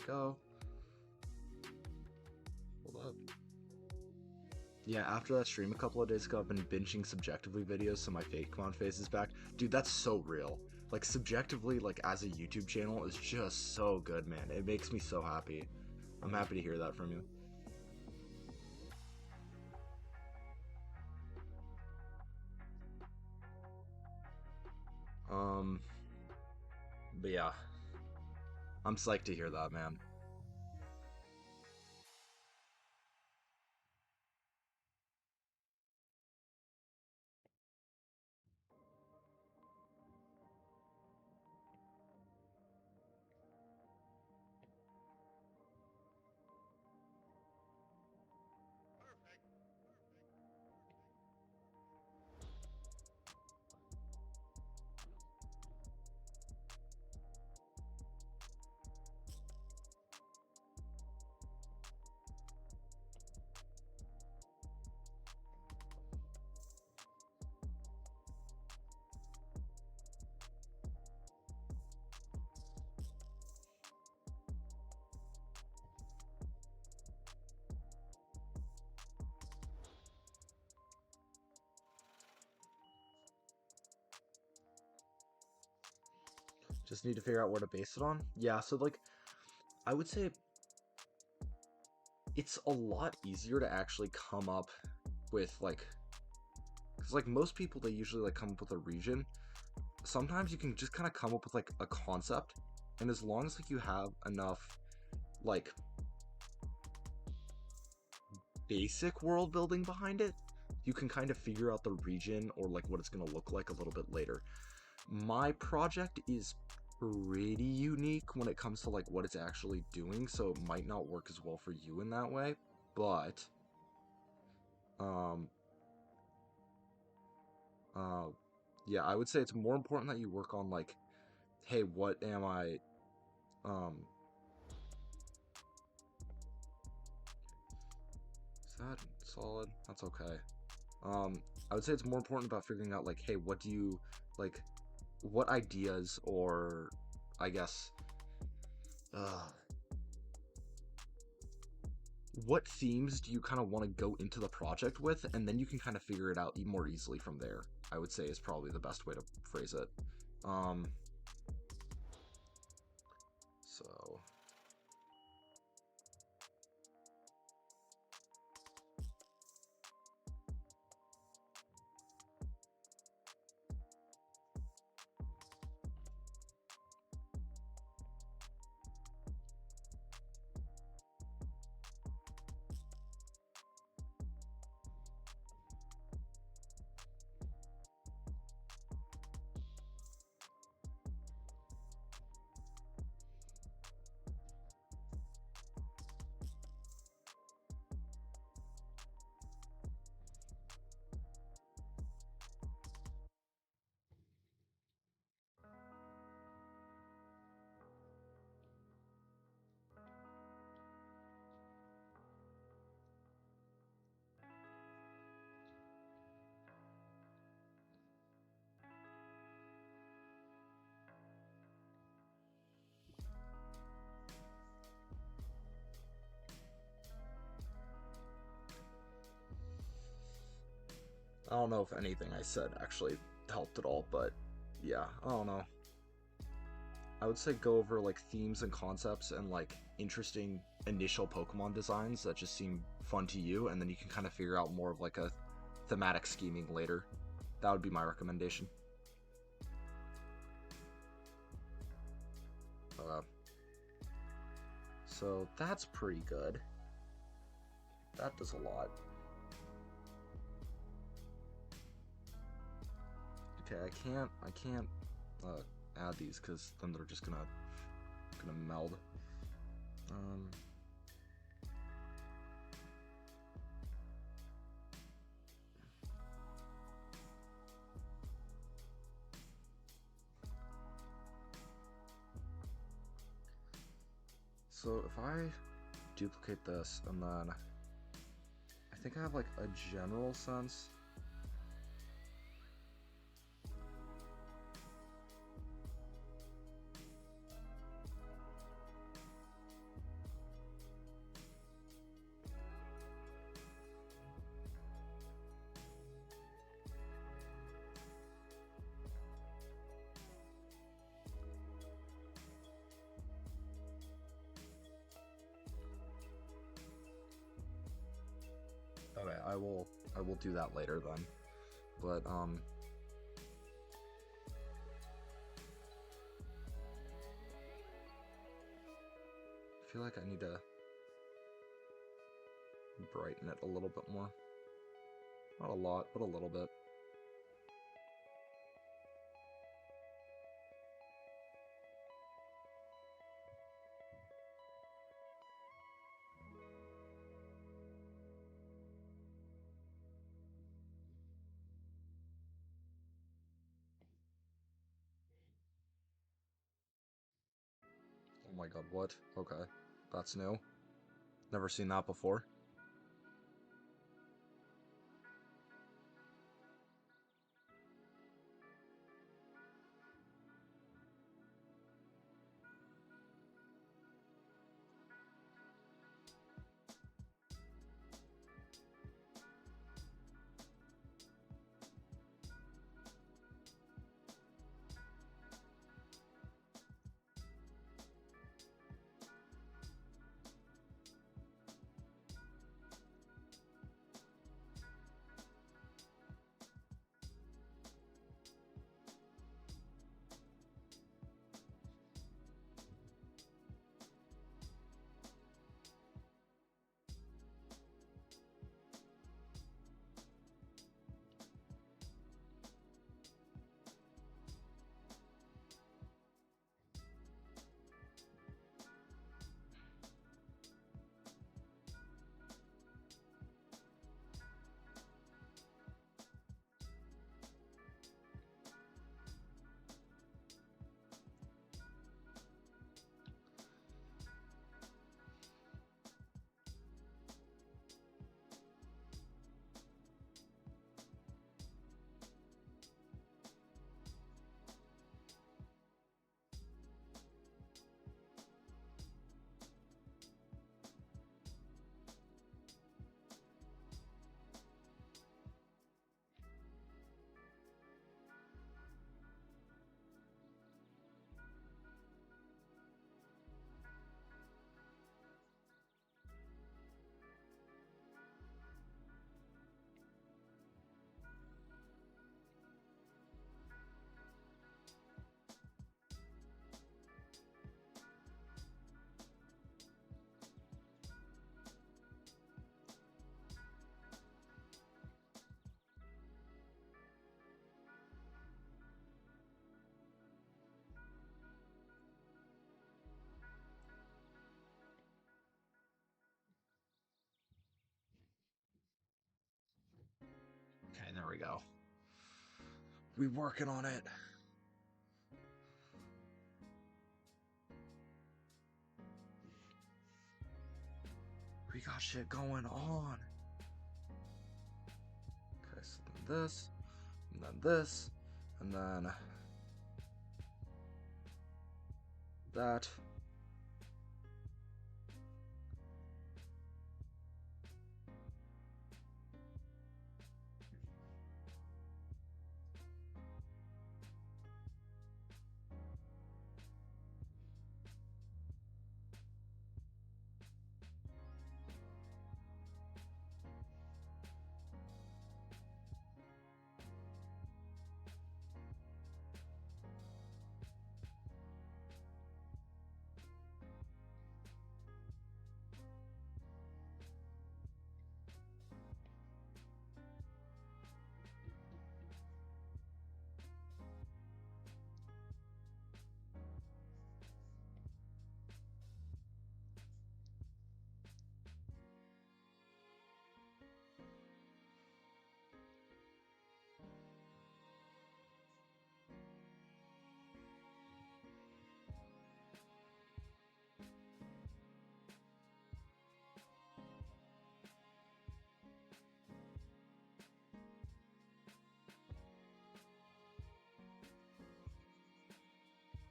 Go. Hold up. Yeah, after that stream a couple of days ago, I've been binging subjectively videos, so my fake Pokemon face is back. Dude, that's so real. Like, subjectively, like, as a YouTube channel is just so good, man. It makes me so happy. I'm happy to hear that from you. But yeah. I'm psyched to hear that, man. Just need to figure out where to base it on. Yeah, so like, I would say it's a lot easier to actually come up with like, because like most people, they usually like come up with a region. Sometimes you can just kind of come up with like a concept, and as long as like you have enough like basic world building behind it, you can kind of figure out the region or like what it's going to look like a little bit later. My project is pretty unique when it comes to like what it's actually doing, so it might not work as well for you in that way, but yeah, I would say it's more important that you work on like, hey, what am I is that solid? That's okay. I would say it's more important about figuring out like, hey, what do you like, what ideas, or I guess what themes do you kind of want to go into the project with, and then you can kind of figure it out more easily from there, I would say, is probably the best way to phrase it. So I don't know if anything I said actually helped at all, but yeah, I don't know. I would say go over like themes and concepts and like interesting initial Pokemon designs that just seem fun to you, and then you can kind of figure out more of like a thematic scheming later. That would be my recommendation. So that's pretty good. That does a lot. Okay, I can't add these because then they're just gonna meld. So if I duplicate this and then I think I have like a general sense. Okay, I will do that later then. But I feel like I need to brighten it a little bit more. Not a lot, but a little bit. Oh my god, what? Okay. That's new. Never seen that before. There we go. We working on it. We got shit going on. Okay, so then this, and then this, and then that.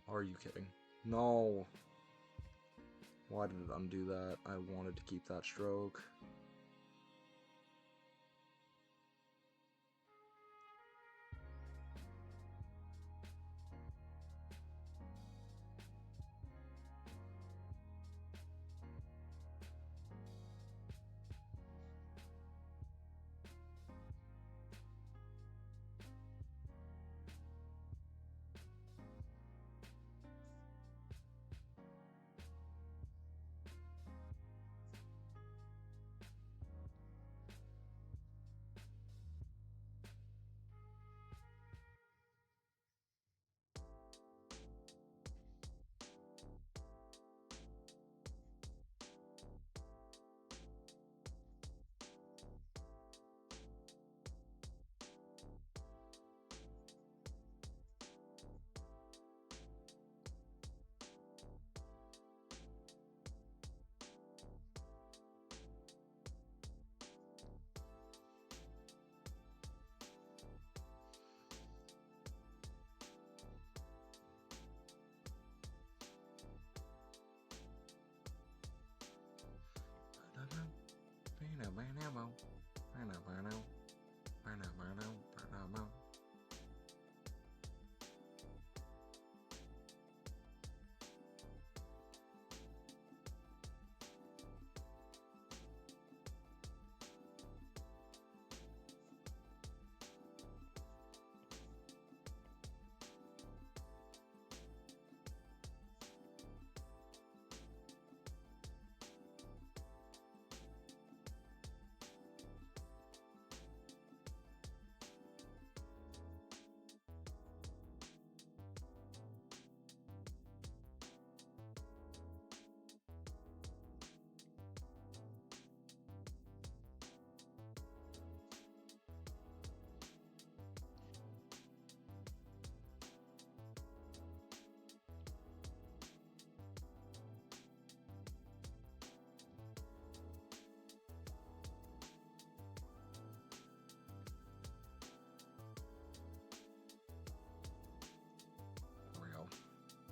Are you kidding? No. Why did it undo that? I wanted to keep that stroke.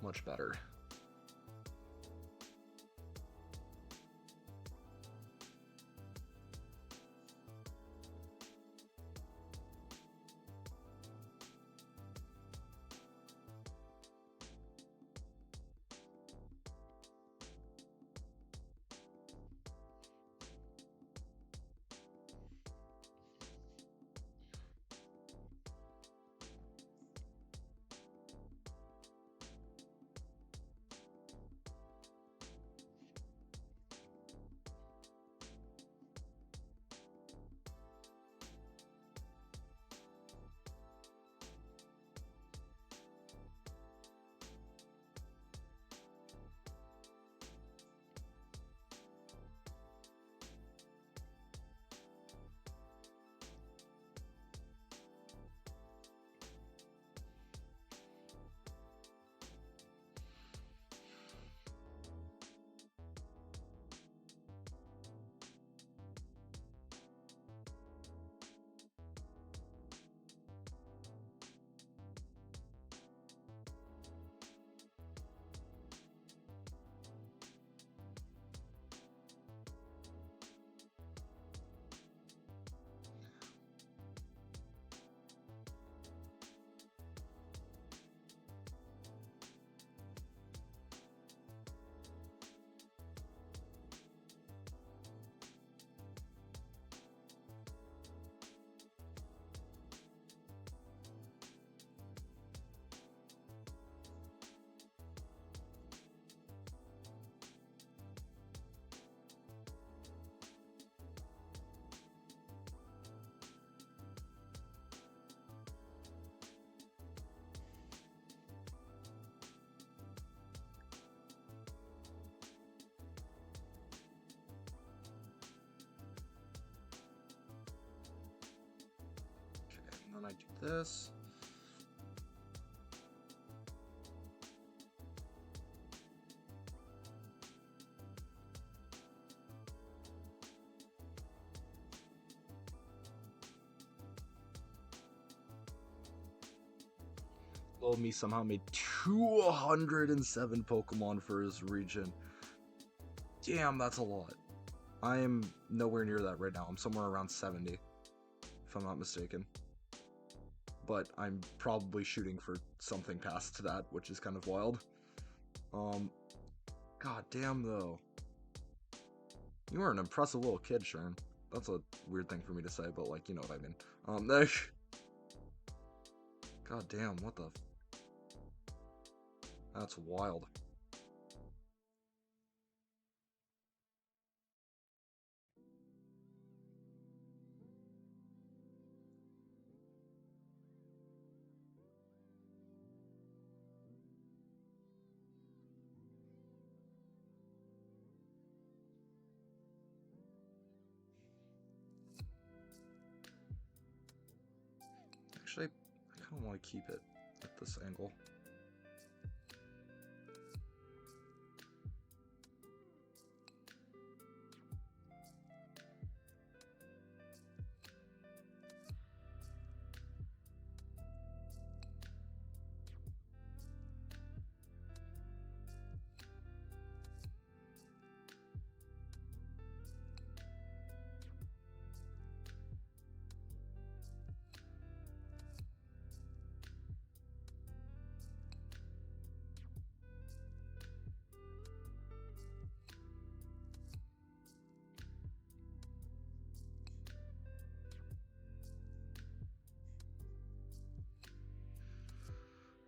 Much better. this. Little me somehow made 207 Pokemon for his region. Damn, that's a lot. I am nowhere near that right now. I'm somewhere around 70, if I'm not mistaken. But I'm probably shooting for something past that, which is kind of wild. God damn though. You are an impressive little kid, Sharon. That's a weird thing for me to say, but like, you know what I mean. God damn, what the... That's wild. Actually, I kind of want to keep it at this angle.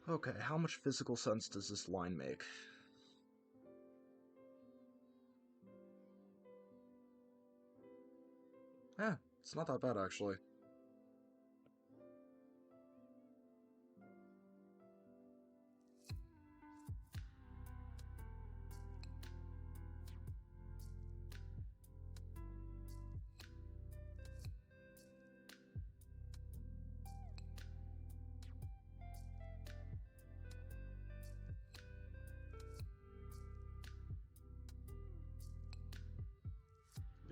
Okay, how much physical sense does this line make? It's not that bad actually.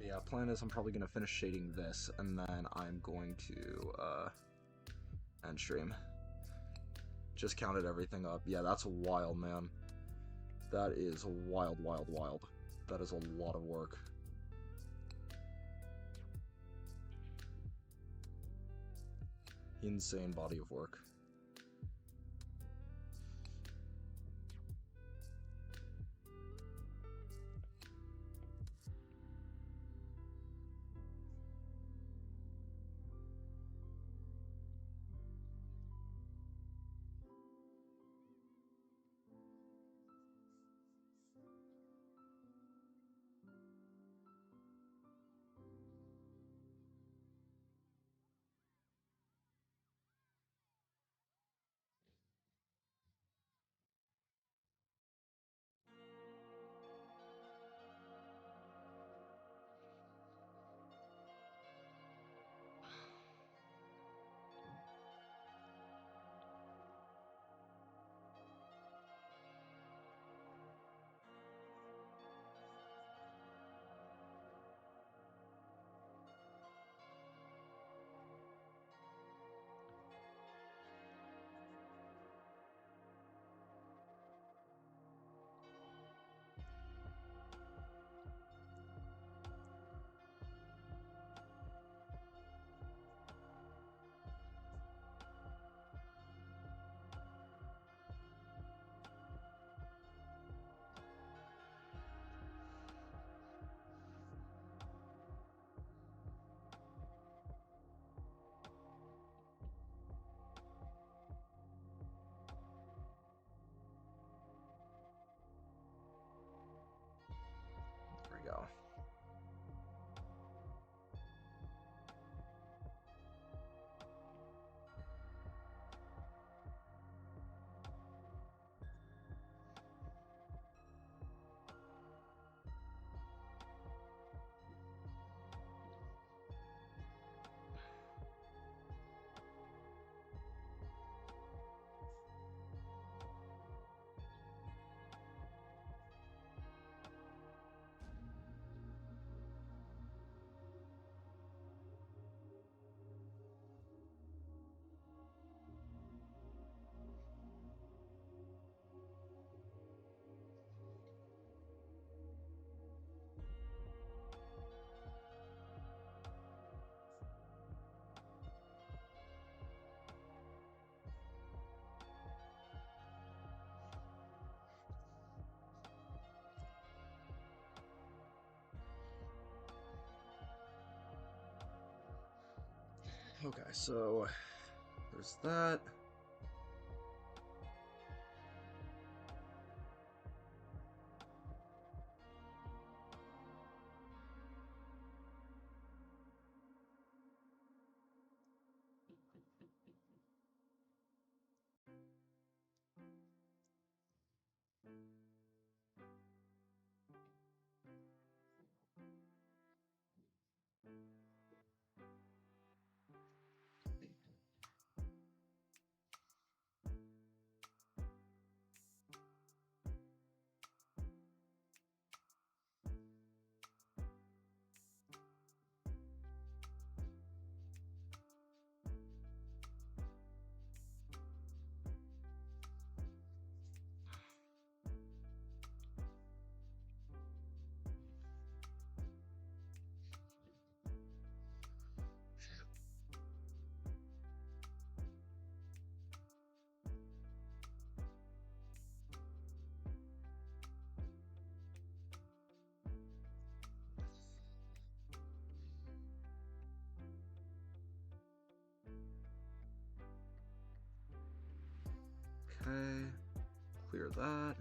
Yeah, plan is I'm probably going to finish shading this, and then I'm going to, end stream. Just counted everything up. Yeah, that's wild, man. That is wild, wild, wild. That is a lot of work. Insane body of work. Okay, so there's that. Okay, clear that.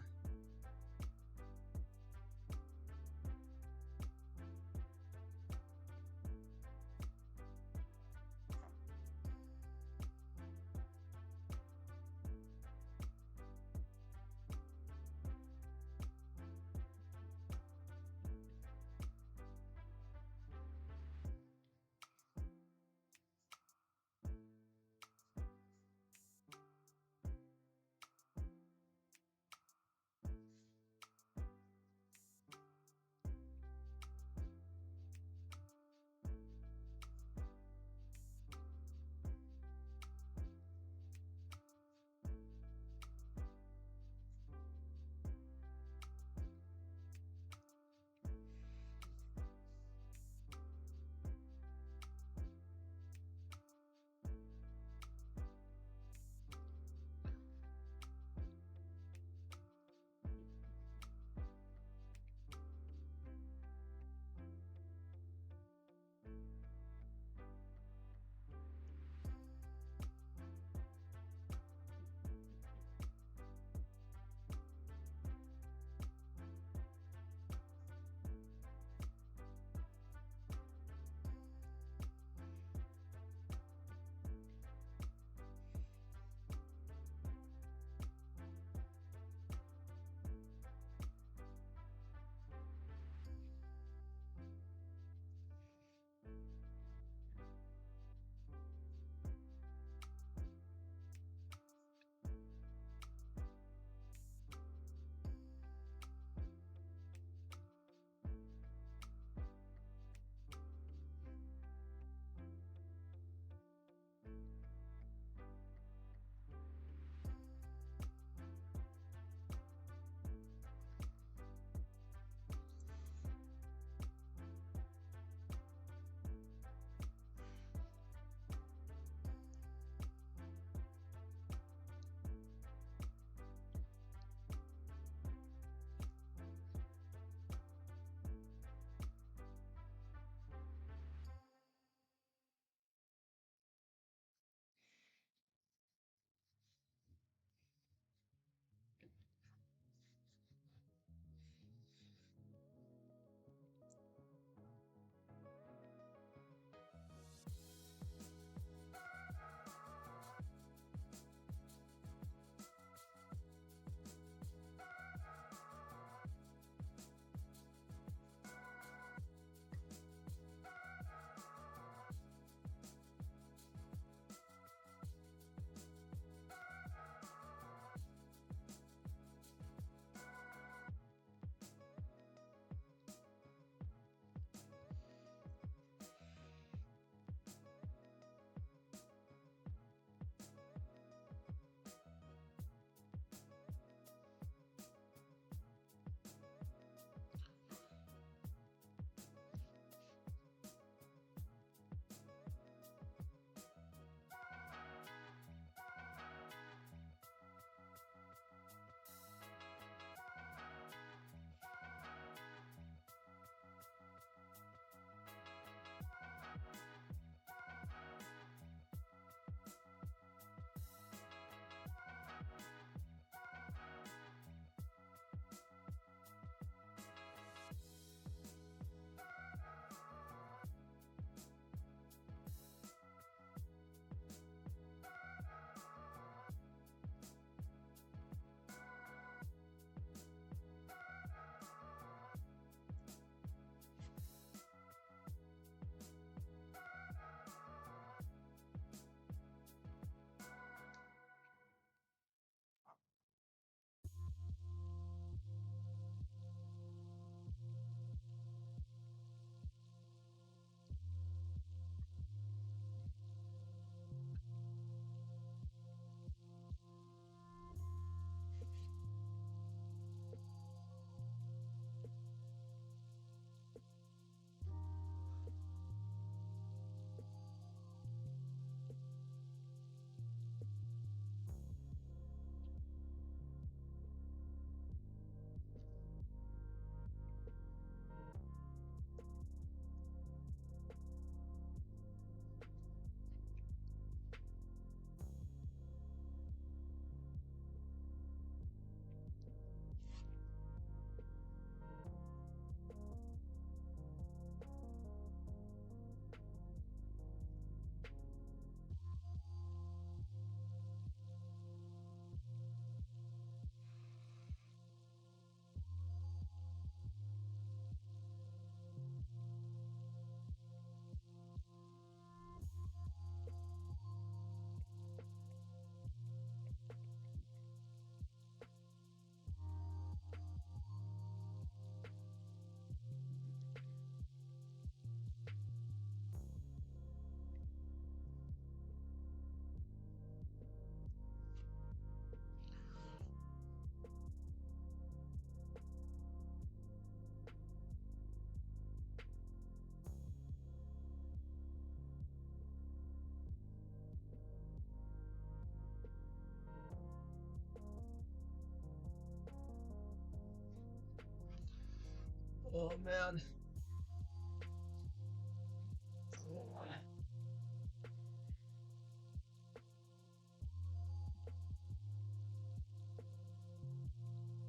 Oh man.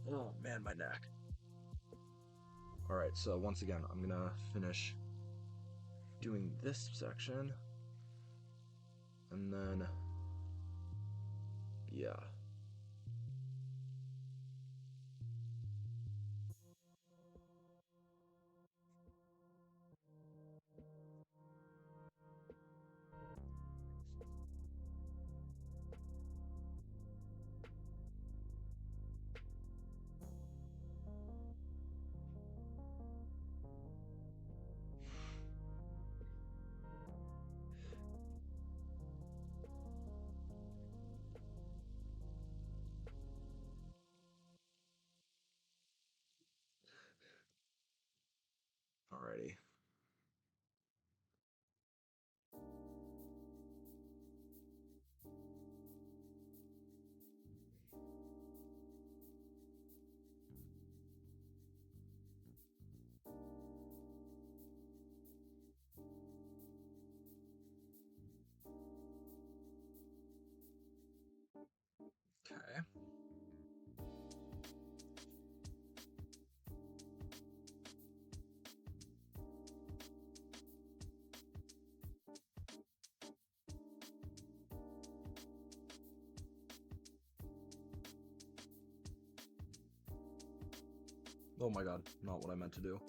Oh man, my neck. Alright, so once again, I'm gonna finish doing this section. And then, yeah. Alrighty. Okay. Oh my god, not what I meant to do.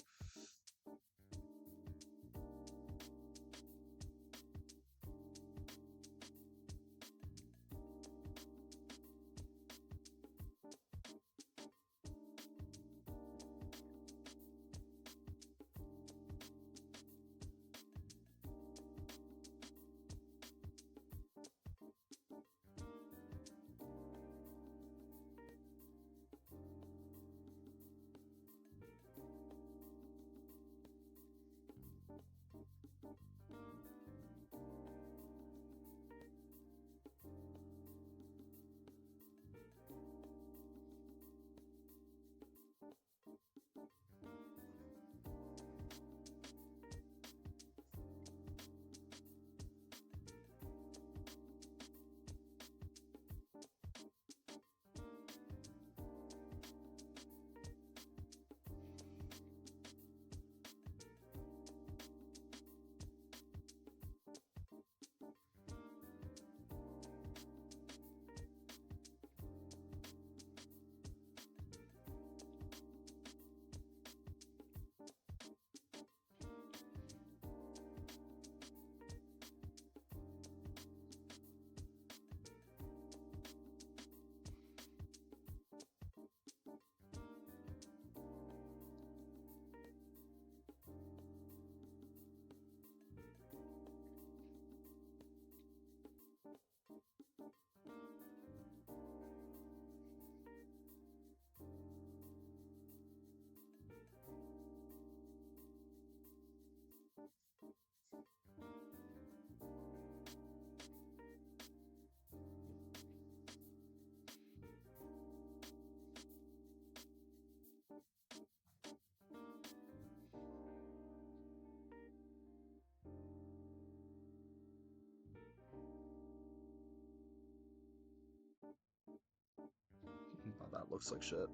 Oh, that looks like shit.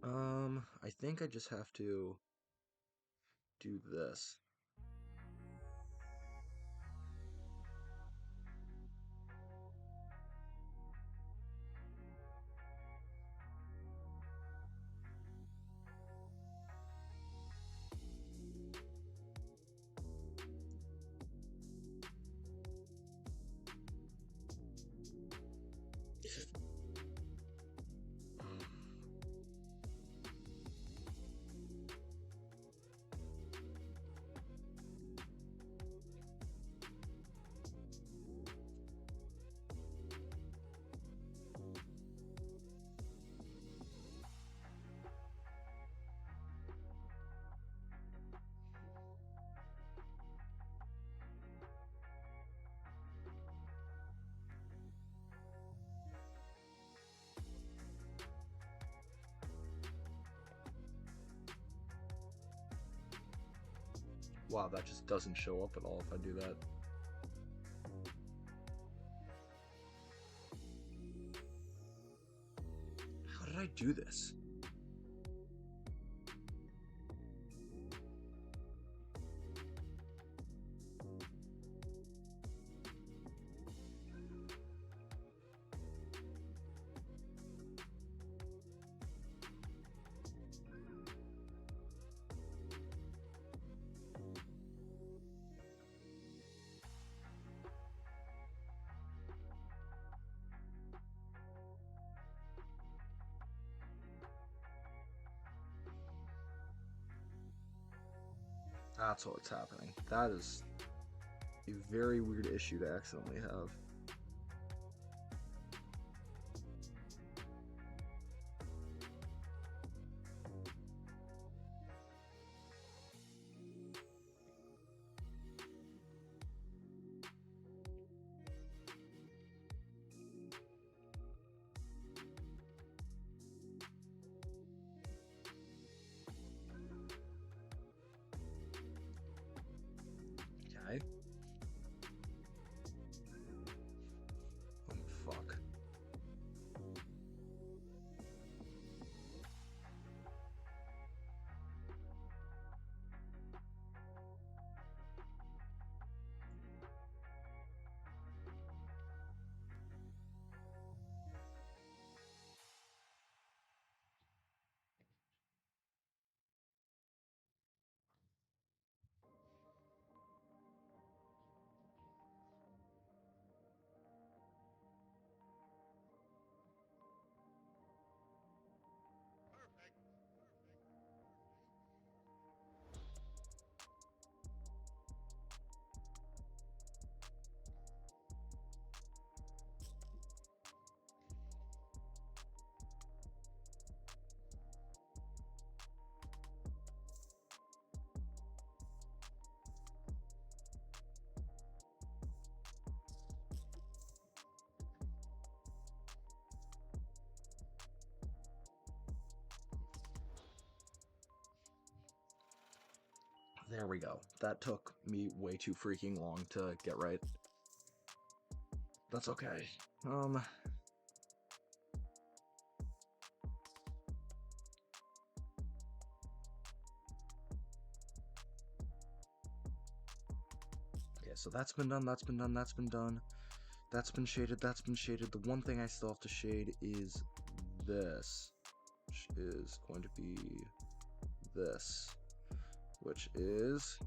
I think I just have to do this. Wow, that just doesn't show up at all if I do that. How did I do this? That's what's happening. That is a very weird issue to accidentally have. Okay. Oh, fuck. There we go. That took me way too freaking long to get right. That's okay. Okay, so that's been done, that's been done, that's been done. That's been shaded, that's been shaded. The one thing I still have to shade is this, which is going to be this, which is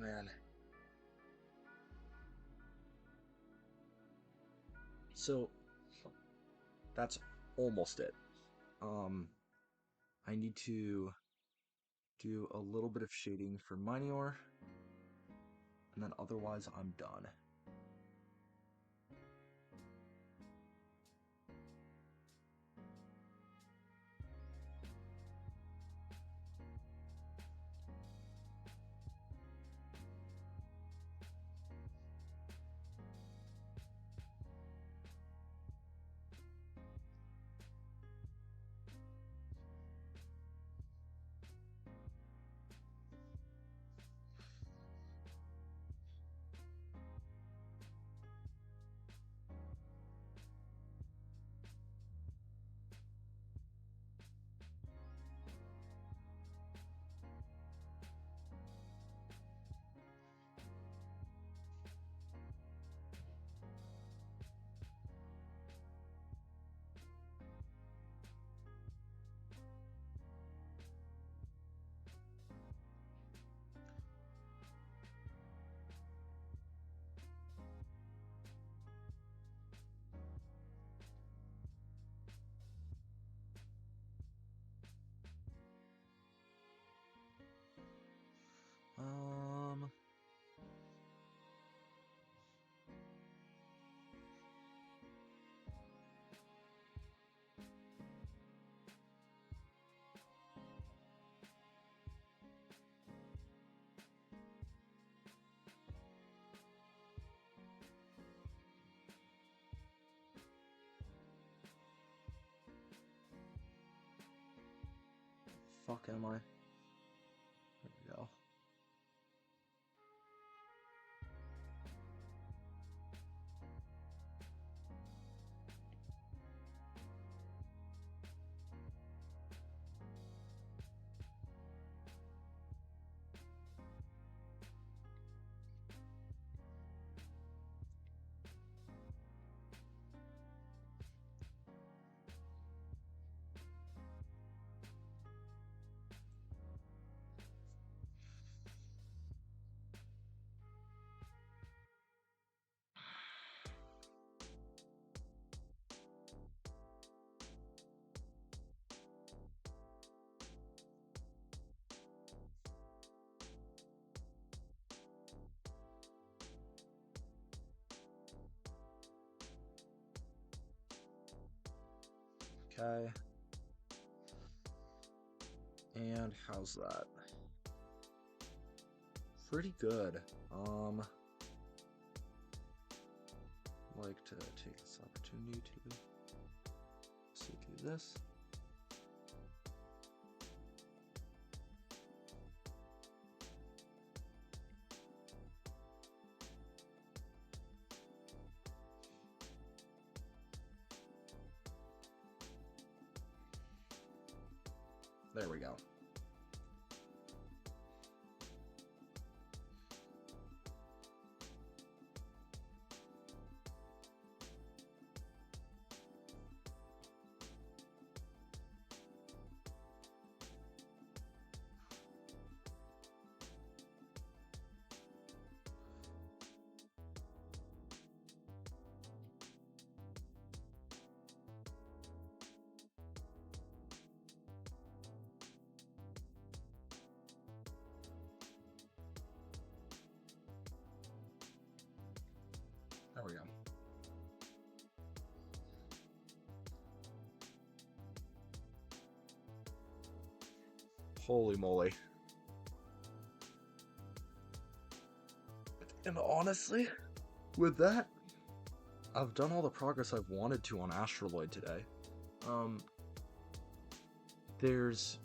man. So that's almost it. I need to do a little bit of shading for MIO, and then otherwise I'm done. Um, fuck am I? There we go. Okay. And how's that? Pretty good. Like to take this opportunity to see through this. There we go. There we go. Holy moly. And honestly, with that, I've done all the progress I've wanted to on Astraloid today. There's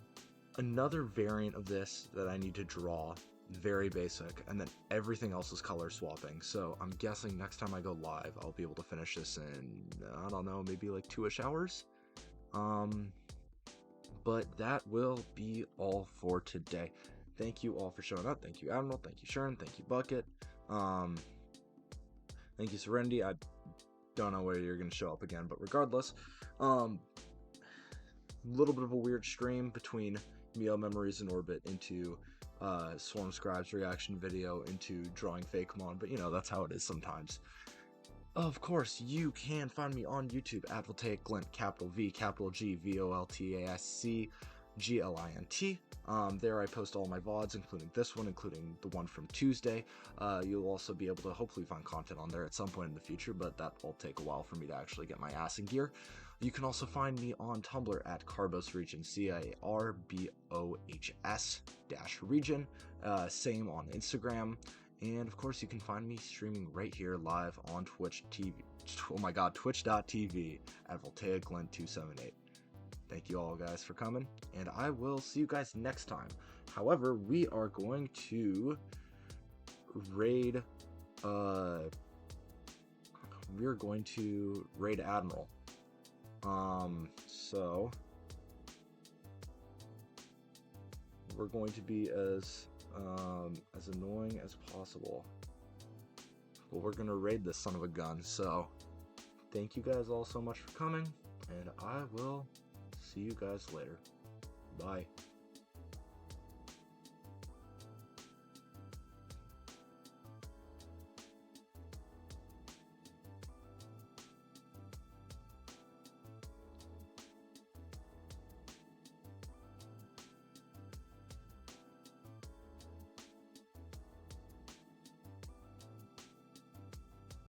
another variant of this that I need to draw, very basic, and then everything else is color swapping. So I'm guessing next time I go live, I'll be able to finish this in, I don't know, maybe like 2-ish hours. But that will be all for today. Thank you all for showing up. Thank you, Admiral. Thank you, Sharon. Thank you, Bucket. Thank you, Serenity. I don't know where you're going to show up again, but regardless, little bit of a weird stream between MIO Memories in Orbit into Swarm Scribe's reaction video into drawing Fakemon, but you know, that's how it is sometimes. Of course, you can find me on YouTube at Voltaic Glint, capital V, capital G, VOLTASC, GLINT. There I post all my VODs, including this one, including the one from Tuesday. You'll also be able to hopefully find content on there at some point in the future, but that will take a while for me to actually get my ass in gear. You can also find me on Tumblr at Carbos Region, CIRBOHS-region. Same on Instagram. And of course, you can find me streaming right here live on Twitch TV. Oh my god, twitch.tv at VoltaicGlint278. Thank you all guys for coming, and I will see you guys next time. However, we are going to raid Admiral. So we're going to be as annoying as possible. Well, we're gonna raid this son of a gun, so thank you guys all so much for coming, and I will see you guys later. Bye.